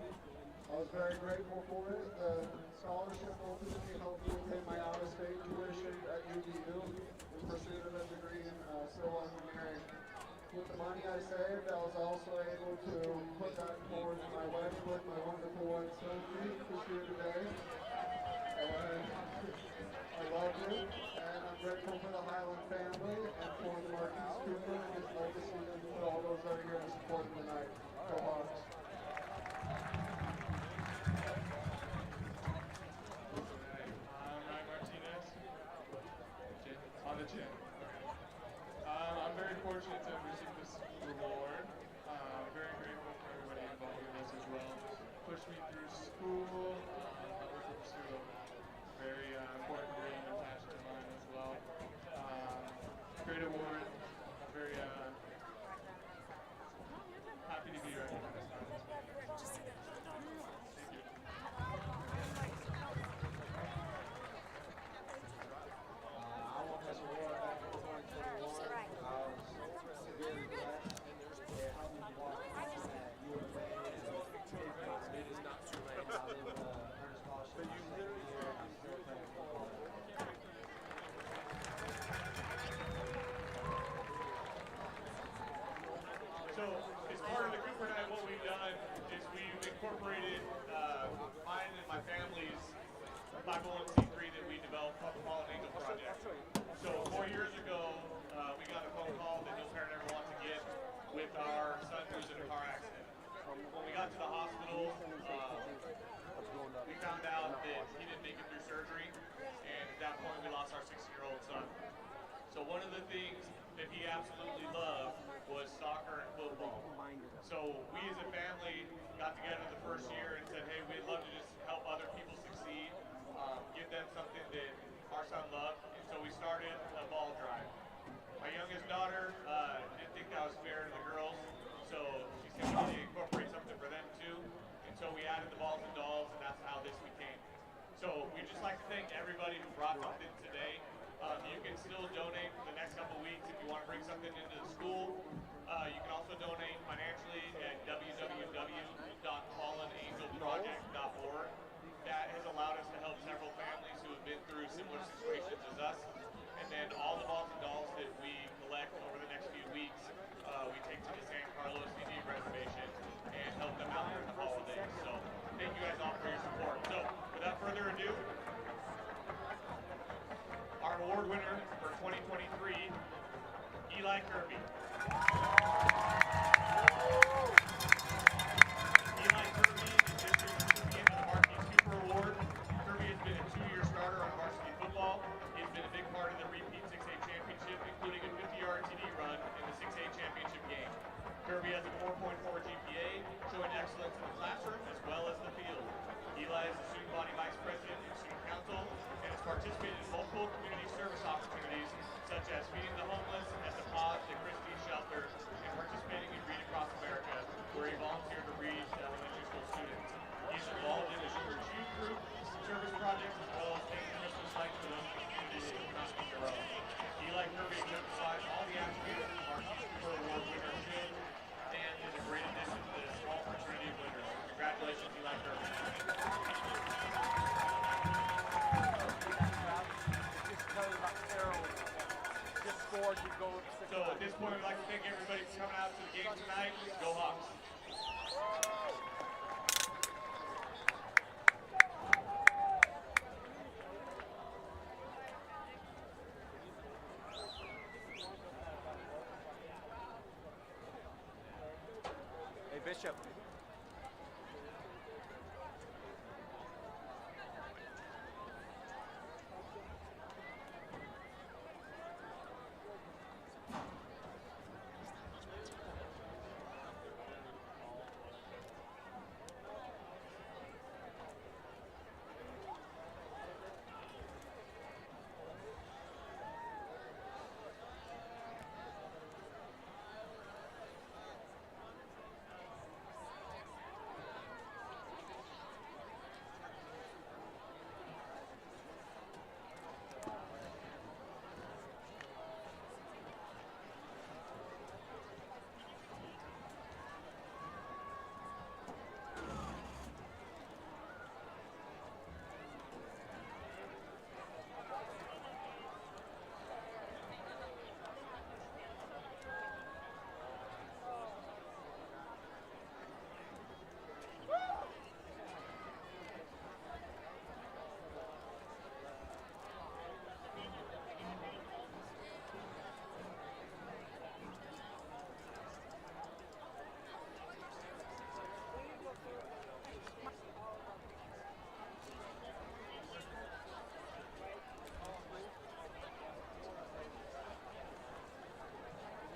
I was very grateful for it. The scholarship ultimately helped me pay my out-of-state tuition at UVU in pursuit of a degree in civil engineering. With the money I saved, I was also able to put that towards my wedding with my wonderful wife Sophie, who's here today. I love you, and I'm grateful for the Highland family and for the Marquise Cooper and his legacy and for all those that are here to support him tonight. Go Hawks.
I'm Ryan Martinez. On the chin. I'm very fortunate to have received this award. Very grateful for everybody involved in this as well. Pushed me through school, helped me pursue a very important dream and passion of mine as well. Great award. I'm very happy to be right here this time. Thank you.
I won this award back in 2021. I was severely blessed. It helped me walk at UFA and it is not too late. I was able to earn a scholarship my second year and I'm still playing football.
So, as part of the Cooper Night, what we've done is we've incorporated mine and my family's 501c3 that we developed called the Fallen Angel Project. So 4 years ago, we got a phone call that no parent ever wants to get with our son who's in a car accident. When we got to the hospital, we found out that he didn't make it through surgery, and at that point we lost our 6-year-old son. So one of the things that he absolutely loved was soccer and football. So we as a family got together the first year and said, hey, we'd love to just help other people succeed, give them something that our son loved, and so we started a ball drive. My youngest daughter didn't think that was fair to the girls, so she said we need to incorporate something for them too, and so we added the balls and dolls, and that's how this became. So we'd just like to thank everybody who brought something today. You can still donate for the next couple weeks if you want to bring something into the school. You can also donate financially at www.fallenangelproject.org. That has allowed us to help several families who have been through similar situations as us. And then all the balls and dolls that we collect over the next few weeks, we take to the San Carlos Indian Reservation and help them out during the holidays. So thank you guys all for your support. So without further ado, our award winner for 2023 Eli Kirby. Eli Kirby is district recipient of the Varsity Super Award. Kirby has been a 2-year starter on varsity football. He's been a big part of the repeat 6A championship, including a 50-yard TD run in the 6A championship game. Kirby has a 4.4 GPA, showing excellence in the classroom as well as the field. Eli is the student body vice president and student council and has participated in multiple community service opportunities such as feeding the homeless at the Pods and Christie's shelter and participating in Read Across America, where he volunteered to read to elementary school students. He's involved in the Children's Youth Group service projects as well as making Christmas lights for those in the community that cannot speak their own. Eli Kirby exemplifies all the attributes of our Super Award winner should and is a great addition to this small fraternity of winners. Congratulations, Eli Kirby. So at this point, we'd like to thank everybody for coming out to the game tonight. Go Hawks.
Hey, Bishop.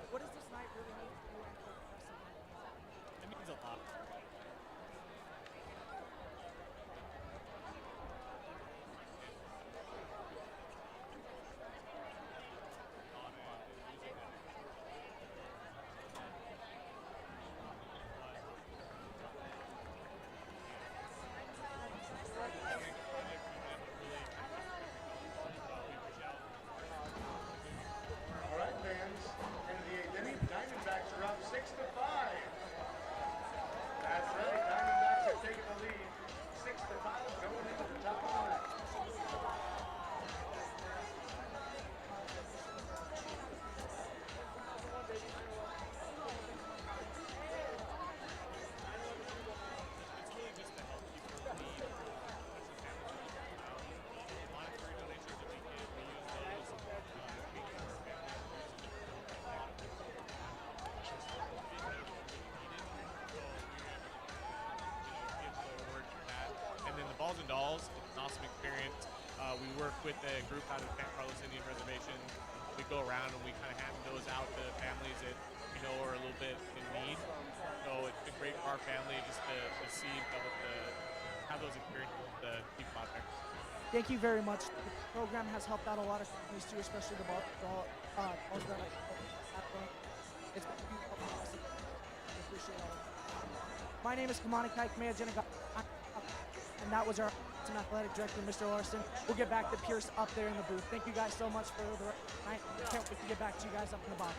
What does this night really mean to you and for the rest of the game?
It means a lot.
All right, fans. Into the eighth inning, Diamondbacks are up 6-5. That's right, Diamondbacks are taking the lead, 6-5, going into the top of the ninth.
And then the Balls and Dolls, it's an awesome experience. We work with a group out of the San Carlos Indian Reservation. We go around and we kind of hand those out to families that are a little bit in need. So it's been great for our family just to see have those experiences with the people out there.
Thank you very much. The program has helped out a lot of families too, especially the balls that it's been awesome. I appreciate all of it. My name is Kamani Kaikmea Jeniga, and that was our athletic director, Mr. Larson. We'll get back to Pierce up there in the booth. Thank you guys so much for the night. Can't wait to get back to you guys up in the box.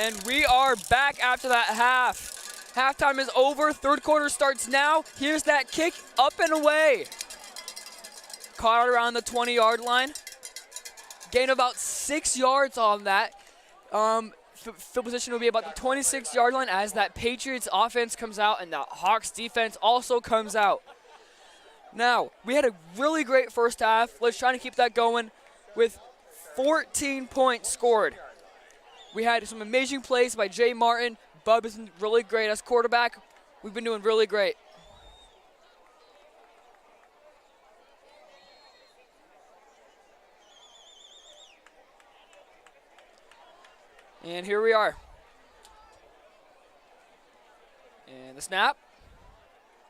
And we are back after that half. Halftime is over. Third quarter starts now. Here's that kick, up and away. Caught around the 20-yard line. Gain about 6 yards on that. Field position will be about the 26-yard line as that Patriots offense comes out and the Hawks defense also comes out. Now, we had a really great first half. Let's try to keep that going with 14 points scored. We had some amazing plays by Jay Martin. Bub is really great as quarterback. We've been doing really great. And here we are. And the snap.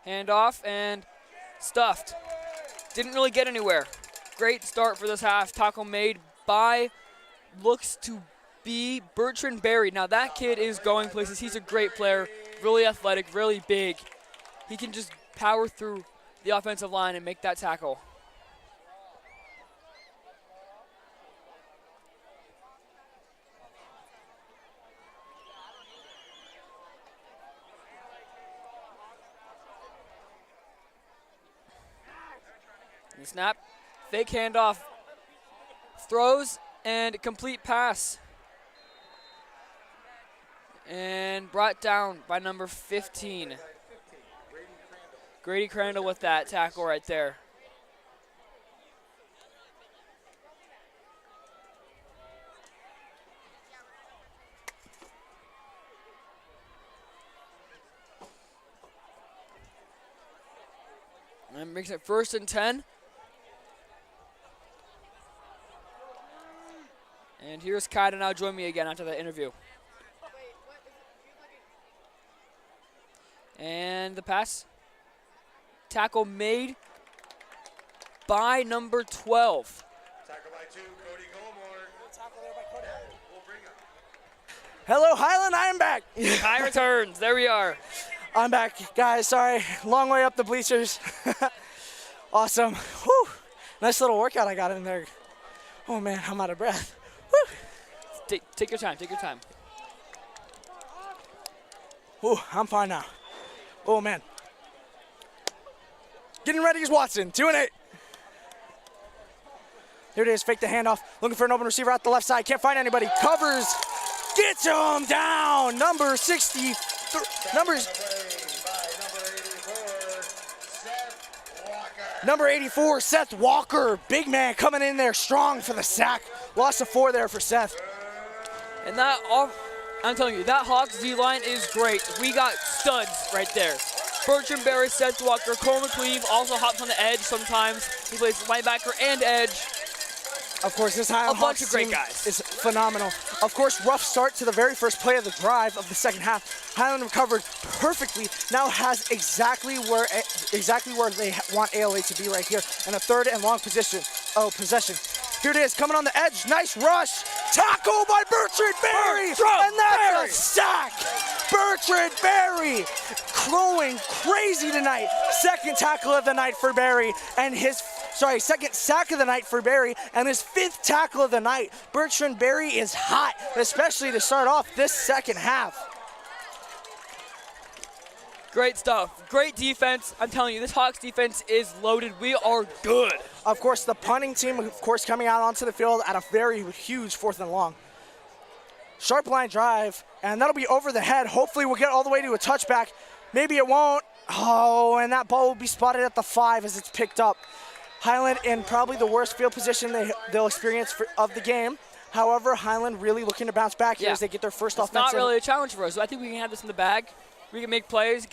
Handoff and stuffed. Didn't really get anywhere. Great start for this half. Tackle made by, looks to be Bertrand Berry. Now that kid is going places. He's a great player, really athletic, really big. He can just power through the offensive line and make that tackle. And the snap, fake handoff, throws, and complete pass. And brought down by number 15. Grady Crandall with that tackle right there. And makes it 1st and 10. And here's Kai to now join me again after the interview. And the pass. Tackle made by number 12.
Tackle by 2, Cody Gilmore. Tackle there by Cody. We'll bring him.
Hello, Highland. I am back.
Kai returns. There we are.
I'm back, guys. Sorry, long way up the bleachers. Awesome. Whew. Nice little workout I got in there. Oh man, I'm out of breath.
Take your time. Take your time.
Ooh, I'm fine now. Oh man. Getting ready is Watson. 2 and 8. Here it is. Fake the handoff. Looking for an open receiver out the left side. Can't find anybody. Covers. Gets him down. Number 60. Number 84, Seth Walker. Big man coming in there strong for the sack. Loss of 4 there for Seth.
And that, I'm telling you, that Hawks D-line is great. We got studs right there. Bertrand Berry, Seth Walker, Cole McCleve also hops on the edge sometimes. He plays linebacker and edge.
Of course, this Highland
Hawks
of
great guys.
Is phenomenal. Of course, rough start to the very first play of the drive of the second half. Highland recovered perfectly. Now has exactly where they want ALA to be right here, in a 3rd and long possession. Here it is, coming on the edge. Nice rush. Tackle by Bertrand Berry, and that's a sack. Bertrand Berry, going crazy tonight. Second tackle of the night for Berry, and second sack of the night for Berry, and his 5th tackle of the night. Bertrand Berry is hot, especially to start off this second half.
Great stuff. Great defense. I'm telling you, this Hawks defense is loaded. We are good.
Of course, the punting team, of course, coming out onto the field at a very huge 4th and long. Sharp line drive, and that'll be over the head. Hopefully we'll get all the way to a touchback. Maybe it won't. Oh, and that ball will be spotted at the 5 as it's picked up. Highland in probably the worst field position they'll experience of the game. However, Highland really looking to bounce back here as they get their first offensive.
It's not really a challenge for us. I think we can have this in the bag. We can make plays,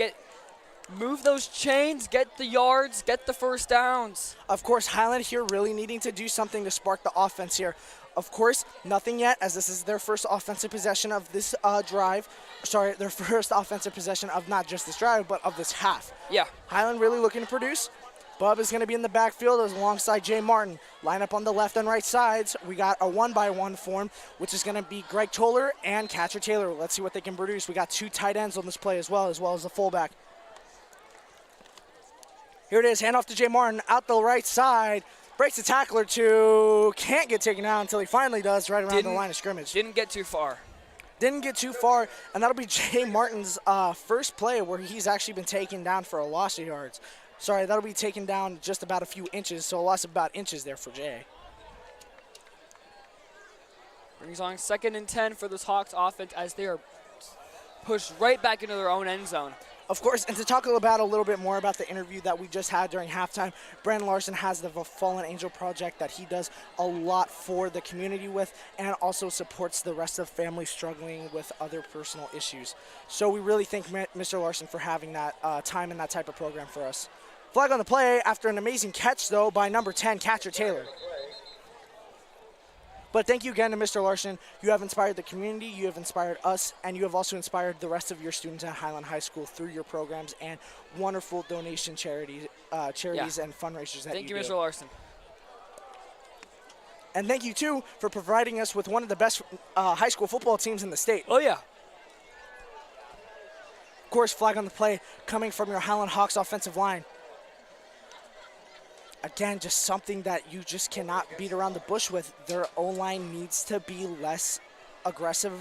move those chains, get the yards, get the first downs.
Of course, Highland here really needing to do something to spark the offense here. Of course, nothing yet, as this is their first offensive possession of this drive. Sorry, their first offensive possession of not just this drive, but of this half.
Yeah.
Highland really looking to produce. Bub is going to be in the backfield alongside Jay Martin. Line up on the left and right sides. We got a 1-by-1 form, which is going to be Greg Toller and Catcher Taylor. Let's see what they can produce. We got 2 tight ends on this play as well as the fullback. Here it is, handoff to Jay Martin out the right side. Breaks a tackle or two. Can't get taken out until he finally does right around the line of scrimmage.
Didn't get too far.
Didn't get too far, and that'll be Jay Martin's first play where he's actually been taken down for a loss of yards. Sorry, that'll be taken down just about a few inches, so a loss of about inches there for Jay.
Brings on 2nd and 10 for this Hawks offense as they are pushed right back into their own end zone.
Of course, and to talk about a little bit more about the interview that we just had during halftime, Brandon Larson has the Fallen Angel Project that he does a lot for the community with, and also supports the rest of families struggling with other personal issues. So we really thank Mr. Larson for having that time and that type of program for us. Flag on the play after an amazing catch, though, by number 10, Catcher Taylor. But thank you again to Mr. Larson. You have inspired the community, you have inspired us, and you have also inspired the rest of your students at Highland High School through your programs and wonderful donation charities and fundraisers that
Thank you,
do.
Mr. Larson.
And thank you, too, for providing us with one of the best high school football teams in the state.
Oh, yeah.
Of course, flag on the play coming from your Highland Hawks offensive line. Again, just something that you just cannot beat around the bush with. Their O-line needs to be less aggressive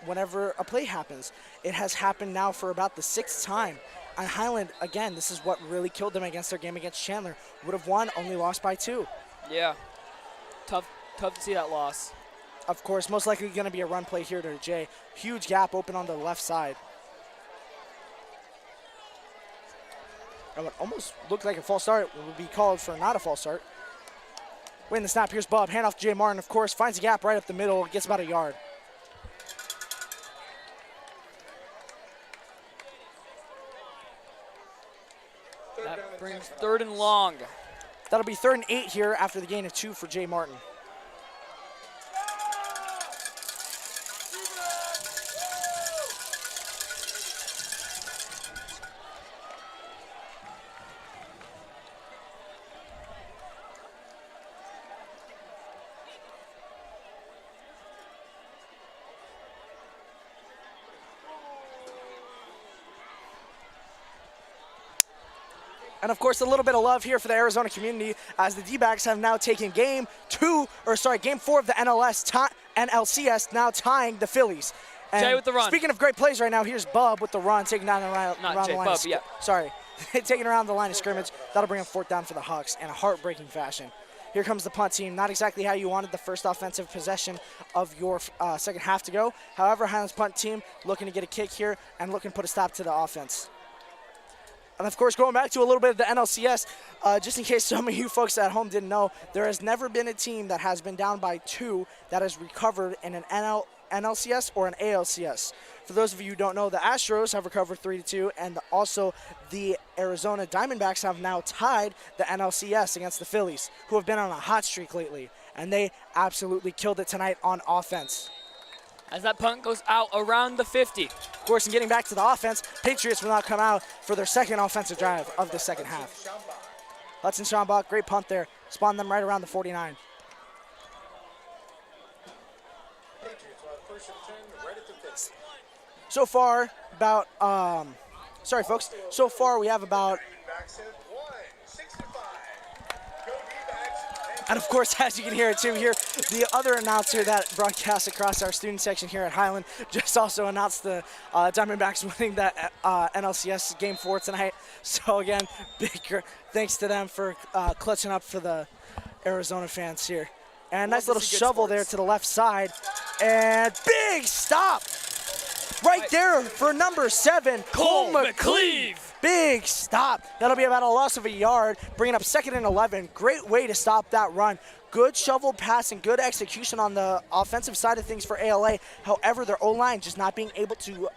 whenever a play happens. It has happened now for about the 6th time. And Highland, again, this is what really killed them against their game against Chandler. Would have won, only lost by 2.
Yeah. Tough to see that loss.
Of course, most likely going to be a run play here to Jay. Huge gap open on the left side. It would almost look like a false start. It would be called for not a false start. Win the snap. Here's Bub. Hand off to Jay Martin, of course. Finds a gap right up the middle. Gets about a yard.
That brings 3rd and long.
That'll be 3rd and 8 here after the gain of 2 for Jay Martin. And of course, a little bit of love here for the Arizona community as the D-backs have now taken game 4 of the NLCS, now tying the Phillies. And
Jay with the run.
Speaking of great plays right now, here's Bub with the run, taking down around the line.
Bub, yeah.
Sorry, taking around the line of scrimmage. That'll bring up 4th down for the Hawks in a heartbreaking fashion. Here comes the punt team. Not exactly how you wanted the first offensive possession of your second half to go. However, Highland's punt team looking to get a kick here and looking to put a stop to the offense. And of course, going back to a little bit of the NLCS, just in case some of you folks at home didn't know, there has never been a team that has been down by 2 that has recovered in an NLCS or an ALCS. For those of you who don't know, the Astros have recovered 3-2, and also the Arizona Diamondbacks have now tied the NLCS against the Phillies, who have been on a hot streak lately, and they absolutely killed it tonight on offense.
As that punt goes out around the 50.
Of course, in getting back to the offense, Patriots will now come out for their second offensive drive of the second half. Hudson Schambach, great punt there. Spawned them right around the 49. So far, so far we have about... And of course, as you can hear it too here, the other announcer that broadcasts across our student section here at Highland just also announced the Diamondbacks winning that NLCS Game 4 tonight. So again, big thanks to them for clutching up for the Arizona fans here. And nice little shovel there to the left side. And big stop right there for number 7, Cole McCleve. Big stop. That'll be about a loss of a yard, bringing up 2nd and 11. Great way to stop that run. Good shovel pass and good execution on the offensive side of things for ALA. However, their O-line just not being able to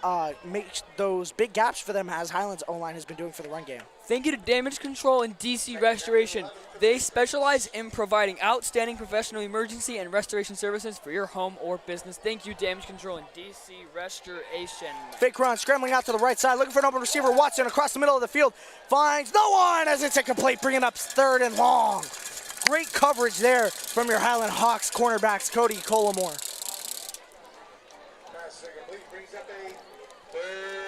make those big gaps for them as Highland's O-line has been doing for the run game.
Thank you to Damage Control and DC Restoration. They specialize in providing outstanding professional emergency and restoration services for your home or business. Thank you, Damage Control and DC Restoration.
Fake run, scrambling out to the right side, looking for an open receiver. Watson across the middle of the field, finds no one as it's incomplete, bringing up 3rd and long. Great coverage there from your Highland Hawks cornerbacks, Cody Colomore.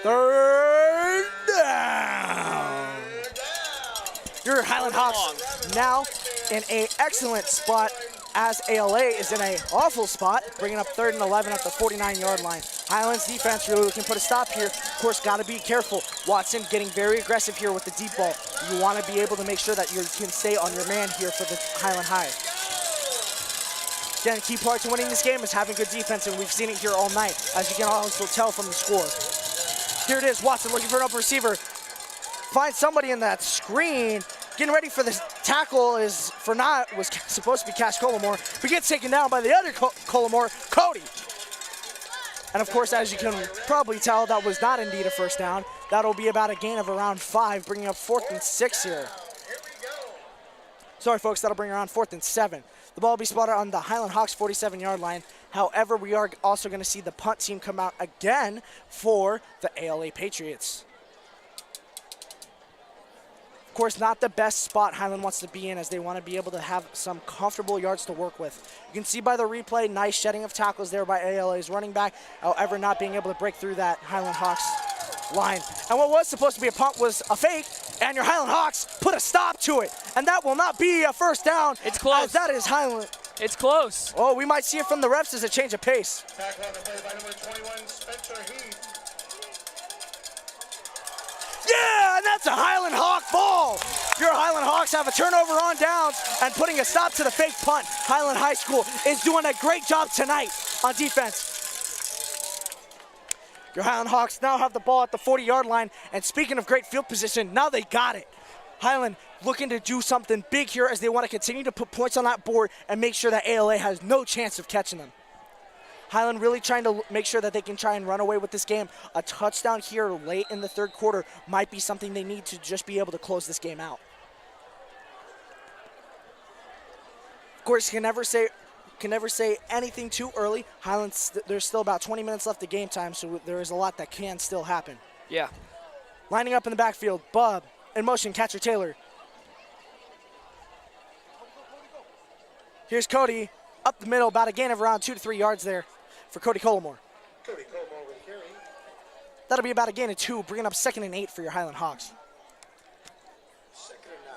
3rd down. Your Highland Hawks now in an excellent spot as ALA is in an awful spot, bringing up 3rd and 11 at the 49-yard line. Highland's defense really looking to put a stop here. Of course, got to be careful. Watson getting very aggressive here with the deep ball. You want to be able to make sure that you can stay on your man here for the Highland High. Again, key part to winning this game is having good defense, and we've seen it here all night, as you can also tell from the score. Here it is, Watson looking for an open receiver. Finds somebody in that screen. Getting ready for the tackle was supposed to be Cash Collimore, but gets taken down by the other Collimore, Cody. And of course, as you can probably tell, that was not indeed a first down. That'll be about a gain of around 5, bringing up 4th and 6 here. Sorry, folks, that'll bring around 4th and 7. The ball will be spotted on the Highland Hawks 47-yard line. However, we are also going to see the punt team come out again for the ALA Patriots. Of course, not the best spot Highland wants to be in, as they want to be able to have some comfortable yards to work with. You can see by the replay, nice shedding of tackles there by ALA's running back. However, not being able to break through that Highland Hawks line. And what was supposed to be a punt was a fake, and your Highland Hawks put a stop to it. And that will not be a first down.
It's close.
That is Highland.
It's close.
Oh, we might see it from the refs as a change of pace.
Tackle on the play by number 21, Spencer Heath.
Yeah, and that's a Highland Hawk ball. Your Highland Hawks have a turnover on downs and putting a stop to the fake punt. Highland High School is doing a great job tonight on defense. Your Highland Hawks now have the ball at the 40-yard line, and speaking of great field position, now they got it. Highland looking to do something big here as they want to continue to put points on that board and make sure that ALA has no chance of catching them. Highland really trying to make sure that they can try and run away with this game. A touchdown here late in the third quarter might be something they need to just be able to close this game out. Of course, you can never say anything too early. Highland, there's still about 20 minutes left of game time, so there is a lot that can still happen.
Yeah.
Lining up in the backfield, Bub in motion, catcher Taylor. Here's Cody up the middle, about a gain of around 2 to 3 yards there for Cody Collimore.
Cody Collimore with carry.
That'll be about a gain of 2, bringing up 2nd and 8 for your Highland Hawks.
2nd and 9.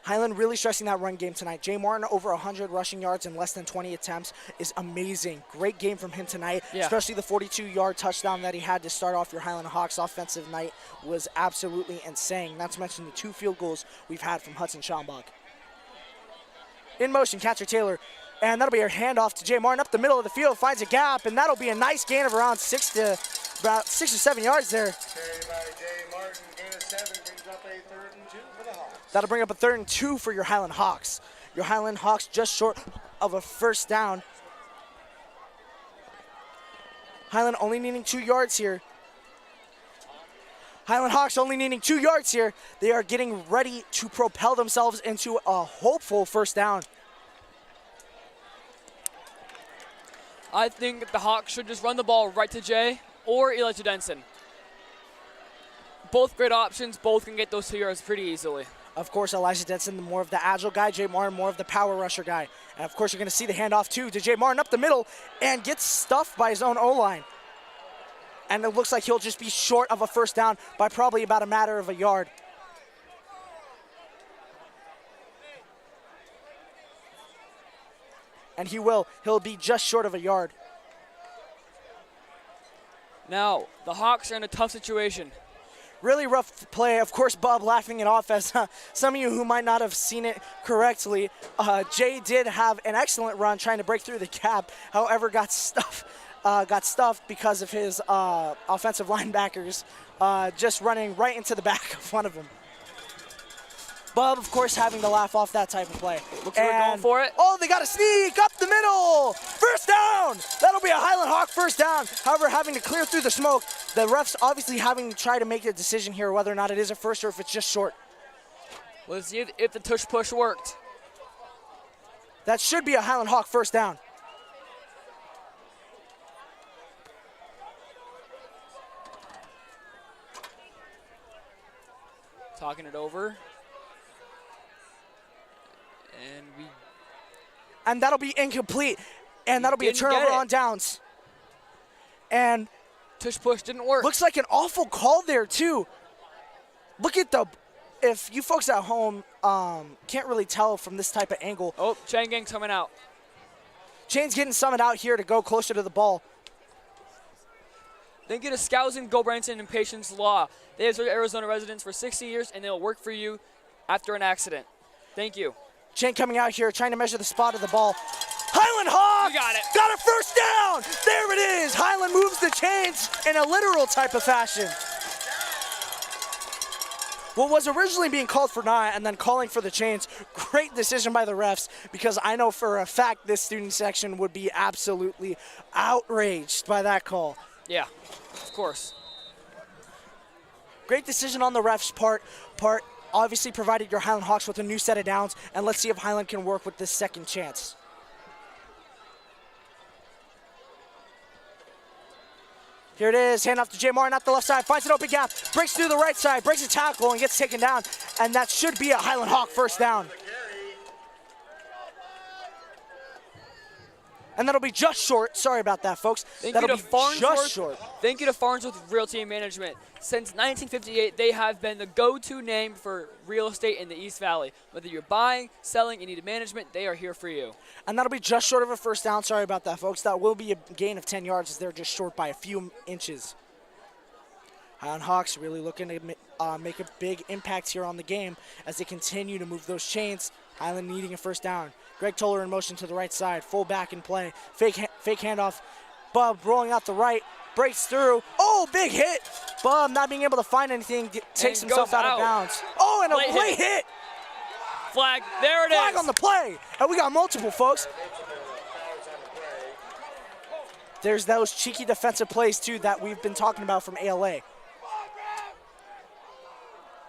Highland really stressing that run game tonight. Jay Martin over 100 rushing yards in less than 20 attempts is amazing. Great game from him tonight, especially the 42-yard touchdown that he had to start off your Highland Hawks offensive night was absolutely insane. Not to mention the 2 field goals we've had from Hudson Schambach. In motion, catcher Taylor, and that'll be a handoff to Jay Martin up the middle of the field, finds a gap, and that'll be a nice gain of around 6 or 7 yards there.
Carry by Jay Martin, gain of 7, brings up a 3rd and 2 for the Hawks.
That'll bring up a 3rd and 2 for your Highland Hawks. Your Highland Hawks just short of a first down. Highland only needing 2 yards here. Highland Hawks only needing 2 yards here. They are getting ready to propel themselves into a hopeful first down.
I think the Hawks should just run the ball right to Jay or Elijah Denson. Both great options. Both can get those 2 yards pretty easily.
Of course, Elijah Denson, more of the agile guy. Jay Martin, more of the power rusher guy. And of course, you're going to see the handoff too to Jay Martin up the middle and gets stuffed by his own O-line. And it looks like he'll just be short of a first down by probably about a matter of a yard. And he'll be just short of a yard.
Now, the Hawks are in a tough situation.
Really rough play. Of course, Bob laughing it off as some of you who might not have seen it correctly. Jay did have an excellent run trying to break through the gap. However, got stuffed because of his offensive linebackers just running right into the back of one of them. Bub, of course, having to laugh off that type of play.
Looks like we're going for it.
Oh, they got a sneak up the middle. First down. That'll be a Highland Hawk first down. However, having to clear through the smoke. The refs obviously having to try to make a decision here whether or not it is a first or if it's just short.
Let's see if the tush push worked.
That should be a Highland Hawk first down.
Talking it over.
And that'll be incomplete. And that'll be a turnover on downs. And
tush push didn't work.
Looks like an awful call there too. Look at if you folks at home can't really tell from this type of angle.
Oh, chain gang's coming out.
Chain's getting summoned out here to go closer to the ball.
Thank you to Skousen, Go Branson, and Patience Law. They have served Arizona residents for 60 years, and they will work for you after an accident. Thank you.
Chain coming out here, trying to measure the spot of the ball. Highland Hawks!
You got it.
Got a first down! There it is! Highland moves the chains in a literal type of fashion. What was originally being called for 9 and then calling for the chains, great decision by the refs, because I know for a fact this student section would be absolutely outraged by that call.
Yeah, of course.
Great decision on the refs' part. Obviously provided your Highland Hawks with a new set of downs, and let's see if Highland can work with this second chance. Here it is, hand off to Jay Martin at the left side, finds an open gap, breaks through the right side, breaks a tackle and gets taken down, and that should be a Highland Hawk first down. And that'll be just short. Sorry about that, folks. That'll be just short.
Thank you to Farnsworth Realty Management. Since 1958, they have been the go-to name for real estate in the East Valley. Whether you're buying, selling, you need management, they are here for you.
And that'll be just short of a first down. Sorry about that, folks. That will be a gain of 10 yards as they're just short by a few inches. Highland Hawks really looking to make a big impact here on the game as they continue to move those chains. Highland needing a first down. Greg Toller in motion to the right side, full back in play. Fake handoff. Bub rolling out the right, breaks through. Oh, big hit. Bub not being able to find anything, takes himself out of bounds. Oh, and a late hit.
Flag, there it is.
Flag on the play. And we got multiple, folks. There's those cheeky defensive plays, too, that we've been talking about from ALA.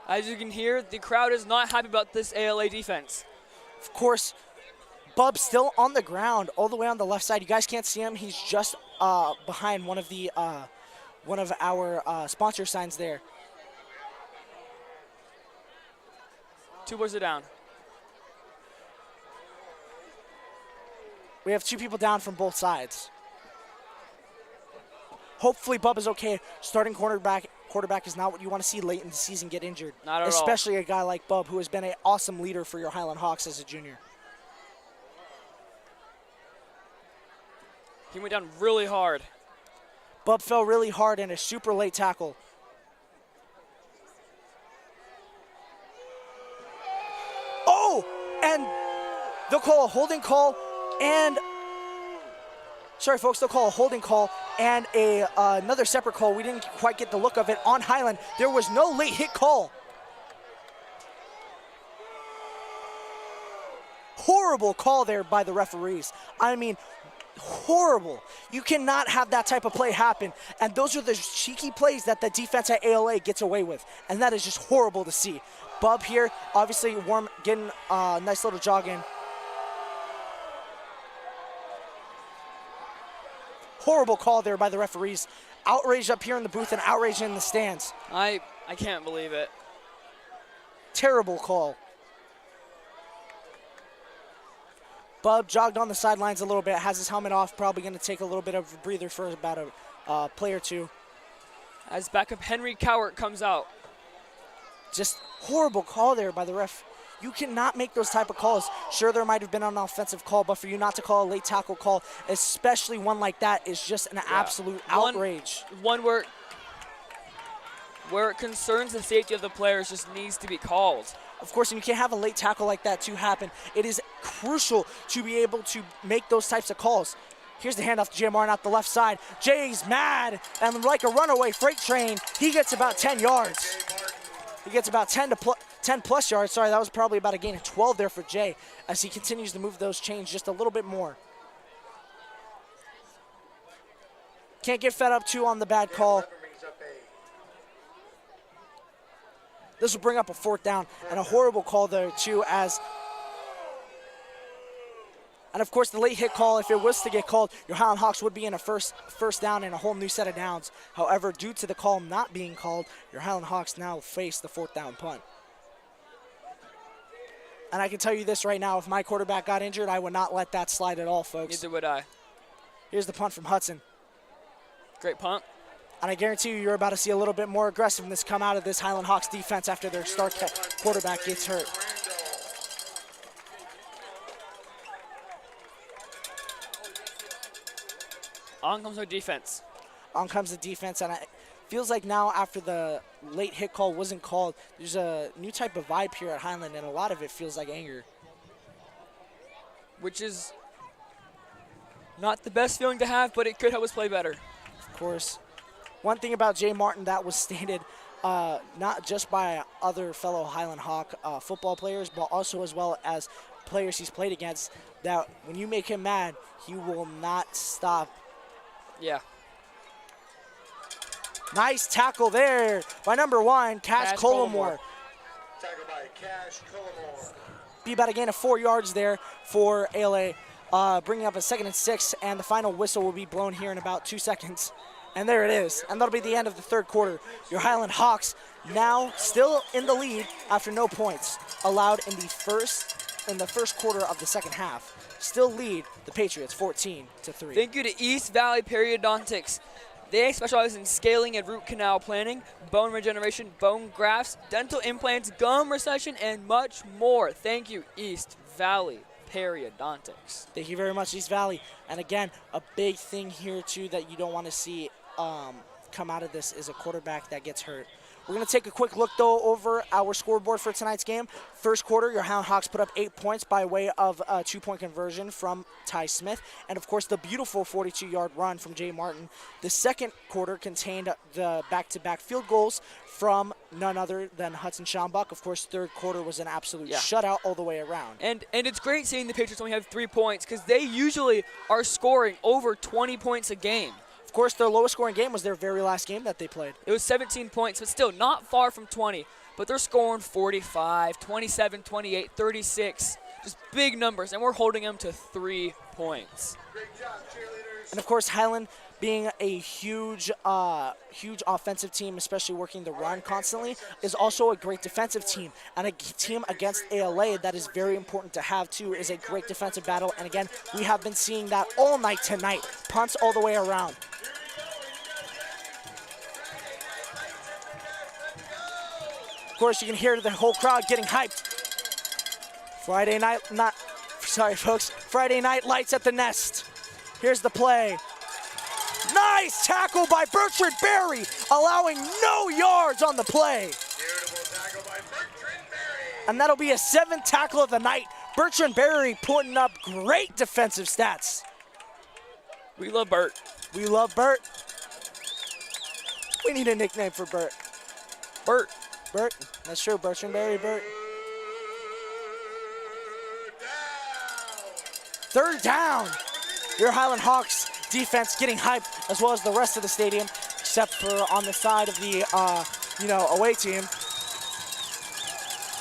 As you can hear, the crowd is not happy about this ALA defense.
Of course, Bub's still on the ground all the way on the left side. You guys can't see him. He's just behind one of our sponsor signs there.
2 boys are down.
We have 2 people down from both sides. Hopefully Bub is okay. Starting quarterback is not what you want to see late in the season get injured.
Not at all.
Especially a guy like Bub, who has been an awesome leader for your Highland Hawks as a junior.
He went down really hard.
Bub fell really hard in a super late tackle. Oh, and they'll call a holding call and sorry, folks, they'll call a holding call and another separate call. We didn't quite get the look of it on Highland. There was no late hit call. Horrible call there by the referees. I mean, horrible. You cannot have that type of play happen. And those are the cheeky plays that the defense at ALA gets away with. And that is just horrible to see. Bub here, obviously getting a nice little jog in. Horrible call there by the referees. Outrage up here in the booth and outrage in the stands.
I can't believe it.
Terrible call. Bub jogged on the sidelines a little bit, has his helmet off, probably going to take a little bit of a breather for about a play or two.
As backup Henry Cowart comes out.
Just horrible call there by the ref. You cannot make those type of calls. Sure, there might have been an offensive call, but for you not to call a late tackle call, especially one like that, is just an absolute outrage.
One where it concerns the safety of the players just needs to be called.
Of course, and you can't have a late tackle like that to happen. It is crucial to be able to make those types of calls. Here's the handoff to Jay Martin out the left side. Jay's mad, and like a runaway freight train, he gets about 10 yards. He gets about 10 plus yards. Sorry, that was probably about a gain of 12 there for Jay as he continues to move those chains just a little bit more. Can't get fed up too on the bad call. This will bring up a 4th down and a horrible call there too and of course the late hit call, if it was to get called, your Highland Hawks would be in a first down and a whole new set of downs. However, due to the call not being called, your Highland Hawks now face the 4th down punt. And I can tell you this right now, if my quarterback got injured, I would not let that slide at all, folks.
Neither would I.
Here's the punt from Hudson.
Great punt.
And I guarantee you're about to see a little bit more aggressiveness come out of this Highland Hawks defense after their star quarterback gets hurt.
On comes our defense.
On comes the defense, and it feels like now after the late hit call wasn't called, there's a new type of vibe here at Highland, and a lot of it feels like anger.
Which is not the best feeling to have, but it could help us play better.
Of course. One thing about Jay Martin that was stated not just by other fellow Highland Hawk football players, but also as well as players he's played against, that when you make him mad, he will not stop.
Yeah.
Nice tackle there by number 1, Cash Collimore.
Tackle by Cash Collimore.
Be about a gain of 4 yards there for ALA, bringing up a 2nd and 6, and the final whistle will be blown here in about 2 seconds. And there it is, and that'll be the end of the third quarter. Your Highland Hawks now still in the lead after no points allowed in the first quarter of the second half. Still lead the Patriots 14-3.
Thank you to East Valley Periodontics. They specialize in scaling and root canal planning, bone regeneration, bone grafts, dental implants, gum recession, and much more. Thank you, East Valley Periodontics.
Thank you very much, East Valley. And again, a big thing here too that you don't want to see come out of this is a quarterback that gets hurt. We're going to take a quick look, though, over our scoreboard for tonight's game. First quarter, your Highland Hawks put up 8 points by way of a 2-point conversion from Ty Smith. And, of course, the beautiful 42-yard run from Jay Martin. The second quarter contained the back-to-back field goals from none other than Hudson Schambach. Of course, third quarter was an absolute shutout all the way around.
And it's great seeing the Patriots only have 3 points because they usually are scoring over 20 points a game.
Of course, their lowest scoring game was their very last game that they played.
It was 17 points, but still not far from 20. But they're scoring 45, 27, 28, 36. Just big numbers, and we're holding them to 3 points.
Great job, cheerleaders.
And, of course, Highland being a huge offensive team, especially working the run constantly, is also a great defensive team. And a team against ALA that is very important to have, too, is a great defensive battle. And, again, we have been seeing that all night tonight. Punts all the way around. Of course, you can hear the whole crowd getting hyped. Friday night lights at the Nest. Here's the play. Nice tackle by Bertrand Berry, allowing no yards on the play.
Beautiful tackle by Bertrand Berry.
And that'll be a 7th tackle of the night. Bertrand Berry putting up great defensive stats.
We love Bert.
We love Bert. We need a nickname for Bert.
Bert.
Bert. That's true. Bertrand Berry, Bert. Third down. Your Highland Hawks defense getting hyped, as well as the rest of the stadium, except for on the side of the away team.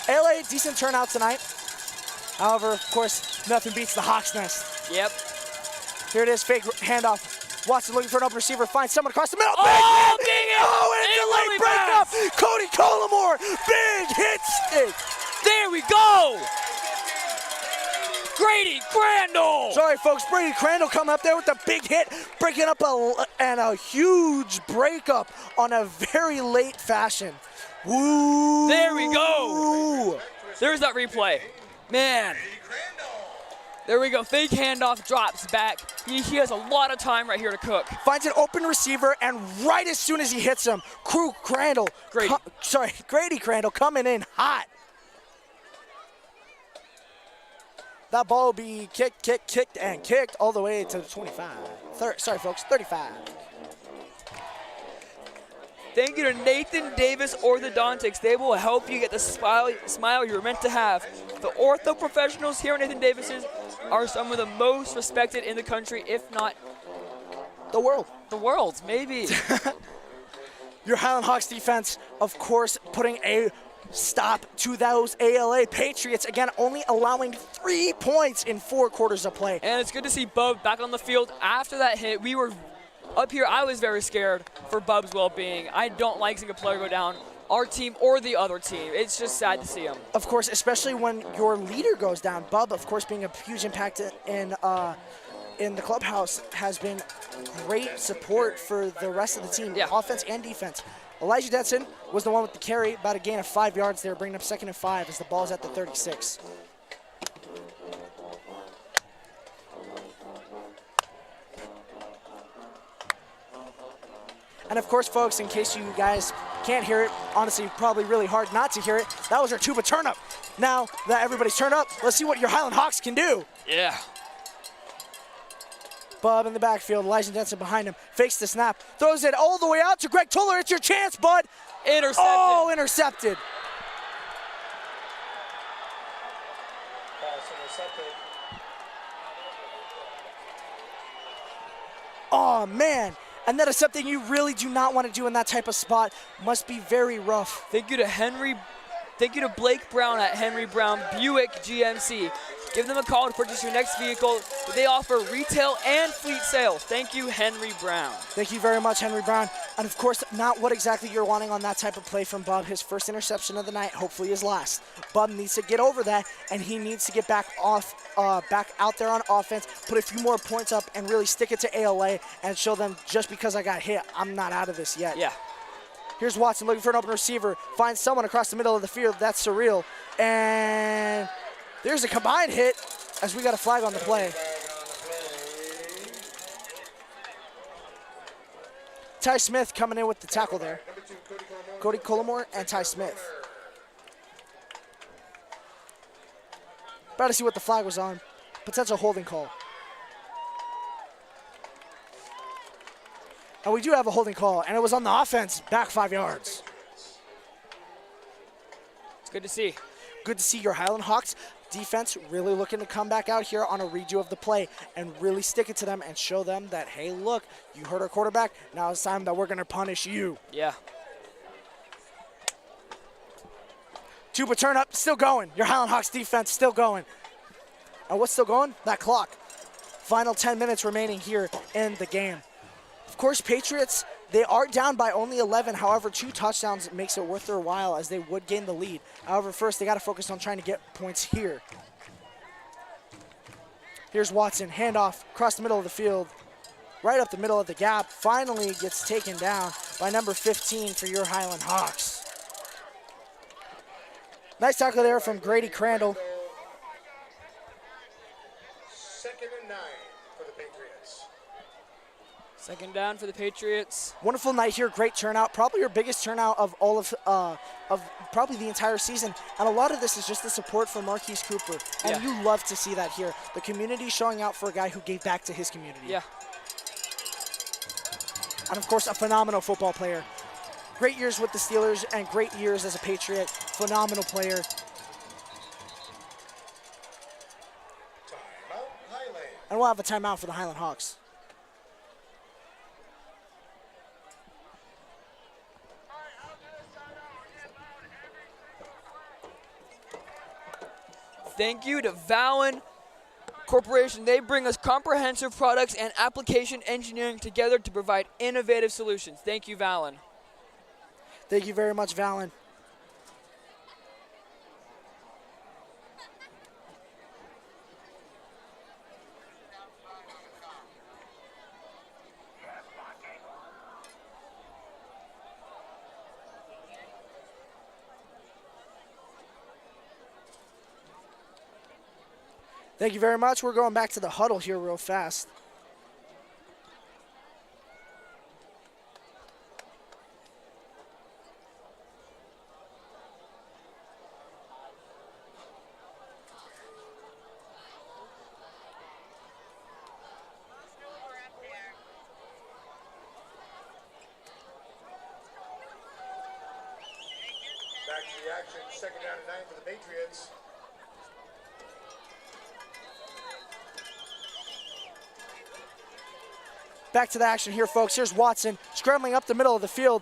ALA, decent turnout tonight. However, of course, nothing beats the Hawks Nest.
Yep.
Here it is, fake handoff. Watson looking for an open receiver, finds someone across the middle.
Oh,
big hit! Oh, and it's a late breakup. Cody Collimore, big hits.
There we go. Grady Crandall.
Sorry, folks. Brady Crandall coming up there with a big hit, breaking up a huge breakup on a very late fashion. Woo!
There we go. There's that replay. Man. There we go. Fake handoff, drops back. He has a lot of time right here to cook.
Finds an open receiver, and right as soon as he hits him, Grady Crandall coming in hot. That ball will be kicked all the way to the 25. 35.
Thank you to Nathan Davis Orthodontics. They will help you get the smile you're meant to have. The ortho professionals here at Nathan Davis's are some of the most respected in the country, if not
the world.
The world, maybe.
Your Highland Hawks defense, of course, putting a stop to those ALA Patriots. Again, only allowing 3 points in 4 quarters of play.
And it's good to see Bub back on the field after that hit. We were up here. I was very scared for Bub's well-being. I don't like seeing a player go down, our team or the other team. It's just sad to see him.
Of course, especially when your leader goes down. Bub, of course, being a huge impact in the clubhouse, has been great support for the rest of the team, offense and defense. Elijah Detson was the one with the carry, about a gain of 5 yards there, bringing up 2nd and 5 as the ball's at the 36. And of course, folks, in case you guys can't hear it, honestly, probably really hard not to hear it, that was our tuba turn up. Now that everybody's turned up, let's see what your Highland Hawks can do.
Yeah.
Bub in the backfield, Elijah Denson behind him, fakes the snap, throws it all the way out to Greg Toller. It's your chance, bud.
Intercepted.
Oh, intercepted. Oh, man. And that is something you really do not want to do in that type of spot. Must be very rough.
Thank you to Blake Brown at Henry Brown Buick GMC. Give them a call to purchase your next vehicle. They offer retail and fleet sales. Thank you, Henry Brown.
Thank you very much, Henry Brown. And of course, not what exactly you're wanting on that type of play from Bub. His first interception of the night, hopefully his last. Bub needs to get over that, and he needs to get back out there on offense, put a few more points up, and really stick it to ALA and show them just because I got hit, I'm not out of this yet.
Yeah.
Here's Watson looking for an open receiver. Finds someone across the middle of the field. That's surreal. And there's a combined hit as we got a flag on the play. Ty Smith coming in with the tackle there. Cody Collimore and Ty Smith. About to see what the flag was on. Potential holding call. And we do have a holding call, and it was on the offense, back 5 yards.
It's good to see.
Good to see your Highland Hawks defense really looking to come back out here on a redo of the play and really stick it to them and show them that, hey, look, you hurt our quarterback. Now it's time that we're going to punish you.
Yeah.
Tuba turn up, still going. Your Highland Hawks defense still going. And what's still going? That clock. Final 10 minutes remaining here in the game. Of course, Patriots, they are down by only 11. However, 2 touchdowns makes it worth their while as they would gain the lead. However, first, they got to focus on trying to get points here. Here's Watson, handoff across the middle of the field, right up the middle of the gap. Finally gets taken down by number 15 for your Highland Hawks. Nice tackle there from Grady Crandall.
2nd and 9 for the Patriots.
Second down for the Patriots.
Wonderful night here, great turnout. Probably your biggest turnout of all of probably the entire season. And a lot of this is just the support for Marquise Cooper. And you love to see that here. The community showing out for a guy who gave back to his community.
Yeah.
And of course, a phenomenal football player. Great years with the Steelers and great years as a Patriot. Phenomenal player.
Timeout, Highland.
And we'll have a timeout for the Highland Hawks.
Thank you to Valen Corporation. They bring us comprehensive products and application engineering together to provide innovative solutions. Thank you, Valen.
Thank you very much, Valen. Thank you very much. We're going back to the huddle here real fast.
Back to the action. 2nd down and 9 for the Patriots.
Back to the action here, folks. Here's Watson scrambling up the middle of the field.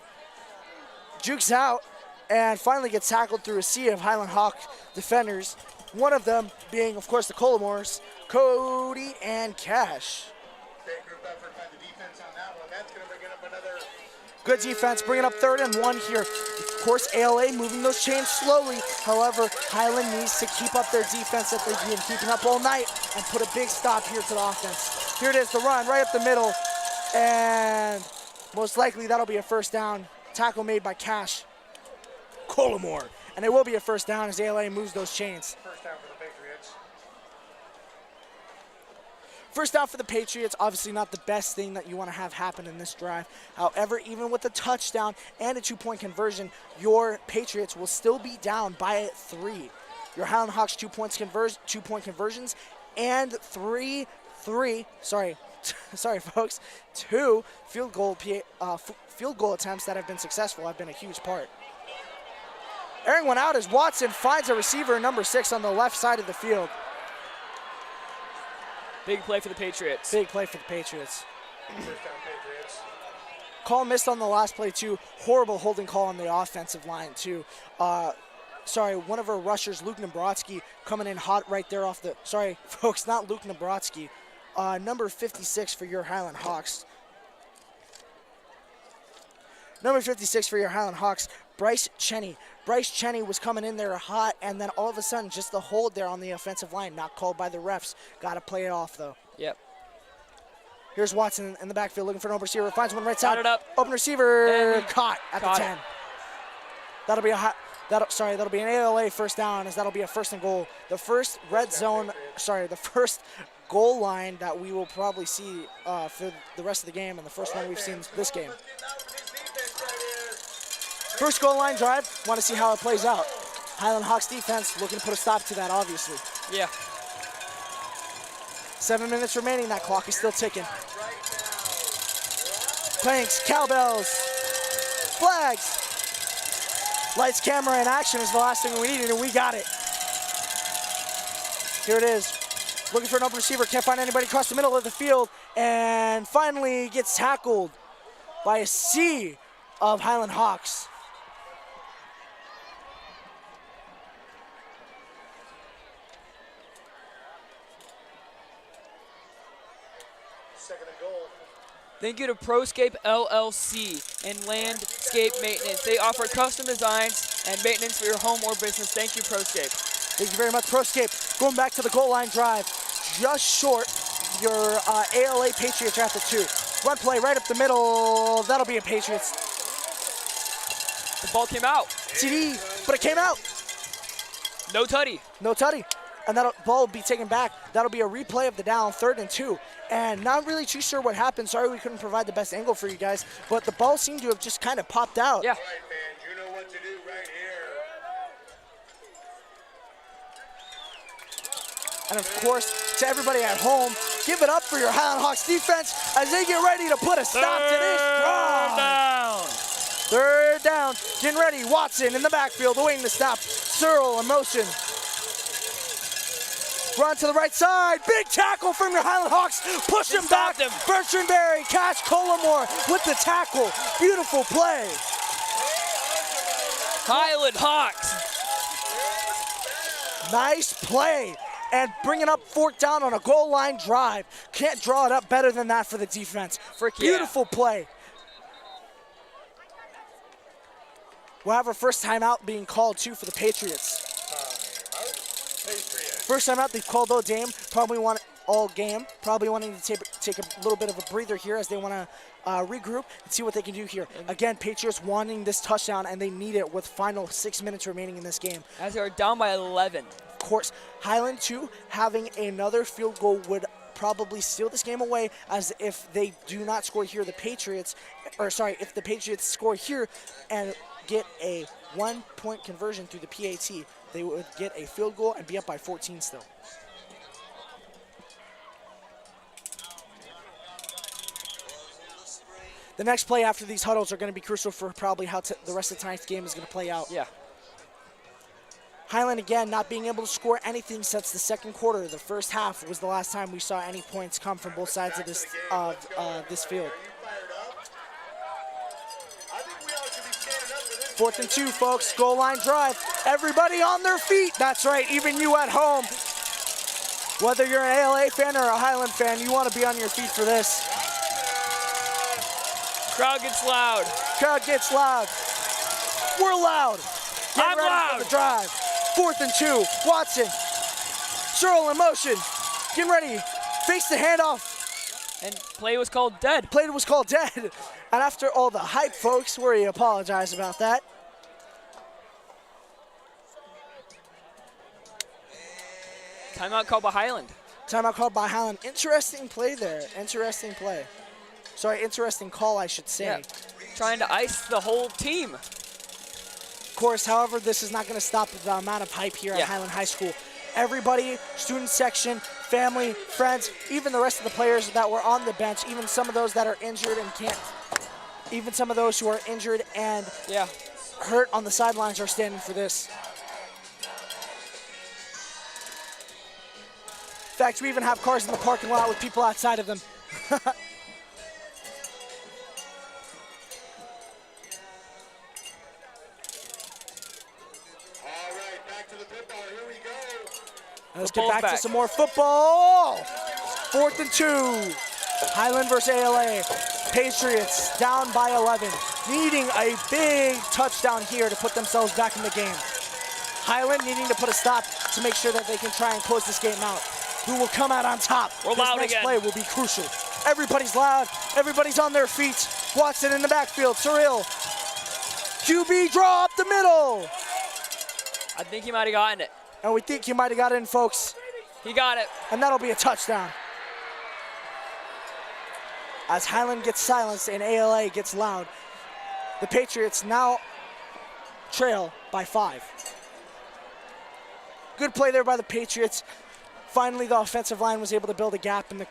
Jukes out and finally gets tackled through a sea of Highland Hawk defenders. One of them being, of course, the Collimores, Cody and Cash.
Big group effort by the defense on that one. That's going to bring it up another.
Good defense, bringing up 3rd and 1 here. Of course, ALA moving those chains slowly. However, Highland needs to keep up their defense that they've been keeping up all night and put a big stop here to the offense. Here it is, the run right up the middle. And most likely that'll be a first down. Tackle made by Cash Collimore. And it will be a first down as ALA moves those chains.
First down for the Patriots.
First down for the Patriots, obviously not the best thing that you want to have happen in this drive. However, even with a touchdown and a 2-point conversion, your Patriots will still be down by 3. Your Highland Hawks 2-point conversions and 2 field goal attempts that have been successful have been a huge part. Airing one out as Watson finds a receiver, number 6, on the left side of the field.
Big play for the Patriots.
Big play for the Patriots. Call missed on the last play, too. Horrible holding call on the offensive line, too. One of our rushers, Luke Nabrotsky, coming in hot right there off the... Sorry, folks, not Luke Nabrotsky. Number 56 for your Highland Hawks. Number 56 for your Highland Hawks, Bryce Cheney. Bryce Cheney was coming in there hot, and then all of a sudden, just the hold there on the offensive line, not called by the refs. Got to play it off, though.
Yep.
Here's Watson in the backfield looking for an open receiver. Finds one right side.
Got it up.
Open receiver caught at the 10. That'll be that'll be an ALA first down, as that'll be a 1st and goal. The first the first goal line that we will probably see for the rest of the game, and the first one we've seen this game. First goal line drive, want to see how it plays out. Highland Hawks defense looking to put a stop to that, obviously.
Yeah.
7 minutes remaining, that clock is still ticking. Planks, cowbells, flags. Lights, camera, and action is the last thing we needed, and we got it. Here it is. Looking for an open receiver, can't find anybody across the middle of the field, and finally gets tackled by a sea of Highland Hawks.
Thank you to ProScape LLC and Landscape Maintenance. They offer custom designs and maintenance for your home or business. Thank you, ProScape.
Thank you very much, ProScape. Going back to the goal line drive, just short. Your ALA Patriots are at the 2. Run play right up the middle. That'll be a Patriots.
The ball came out.
TD, but it came out.
No tutty.
No tutty. And that ball will be taken back. That'll be a replay of the down, 3rd and 2. And not really too sure what happened. Sorry we couldn't provide the best angle for you guys, but the ball seemed to have just kind of popped out.
Yeah.
Right, fans, you know what to do right here.
And of course, to everybody at home, give it up for your Highland Hawks defense as they get ready to put a stop to this drive. 3rd down. Getting ready. Watson in the backfield, awaiting the stop. Searle in motion. Run to the right side. Big tackle from your Highland Hawks. Push him back. Bertrand Berry, Cash Collimore with the tackle. Beautiful play.
Highland Hawks.
Nice play. And bringing up 4th down on a goal line drive. Can't draw it up better than that for the defense. Beautiful play. We'll have our first timeout being called, too, for the Patriots. First time out, they've called all game. Probably wanting to take a little bit of a breather here as they want to regroup and see what they can do here. Again, Patriots wanting this touchdown, and they need it with final 6 minutes remaining in this game.
As they are down by 11.
Of course, Highland, too, having another field goal would probably steal this game away, as if they do not score here, if the Patriots score here and get a 1-point conversion through the PAT, they would get a field goal and be up by 14 still. The next play after these huddles are going to be crucial for probably how the rest of tonight's game is going to play out.
Yeah.
Highland, again, not being able to score anything since the 2nd quarter. The first half was the last time we saw any points come from both sides of this field. 4th and 2, folks. Goal line drive. Everybody on their feet. That's right, even you at home. Whether you're an ALA fan or a Highland fan, you want to be on your feet for this.
Crowd gets loud.
Crowd gets loud. We're loud.
I'm loud.
For the drive. 4th and 2. Watson. Searle in motion. Getting ready. Face the handoff.
And play was called dead.
Play was called dead. And after all the hype, folks, we apologize about that.
Timeout called by Highland.
Timeout called by Highland. Interesting play there. Interesting play. Sorry, interesting call, I should say.
Yeah. Trying to ice the whole team.
Of course, however, this is not going to stop the amount of hype here at Highland High School. Everybody, student section, family, friends, even the rest of the players that were on the bench, even some of those that are injured and can't, even some of those who are injured and hurt on the sidelines are standing for this. In fact, we even have cars in the parking lot with people outside of them. Let's get back to some more football. 4th and 2. Highland versus ALA. Patriots down by 11. Needing a big touchdown here to put themselves back in the game. Highland needing to put a stop to make sure that they can try and close this game out. Who will come out on top?
We're loud
this next
again.
play will be crucial. Everybody's loud. Everybody's on their feet. Watson in the backfield. Surreal. QB draw up the middle.
I think he might have gotten it.
And we think he might have got it in, folks.
He got it.
And that'll be a touchdown. As Highland gets silenced and ALA gets loud, the Patriots now trail by 5. Good play there by the Patriots. Finally, the offensive line was able to build a gap in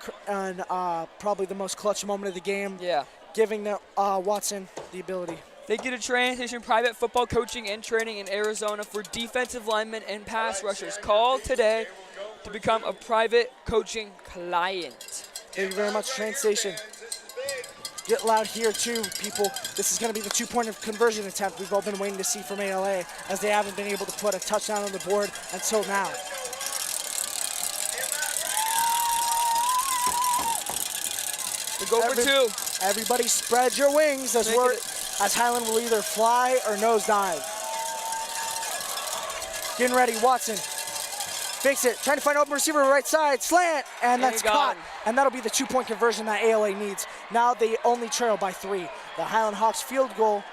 probably the most clutch moment of the game.
Yeah.
Giving Watson the ability.
Thank you to Transition Private Football Coaching and Training in Arizona for defensive linemen and pass rushers. Call today to become a private coaching client.
Thank you very much, Train Station. Get loud here too, people. This is going to be the 2-point conversion attempt we've all been waiting to see from ALA, as they haven't been able to put a touchdown on the board until now.
We go for 2.
Everybody spread your wings as Highland will either fly or nosedive. Getting ready, Watson. Fakes it, trying to find open receiver right side, slant, and that's caught. And that'll be the 2-point conversion that ALA needs. Now they only trail by 3. The Highland Hawks field goal.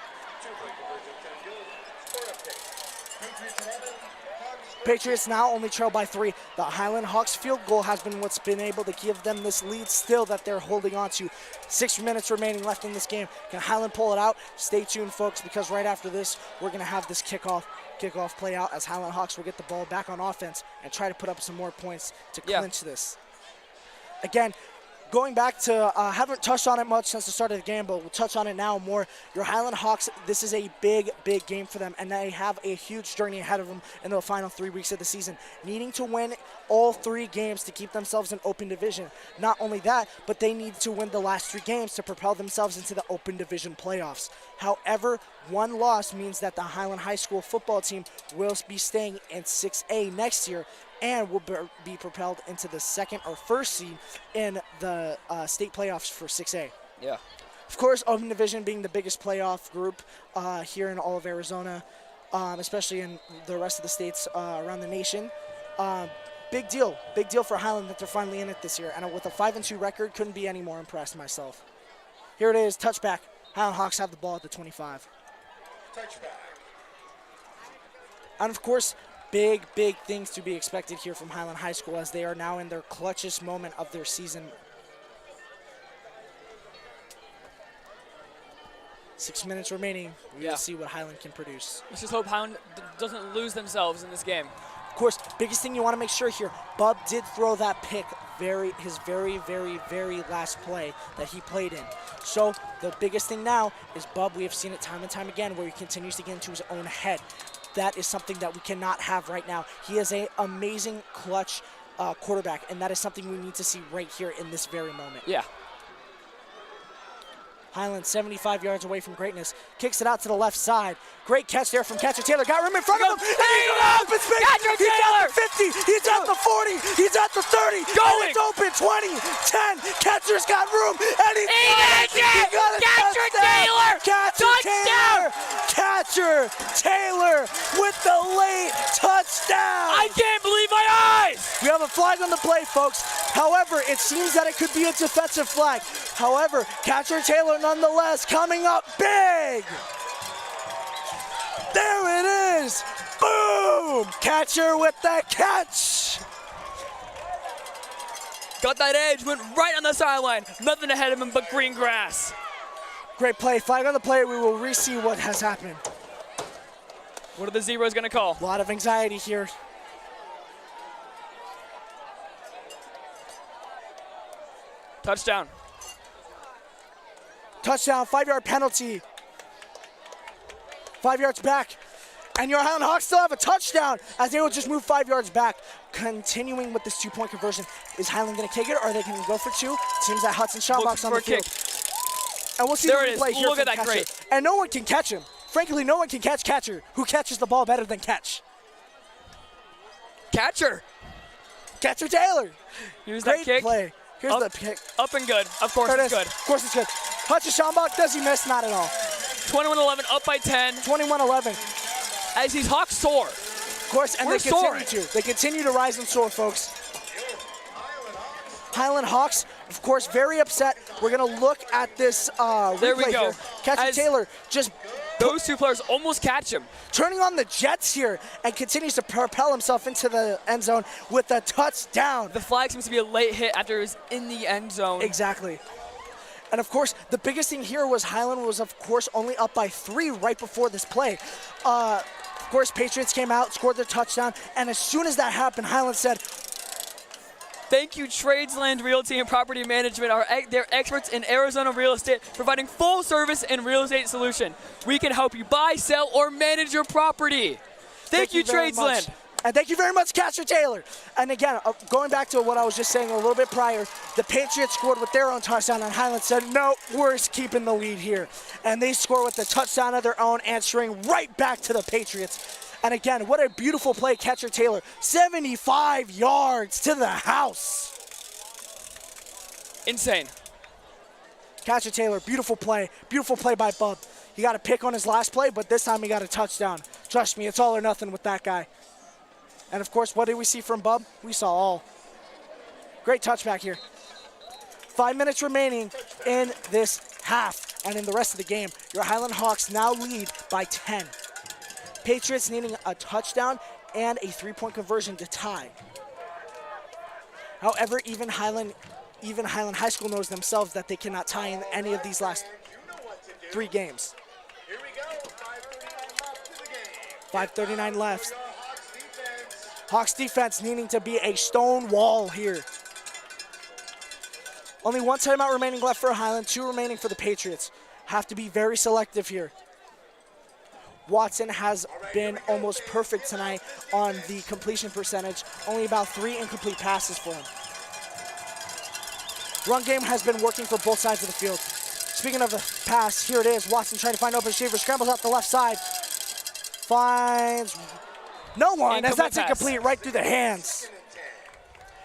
Patriots now only trail by 3. The Highland Hawks field goal has been what's been able to give them this lead still that they're holding on to. 6 minutes remaining left in this game. Can Highland pull it out? Stay tuned, folks, because right after this, we're going to have this kickoff play out as Highland Hawks will get the ball back on offense and try to put up some more points to clinch this. Again, going back to, haven't touched on it much since the start of the game, but we'll touch on it now more. Your Highland Hawks, this is a big, big game for them, and they have a huge journey ahead of them in the final 3 weeks of the season, needing to win all 3 games to keep themselves in open division. Not only that, but they need to win the last 3 games to propel themselves into the open division playoffs. However, 1 loss means that the Highland High School football team will be staying in 6A next year and will be propelled into the 2nd or 1st seed in the state playoffs for 6A.
Yeah.
Of course, Open Division being the biggest playoff group here in all of Arizona, especially in the rest of the states around the nation. Big deal for Highland that they're finally in it this year. And with a 5-2 record, couldn't be any more impressed myself. Here it is, touchback. Highland Hawks have the ball at the 25. And of course, big things to be expected here from Highland High School as they are now in their clutchest moment of their season. 6 minutes remaining. We'll see what Highland can produce.
Let's just hope Highland doesn't lose themselves in this game.
Of course, biggest thing you want to make sure here, Bub did throw that pick his very last play that he played in. So the biggest thing now is Bub, we have seen it time and time again where he continues to get into his own head. That is something that we cannot have right now. He is an amazing clutch quarterback, and that is something we need to see right here in this very moment.
Yeah.
Highland 75 yards away from greatness. Kicks it out to the left side. Great catch there from Catcher Taylor. Got room in front of him. And he's open space. He's at the 50. He's at the 40. He's at the 30.
Going.
And it's open. 20, 10. Catcher's got room. And he got it.
Catcher Taylor.
Touchdown. Catcher Taylor with the late touchdown.
I can't believe my eyes.
We have a flag on the play, folks. However, it seems that it could be a defensive flag. However, Catcher Taylor nonetheless coming up big. There it is. Boom. Catcher with the catch.
got that edge, went right on the sideline. Nothing ahead of him but green grass.
Great play. Flag on the play. We will re-see what has happened.
What are the Zeros going to call?
A lot of anxiety here.
Touchdown.
Touchdown, 5-yard penalty. 5 yards back. And your Highland Hawks still have a touchdown as they will just move 5 yards back. Continuing with this 2-point conversion. Is Highland going to take it or are they going to go for 2? Seems that Hudson Schaumbach's on the field. And we'll see
there
the replay here.
Look at that great.
And no one can catch him. Frankly, no one can catch Catcher, who catches the ball better than Catch.
Catcher
Taylor.
Here's
Great
that kick.
Play. Here's the pick.
Up and good. Of course it's good.
Of course it's good. Hudson Schaumbach, does he miss? Not at all.
21-11, up by 10.
21-11.
As these Hawks soar.
Of course, and
We're
they continue
soaring.
to. They continue to rise and soar, folks. Highland Hawks, of course, very upset. We're going to look at this
There we
replay
go.
here. Catcher Taylor just...
Those two players almost catch him.
Turning on the Jets here and continues to propel himself into the end zone with a touchdown.
The flag seems to be a late hit after it was in the end zone.
Exactly. And of course, the biggest thing here was Highland was, of course, only up by 3 right before this play. Of course, Patriots came out, scored their touchdown, and as soon as that happened, Highland said,
"Thank you, Tradesland Realty and Property Management. They're experts in Arizona real estate, providing full service and real estate solution. We can help you buy, sell, or manage your property. Thank you, Tradesland."
And thank you very much, Catcher Taylor. And again, going back to what I was just saying a little bit prior, the Patriots scored with their own touchdown, and Highland said, no, we're keeping the lead here. And they score with the touchdown of their own, answering right back to the Patriots. And again, what a beautiful play, Catcher Taylor. 75 yards to the house.
Insane.
Catcher Taylor, beautiful play by Bub. He got a pick on his last play, but this time he got a touchdown. Trust me, it's all or nothing with that guy. And of course, what did we see from Bub? We saw all. Great touchback here. 5 minutes remaining in this half and in the rest of the game. Your Highland Hawks now lead by 10. Patriots needing a touchdown and a 3-point conversion to tie. However, even Highland High School knows themselves that they cannot tie in any of these last 3 games. 5:39 left. Hawks defense needing to be a stone wall here. Only 1 timeout remaining left for Highland, 2 remaining for the Patriots. Have to be very selective here. Watson has been almost perfect tonight on the completion percentage. Only about 3 incomplete passes for him. Run game has been working for both sides of the field. Speaking of the pass, here it is. Watson trying to find open receiver, scrambles out the left side. Finds no one, as that's incomplete right through the hands.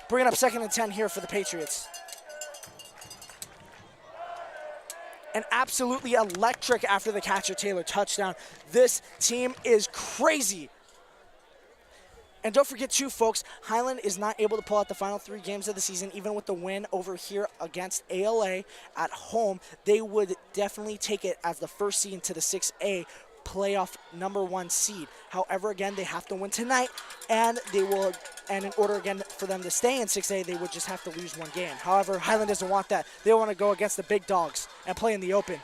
Bringing up 2nd and 10 here for the Patriots. And absolutely electric after the Catcher Taylor touchdown. This team is crazy. And don't forget too, folks, Highland is not able to pull out the final 3 games of the season, even with the win over here against ALA at home. They would definitely take it as the first seed into the 6A playoff #1 seed. However, again, they have to win tonight, and in order again for them to stay in 6A, they would just have to lose 1 game. However, Highland doesn't want that. They want to go against the big dogs and play in the open.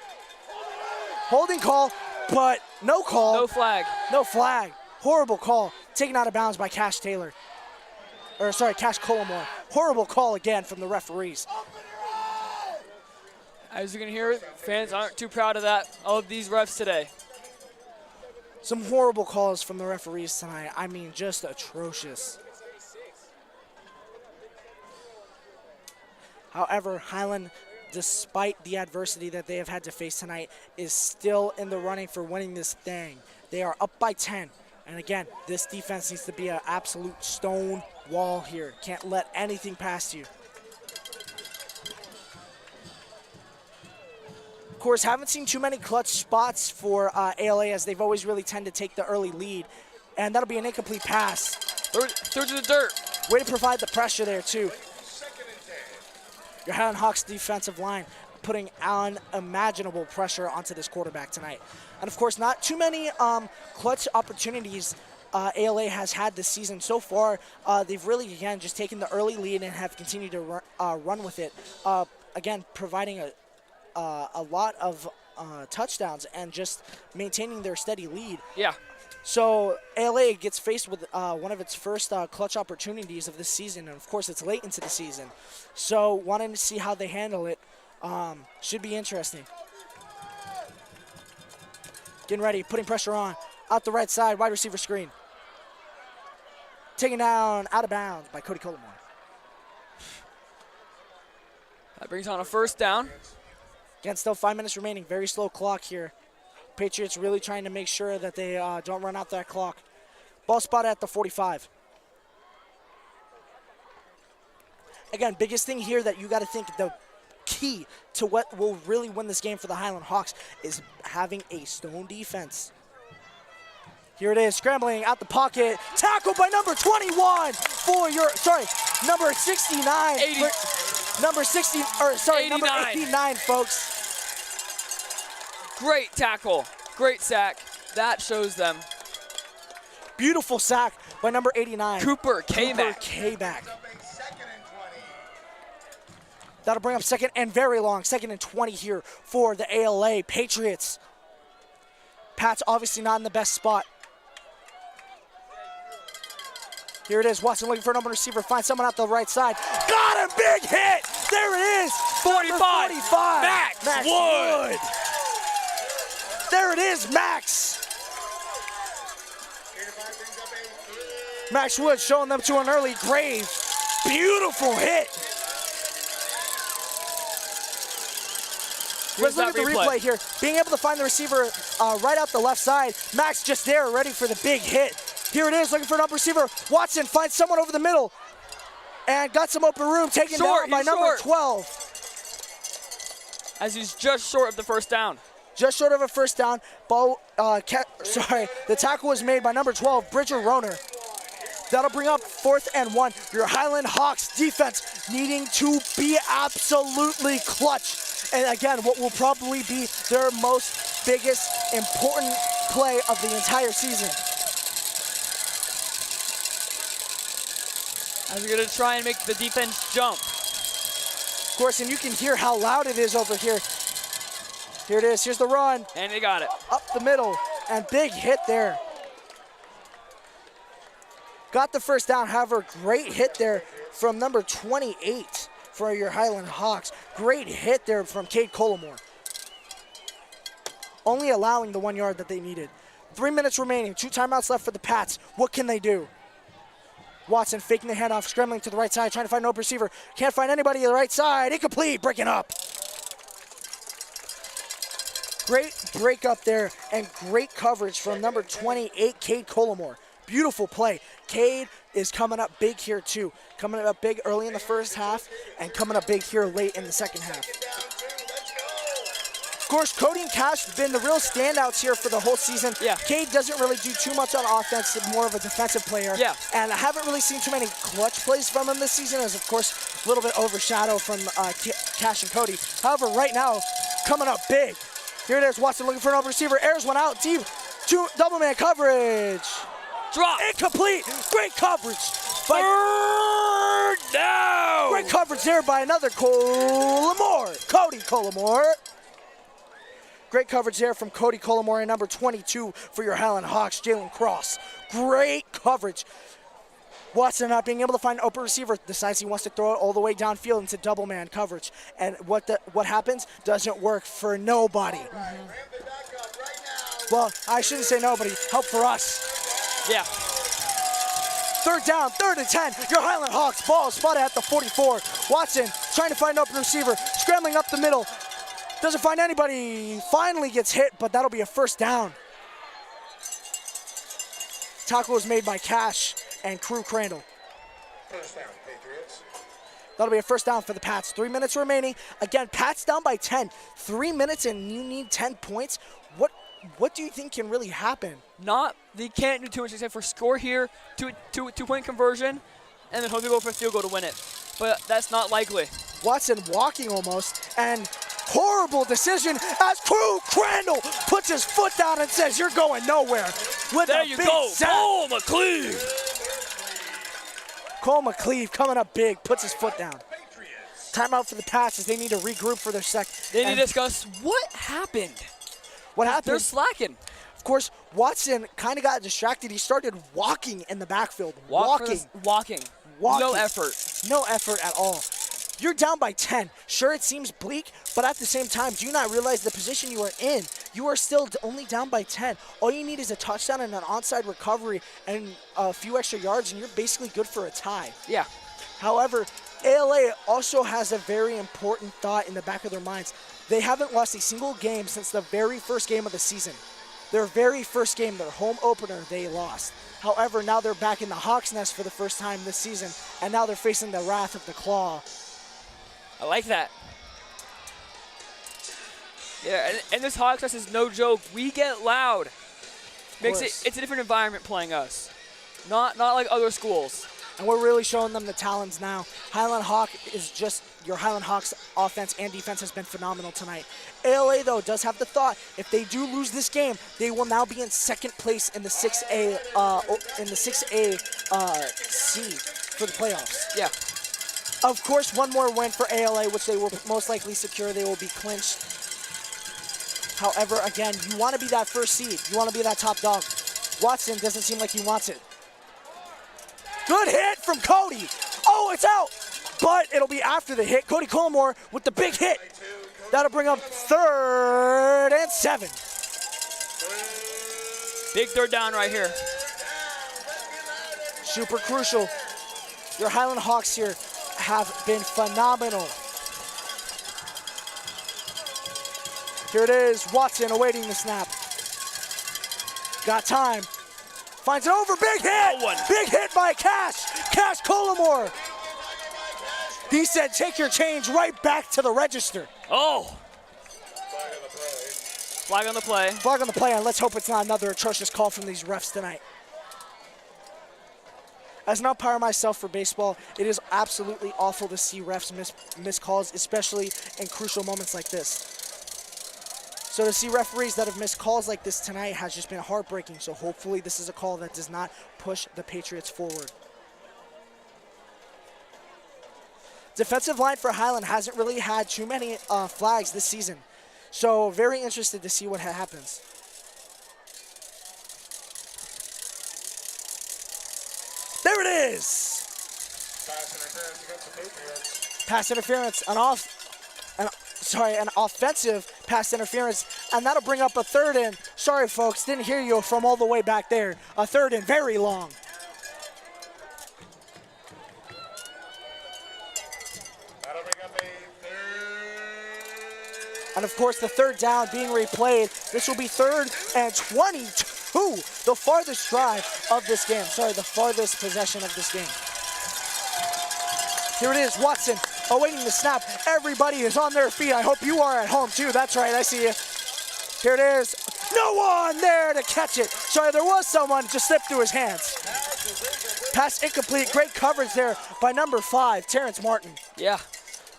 Holding call, but no call.
No flag.
No flag. Horrible call. Taken out of bounds by Cash Taylor. Cash Colomore. Horrible call again from the referees.
As you can hear, fans aren't too proud of these refs today.
Some horrible calls from the referees tonight. I mean, just atrocious. However, Highland, despite the adversity that they have had to face tonight, is still in the running for winning this thing. They are up by 10. And again, this defense needs to be an absolute stone wall here. Can't let anything pass you. Of course, haven't seen too many clutch spots for ALA, as they've always really tend to take the early lead. And that'll be an incomplete pass.
Throw to the dirt.
Way to provide the pressure there, too. Your Highland Hawks defensive line putting unimaginable pressure onto this quarterback tonight. And of course, not too many clutch opportunities ALA has had this season so far. They've really, again, just taken the early lead and have continued to run with it. Again, providing a lot of touchdowns and just maintaining their steady lead.
Yeah.
So ALA gets faced with one of its first clutch opportunities of this season, and of course it's late into the season. So wanting to see how they handle it should be interesting. Getting ready, putting pressure on. Out the right side, wide receiver screen. Taken down, out of bounds by Cody Colomore.
That brings on a first down.
Again, still 5 minutes remaining. Very slow clock here. Patriots really trying to make sure that they don't run out that clock. Ball spotted at the 45. Again, biggest thing here that you got to think, the key to what will really win this game for the Highland Hawks is having a stone defense. Here it is, scrambling out the pocket. Tackled by number 21 for number 69.
80.
Number 60, or sorry,
89.
number 89, folks.
Great tackle, great sack. That shows them.
Beautiful sack by number 89.
Cooper K-Mac.
That'll bring up second and very long. 2nd and 20 here for the ALA Patriots. Pat's obviously not in the best spot. Here it is, Watson looking for an open receiver, finds someone out the right side. Got a big hit! There it is!
45.
Max Wood! There it is, Max! Max Wood showing them to an early grave. Beautiful hit! Let's look at the replay here. Being able to find the receiver right out the left side. Max just there, ready for the big hit. Here it is, looking for an open receiver. Watson finds someone over the middle and got some open room, taken down by number 12.
As he's just short of the first down.
Just short of a first down. The tackle was made by number 12, Bridger Roner. That'll bring up 4th and 1. Your Highland Hawks defense needing to be absolutely clutch. And again, what will probably be their most biggest important play of the entire season.
As we're going to try and make the defense jump.
Of course, and you can hear how loud it is over here. Here it is, here's the run.
And they got it.
Up the middle, and big hit there. Got the first down, however, great hit there from number 28 for your Highland Hawks. Great hit there from Cade Colomore. Only allowing the 1 yard that they needed. 3 minutes remaining, 2 timeouts left for the Pats. What can they do? Watson faking the handoff, scrambling to the right side, trying to find an open receiver. Can't find anybody on the right side. Incomplete, breaking up. Great break up there and great coverage from number 28, Cade Colomore. Beautiful play. Cade is coming up big here too. Coming up big early in the first half and coming up big here late in the second half. Of course, Cody and Cash have been the real standouts here for the whole season.
Yeah.
Cade doesn't really do too much on offense, more of a defensive player.
Yeah.
And I haven't really seen too many clutch plays from him this season, as of course a little bit overshadowed from Cash and Cody. However, right now, coming up big. Here it is, Watson looking for an open receiver, airs one out deep, double man coverage.
Drop.
Incomplete. Great coverage.
Third down.
Great coverage there by another Cody Colomore. Great coverage there from Cody Colomore and number 22 for your Highland Hawks, Jalen Cross. Great coverage. Watson not being able to find an open receiver, decides he wants to throw it all the way downfield into double man coverage. And what happens? Doesn't work for nobody. Well, I shouldn't say nobody. Help for us.
Yeah.
3rd down, 3rd and 10. Your Highland Hawks ball spotted at the 44. Watson trying to find an open receiver, scrambling up the middle. Doesn't find anybody. Finally gets hit, but that'll be a first down. Tackle was made by Cash and Crew Crandall.
First down, Patriots.
That'll be a first down for the Pats. 3 minutes remaining. Again, Pats down by 10. 3 minutes and you need 10 points. What do you think can really happen?
They can't do too much except for score here, two-point conversion, and then hopefully go for a field goal to win it. But that's not likely.
Watson walking almost, and horrible decision as Crew Crandall puts his foot down and says, "You're going nowhere." With
There
a
you
big
go,
sack.
Cole McCleve.
Cole McCleve coming up big, puts his foot down. Timeout for the Passes. They need to regroup for their second.
They need to discuss what happened.
What happened?
They're slacking.
Of course, Watson kind of got distracted. He started walking in the backfield.
Walking.
Walking.
No effort.
No effort at all. You're down by 10. Sure, it seems bleak, but at the same time, do you not realize the position you are in? You are still only down by 10. All you need is a touchdown and an onside recovery and a few extra yards, and you're basically good for a tie.
Yeah.
However, ALA also has a very important thought in the back of their minds. They haven't lost a single game since the very first game of the season. Their very first game, their home opener, they lost. However, now they're back in the Hawks' nest for the first time this season, and now they're facing the wrath of the Claw.
I like that. Yeah, and this Hawks nest is no joke. We get loud. It's a different environment playing us. Not like other schools.
And we're really showing them the talents now. Highland Hawk is just, your Highland Hawks offense and defense has been phenomenal tonight. ALA, though, does have the thought, if they do lose this game, they will now be in second place in the 6A seed for the playoffs.
Yeah.
Of course, one more win for ALA, which they will most likely secure. They will be clinched. However, again, you want to be that first seed. You want to be that top dog. Watson doesn't seem like he wants it. Good hit from Cody. Oh, it's out. But it'll be after the hit. Cody Colmore with the big hit. That'll bring up 3rd and 7.
Big third down right here.
Super crucial. Your Highland Hawks here have been phenomenal. Here it is. Watson awaiting the snap. Got time. Finds it over. Big hit. Big hit by Cash. Cash Colmore. He said, take your change right back to the register.
Oh. Flag on the play.
Flag on the play, and let's hope it's not another atrocious call from these refs tonight. As an umpire myself for baseball, it is absolutely awful to see refs miss calls, especially in crucial moments like this. So to see referees that have missed calls like this tonight has just been heartbreaking. So hopefully this is a call that does not push the Patriots forward. Defensive line for Highland hasn't really had too many flags this season. So very interested to see what happens. There it is.
Pass interference against the Patriots.
Pass interference, an offensive pass interference, and that'll bring up a 3rd and, sorry folks, didn't hear you from all the way back there, a 3rd and very long.
That'll bring up a 3rd.
And of course the 3rd down being replayed. This will be 3rd and 22, the farthest drive of this game. Sorry, the farthest possession of this game. Here it is, Watson awaiting the snap. Everybody is on their feet. I hope you are at home too. That's right, I see you. Here it is. No one there to catch it. Sorry, there was someone, just slipped through his hands. Pass incomplete. Great coverage there by number 5, Terrence Martin.
Yeah.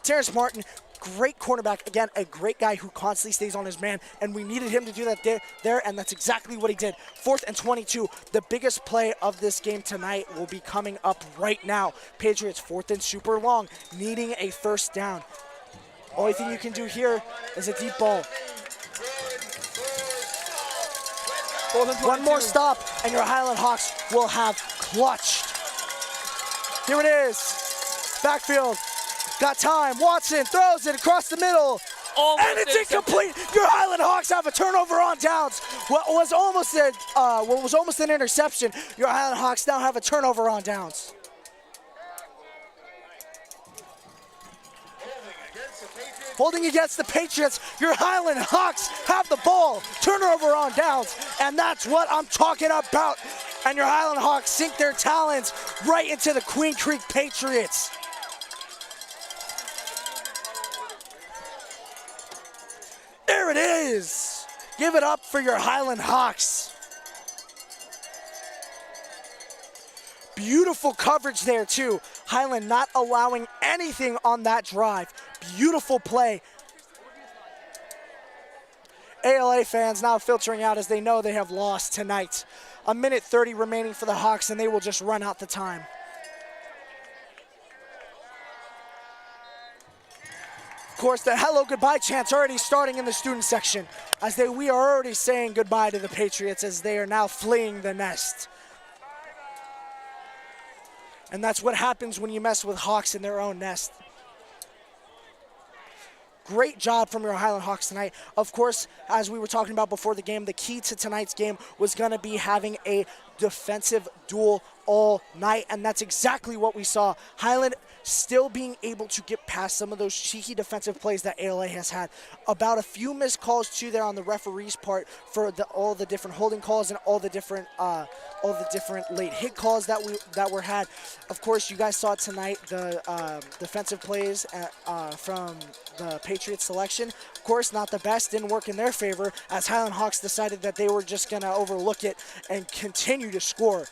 Terrence Martin, great cornerback. Again, a great guy who constantly stays on his man, and we needed him to do that there, and that's exactly what he did. 4th and 22. The biggest play of this game tonight will be coming up right now. Patriots 4th and super long, needing a 1st down. Only thing you can do here is a deep ball. One more stop, and your Highland Hawks will have clutched. Here it is. Backfield. Got time. Watson throws it across the middle. And it's incomplete. Your Highland Hawks have a turnover on downs. What was almost an interception. Your Highland Hawks now have a turnover on downs. Holding against the Patriots, your Highland Hawks have the ball. Turnover on downs, and that's what I'm talking about. And your Highland Hawks sink their talons right into the Queen Creek Patriots. There it is. Give it up for your Highland Hawks. Beautiful coverage there too. Highland not allowing anything on that drive. Beautiful play. ALA fans now filtering out as they know they have lost tonight. A minute 30 remaining for the Hawks, and they will just run out the time. Of course, the hello goodbye chants already starting in the student section as we are already saying goodbye to the Patriots as they are now fleeing the nest. And that's what happens when you mess with Hawks in their own nest. Great job from your Highland Hawks tonight. Of course, as we were talking about before the game, the key to tonight's game was going to be having a defensive duel all night, and that's exactly what we saw. Highland still being able to get past some of those cheeky defensive plays that ALA has had. About a few missed calls too there on the referee's part for all the different holding calls and all the different late hit calls that were had. Of course, you guys saw tonight the defensive plays from the Patriots selection. Of course, not the best, didn't work in their favor as Highland Hawks decided that they were just going to overlook it and continue to score.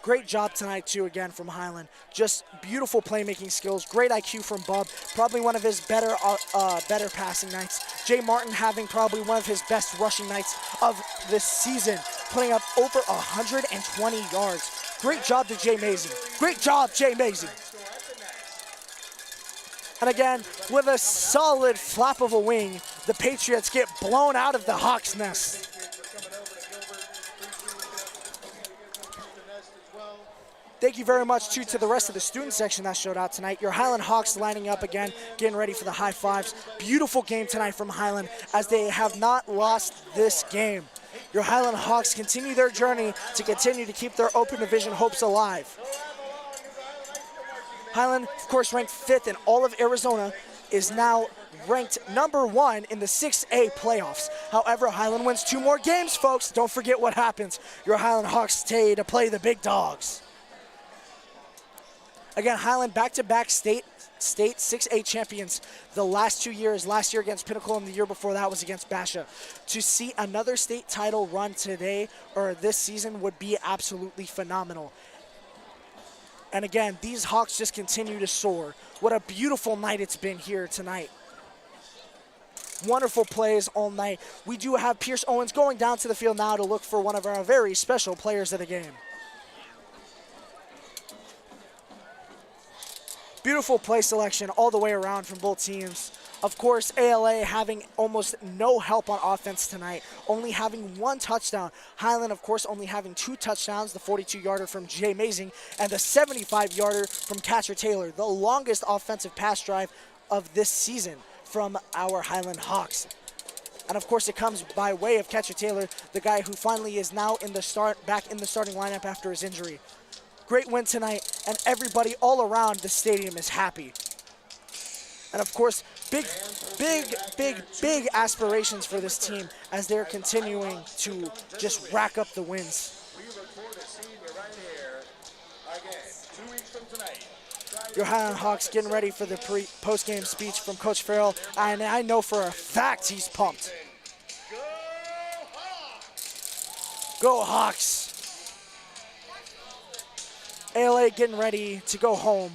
Great job tonight, too, again, from Highland. Just beautiful playmaking skills. Great IQ from Bub. Probably one of his better passing nights. Jay Martin having probably one of his best rushing nights of this season, putting up over 120 yards. Great job to Jay Mazing. Great job, Jay Mazing. And again, with a solid flap of a wing, the Patriots get blown out of the Hawks' nest. Thank you very much, too, to the rest of the student section that showed out tonight. Your Highland Hawks lining up again, getting ready for the high fives. Beautiful game tonight from Highland as they have not lost this game. Your Highland Hawks continue their journey to continue to keep their open division hopes alive. Highland, of course, ranked 5th in all of Arizona, is now ranked number 1 in the 6A playoffs. However, Highland wins 2 more games, folks. Don't forget what happens. Your Highland Hawks stay to play the big dogs. Again, Highland back-to-back state 6A champions the last 2 years. Last year against Pinnacle and the year before that was against Basha. To see another state title run today or this season would be absolutely phenomenal. And again, these Hawks just continue to soar. What a beautiful night it's been here tonight. Wonderful plays all night. We do have Pierce Owens going down to the field now to look for one of our very special players of the game. Beautiful play selection all the way around from both teams. Of course, ALA having almost no help on offense tonight, only having 1 touchdown. Highland, of course, only having 2 touchdowns, the 42-yarder from Jay Mazing and the 75-yarder from Catcher Taylor, the longest offensive pass drive of this season from our Highland Hawks. And of course, it comes by way of Catcher Taylor, the guy who finally is now back in the starting lineup after his injury. Great win tonight, and everybody all around the stadium is happy. And of course, big aspirations for this team as they're continuing to just rack up the wins. Your Highland Hawks getting ready for the post-game speech from Coach Farrell, and I know for a fact he's pumped. Go Hawks! ALA getting ready to go home.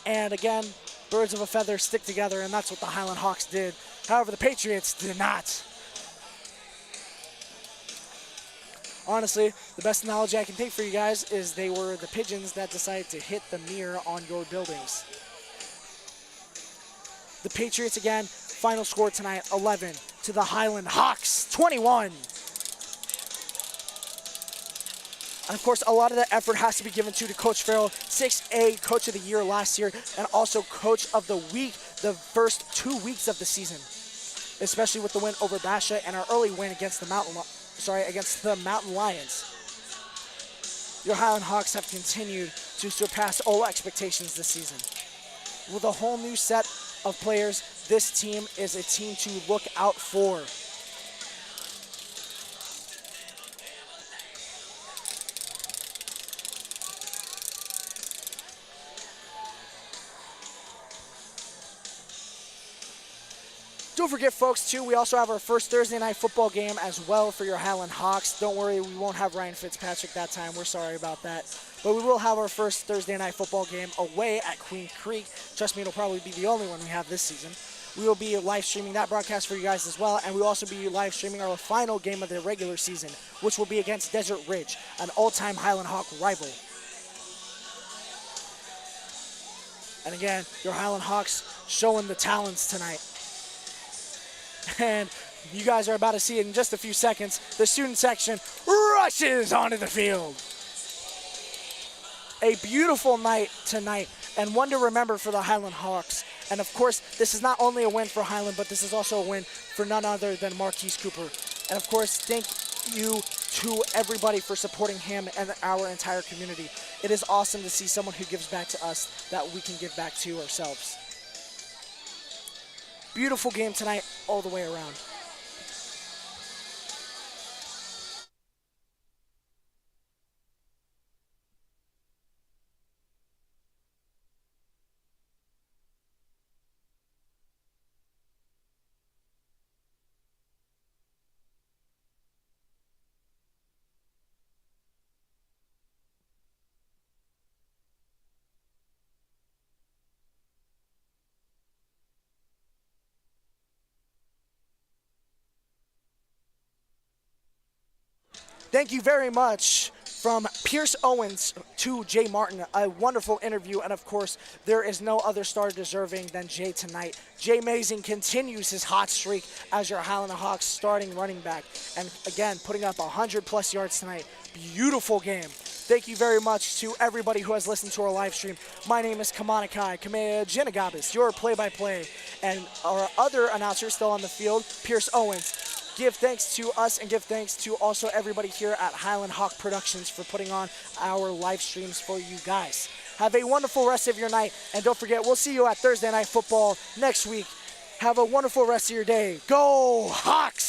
And again, birds of a feather stick together, and that's what the Highland Hawks did. However, the Patriots did not. Honestly, the best analogy I can take for you guys is they were the pigeons that decided to hit the mirror on your buildings. The Patriots again, final score tonight, 11 to the Highland Hawks, 21. And of course, a lot of the effort has to be given to Coach Farrell, 6A Coach of the Year last year, and also Coach of the Week the first 2 weeks of the season, especially with the win over Basha and our early win against the Mountain Lions. Your Highland Hawks have continued to surpass all expectations this season. With a whole new set of players, this team is a team to look out for. Don't forget, folks, too, we also have our first Thursday night football game as well for your Highland Hawks. Don't worry, we won't have Ryan Fitzpatrick that time. We're sorry about that. But we will have our first Thursday night football game away at Queen Creek. Trust me, it'll probably be the only one we have this season. We will be live streaming that broadcast for you guys as well, and we'll also be live streaming our final game of the regular season, which will be against Desert Ridge, an all-time Highland Hawk rival. And again, your Highland Hawks showing the talents tonight. And you guys are about to see it in just a few seconds. The student section rushes onto the field. A beautiful night tonight, and one to remember for the Highland Hawks. And of course, this is not only a win for Highland, but this is also a win for none other than Marquise Cooper. And of course, thank you to everybody for supporting him and our entire community. It is awesome to see someone who gives back to us that we can give back to ourselves. Beautiful game tonight all the way around. Thank you very much from Pierce Owens to Jay Martin. A wonderful interview, and of course, there is no other star deserving than Jay tonight. Jay Mazing continues his hot streak as your Highland Hawks starting running back, and again, putting up 100+ yards tonight. Beautiful game. Thank you very much to everybody who has listened to our live stream. My name is Kamanakai Kamea Jinagabis, your play-by-play, and our other announcer still on the field, Pierce Owens. Give thanks to us and give thanks to also everybody here at Highland Hawk Productions for putting on our live streams for you guys. Have a wonderful rest of your night, and don't forget, we'll see you at Thursday Night Football next week. Have a wonderful rest of your day. Go Hawks!